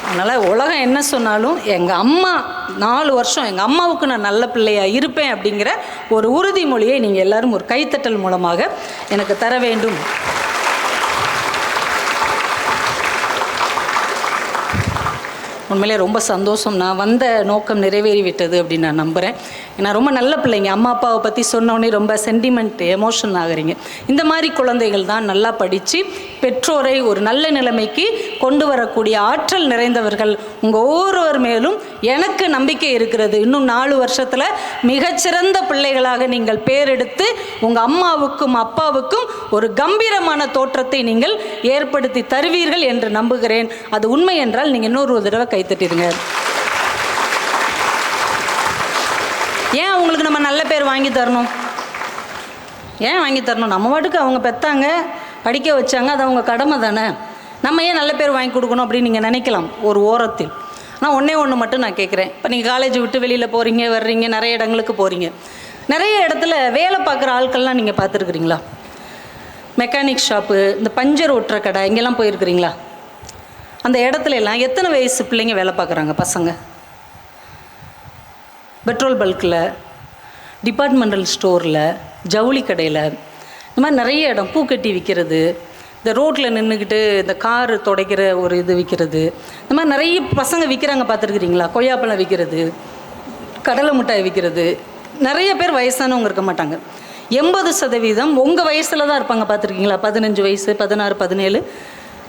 அதனால் உலகம் என்ன சொன்னாலும் எங்கள் அம்மா 4 வருஷம் எங்கள் அம்மாவுக்கு நான் நல்ல பிள்ளையாக இருப்பேன் அப்படிங்கிற ஒரு உறுதிமொழியை நீங்கள் எல்லோரும் ஒரு கைத்தட்டல் மூலமாக எனக்கு தர வேண்டும். உண்மையிலே ரொம்ப சந்தோஷம். நான் வந்த நோக்கம் நிறைவேறிவிட்டது அப்படின்னு நான் நம்புகிறேன். ஏன்னா ரொம்ப நல்ல பிள்ளைங்க, அம்மா அப்பாவை பற்றி சொன்னோடனே ரொம்ப சென்டிமெண்ட், எமோஷன் ஆகுறீங்க. இந்த மாதிரி குழந்தைகள் தான் நல்லா படித்து பெற்றோரை ஒரு நல்ல நிலைமைக்கு கொண்டு வரக்கூடிய ஆற்றல் நிறைந்தவர்கள். உங்கள் ஒவ்வொருவர் மேலும் எனக்கு நம்பிக்கை இருக்கிறது. இன்னும் 4 வருஷத்தில் மிகச்சிறந்த பிள்ளைகளாக நீங்கள் பேரெடுத்து உங்கள் அம்மாவுக்கும் அப்பாவுக்கும் ஒரு கம்பீரமான தோற்றத்தை நீங்கள் ஏற்படுத்தி தருவீர்கள் என்று நம்புகிறேன். அது உண்மை என்றால் நீங்கள் இன்னொரு தடவை கைத்தட்டிடுங்க. ஏன் அவங்களுக்கு நம்ம நல்ல பேர் வாங்கி தரணும்? ஏன் வாங்கி தரணும்? நம்ம வாட்டுக்கு அவங்க பெற்றாங்க, படிக்க வச்சாங்க, அது அவங்க கடமை தானே. நம்ம ஏன் நல்ல பேர் வாங்கி கொடுக்கணும் அப்படின்னு நீங்கள் நினைக்கலாம் ஒரு ஓரத்தில். ஆனால் ஒன்று மட்டும் நான் கேட்குறேன். இப்போ நீங்கள் காலேஜ் விட்டு வெளியில் போகிறீங்க, வர்றீங்க, நிறைய இடங்களுக்கு போகிறீங்க. நிறைய இடத்துல வேலை பார்க்குற ஆட்கள்லாம் நீங்கள் பார்த்துருக்குறீங்களா? மெக்கானிக் ஷாப்பு, இந்த பஞ்சர் ஒட்டுற கடை, இங்கெல்லாம் போயிருக்கிறீங்களா? அந்த இடத்துல எல்லாம் எத்தனை வயசு பிள்ளைங்க வேலை பார்க்குறாங்க? பசங்க பெட்ரோல் பல்கில், டிபார்ட்மெண்டல் ஸ்டோரில், ஜவுளி கடையில், இந்த மாதிரி நிறைய இடம், பூக்கட்டி விற்கிறது, இந்த ரோட்டில் நின்றுக்கிட்டு இந்த கார் துடைக்கிற ஒரு இது விற்கிறது, இந்த மாதிரி நிறைய பசங்க விற்கிறாங்க பார்த்துருக்குறீங்களா? கொய்யாப்பழம் விற்கிறது, கடலை மிட்டாய் விற்கிறது. நிறைய பேர் வயசானவங்க இருக்க மாட்டாங்க. 80% உங்கள் வயசில் தான் இருப்பாங்க. பார்த்துருக்கீங்களா? 15 வயசு, 16, 17,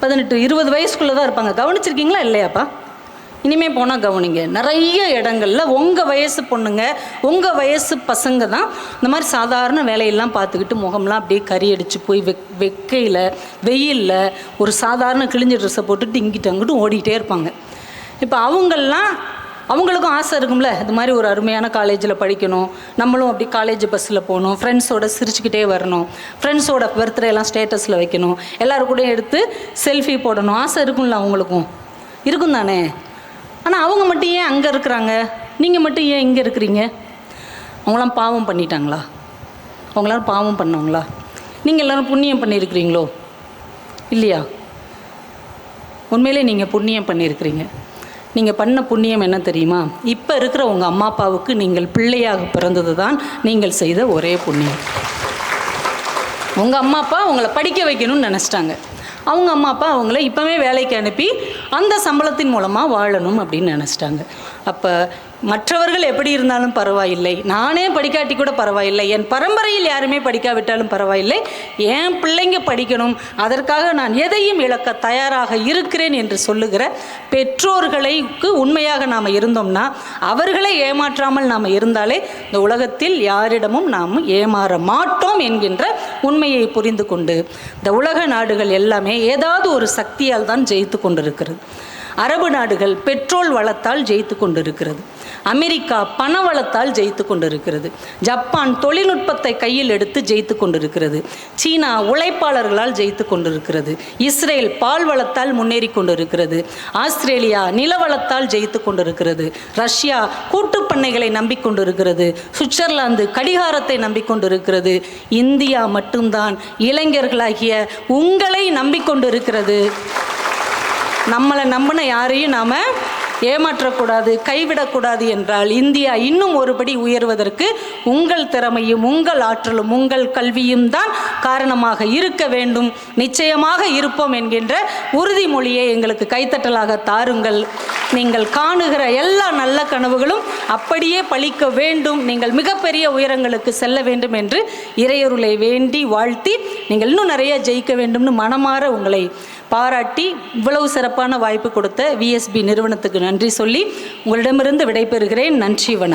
18, 20 வயசுக்குள்ளே தான் இருப்பாங்க. கவனிச்சிருக்கீங்களா இல்லையாப்பா? இனிமேல் போனால் கவனிங்க. நிறைய இடங்களில் உங்கள் வயசு பொண்ணுங்க, உங்கள் வயசு பசங்க தான் இந்த மாதிரி சாதாரண வேலையெல்லாம் பார்த்துக்கிட்டு முகம்லாம் அப்படியே கறி அடித்து போய் வெக்கையில், வெயிலில் ஒரு சாதாரண கிழிஞ்ச ட்ரெஸ்ஸை போட்டுட்டு இங்கிட்டு அங்கிட்டும் ஓடிக்கிட்டே இருப்பாங்க. இப்போ அவங்களுக்கும் ஆசை இருக்கும்ல, இது மாதிரி ஒரு அருமையான காலேஜில் படிக்கணும், நம்மளும் அப்படி காலேஜ் பஸ்ஸில் போகணும், ஃப்ரெண்ட்ஸோடு சிரிச்சுக்கிட்டே வரணும், ஃப்ரெண்ட்ஸோட பர்த்டே எல்லாம் ஸ்டேட்டஸில் வைக்கணும், எல்லோரும் கூட எடுத்து செல்ஃபி போடணும், ஆசை இருக்கும்ல அவங்களுக்கும். இருக்கும் தானே? ஆனால் அவங்க மட்டும் ஏன் அங்கே இருக்கிறாங்க, நீங்கள் மட்டும் ஏன் இங்கே இருக்கிறீங்க? அவங்களாம் பாவம் பண்ணிட்டாங்களா? அவங்களாம் பாவம் பண்ணவங்களா? நீங்கள் எல்லோரும் புண்ணியம் பண்ணியிருக்கிறீங்களோ இல்லையா? உண்மையிலே நீங்கள் புண்ணியம் பண்ணியிருக்கிறீங்க. நீங்கள் பண்ண புண்ணியம் என்ன தெரியுமா? இப்போ இருக்கிற உங்கள் அம்மா அப்பாவுக்கு நீங்கள் பிள்ளையாக பிறந்தது தான் நீங்கள் செய்த ஒரே புண்ணியம். உங்கள் அம்மா அப்பா உங்களை படிக்க வைக்கணும்னு நினச்சிட்டாங்க. அவங்க அம்மா அப்பா அவங்கள இப்போவே வேலைக்கு அனுப்பி அந்த சம்பளத்தின் மூலமாக வாழணும் அப்படின்னு நினச்சிட்டாங்க. அப்போ மற்றவர்கள் எப்படி இருந்தாலும் பரவாயில்லை, நானே படிக்காட்டி கூட பரவாயில்லை, என் பரம்பரையில் யாருமே படிக்காவிட்டாலும் பரவாயில்லை, என் பிள்ளைங்க படிக்கணும், அதற்காக நான் எதையும் இழக்க தயாராக இருக்கிறேன் என்று சொல்லுகிற பெற்றோர்களுக்கு உண்மையாக நாம் இருந்தோம்னா, அவர்களை ஏமாற்றாமல் நாம் இருந்தாலே இந்த உலகத்தில் யாரிடமும் நாம் ஏமாற மாட்டோம் என்கின்ற உண்மையை புரிந்து கொண்டு இந்த உலக நாடுகள் எல்லாமே ஏதாவது ஒரு சக்தியால் தான் ஜெயித்து கொண்டிருக்கிறது. அரபு நாடுகள் பெட்ரோல் வளத்தால் ஜெயித்து கொண்டிருக்கிறது. அமெரிக்கா பண வளத்தால் ஜெயித்து கொண்டிருக்கிறது. ஜப்பான் தொழில்நுட்பத்தை கையில் எடுத்து ஜெயித்து கொண்டிருக்கிறது. சீனா உழைப்பாளர்களால் ஜெயித்து கொண்டிருக்கிறது. இஸ்ரேல் பால் வளத்தால் முன்னேறி கொண்டிருக்கிறது. ஆஸ்திரேலியா நிலவளத்தால் ஜெயித்து கொண்டிருக்கிறது. ரஷ்யா கூட்டுப்பண்ணைகளை நம்பிக்கொண்டிருக்கிறது. சுவிட்சர்லாந்து கடிகாரத்தை நம்பிக்கொண்டிருக்கிறது. இந்தியா மட்டும்தான் இளைஞர்களாகிய உங்களை நம்பிக்கொண்டிருக்கிறது. நம்மளை நம்பின யாரையும் நாம் ஏமாற்றக்கூடாது, கைவிடக்கூடாது என்றால் இந்தியா இன்னும் ஒருபடி உயர்வதற்கு உங்கள் திறமையும் உங்கள் ஆற்றலும் உங்கள் கல்வியும் தான் காரணமாக இருக்க வேண்டும். நிச்சயமாக இருப்போம் என்கின்ற உறுதிமொழியை எங்களுக்கு கைத்தட்டலாக தாருங்கள். நீங்கள் காணுகிற எல்லா நல்ல கனவுகளும் அப்படியே பலிக்க வேண்டும். நீங்கள் மிகப்பெரிய உயரங்களுக்கு செல்ல வேண்டும் என்று இறையருளை வேண்டி வாழ்த்தி நீங்கள் இன்னும் நிறைய ஜெயிக்க வேண்டும்னு மனமாற உங்களை பாராட்டி இவ்வளவு சிறப்பான வாய்ப்பு கொடுத்த விஎஸ்பி நிறுவனத்துக்கு நன்றி சொல்லி உங்களிடமிருந்து விடைபெறுகிறேன். நன்றி, வணக்கம்.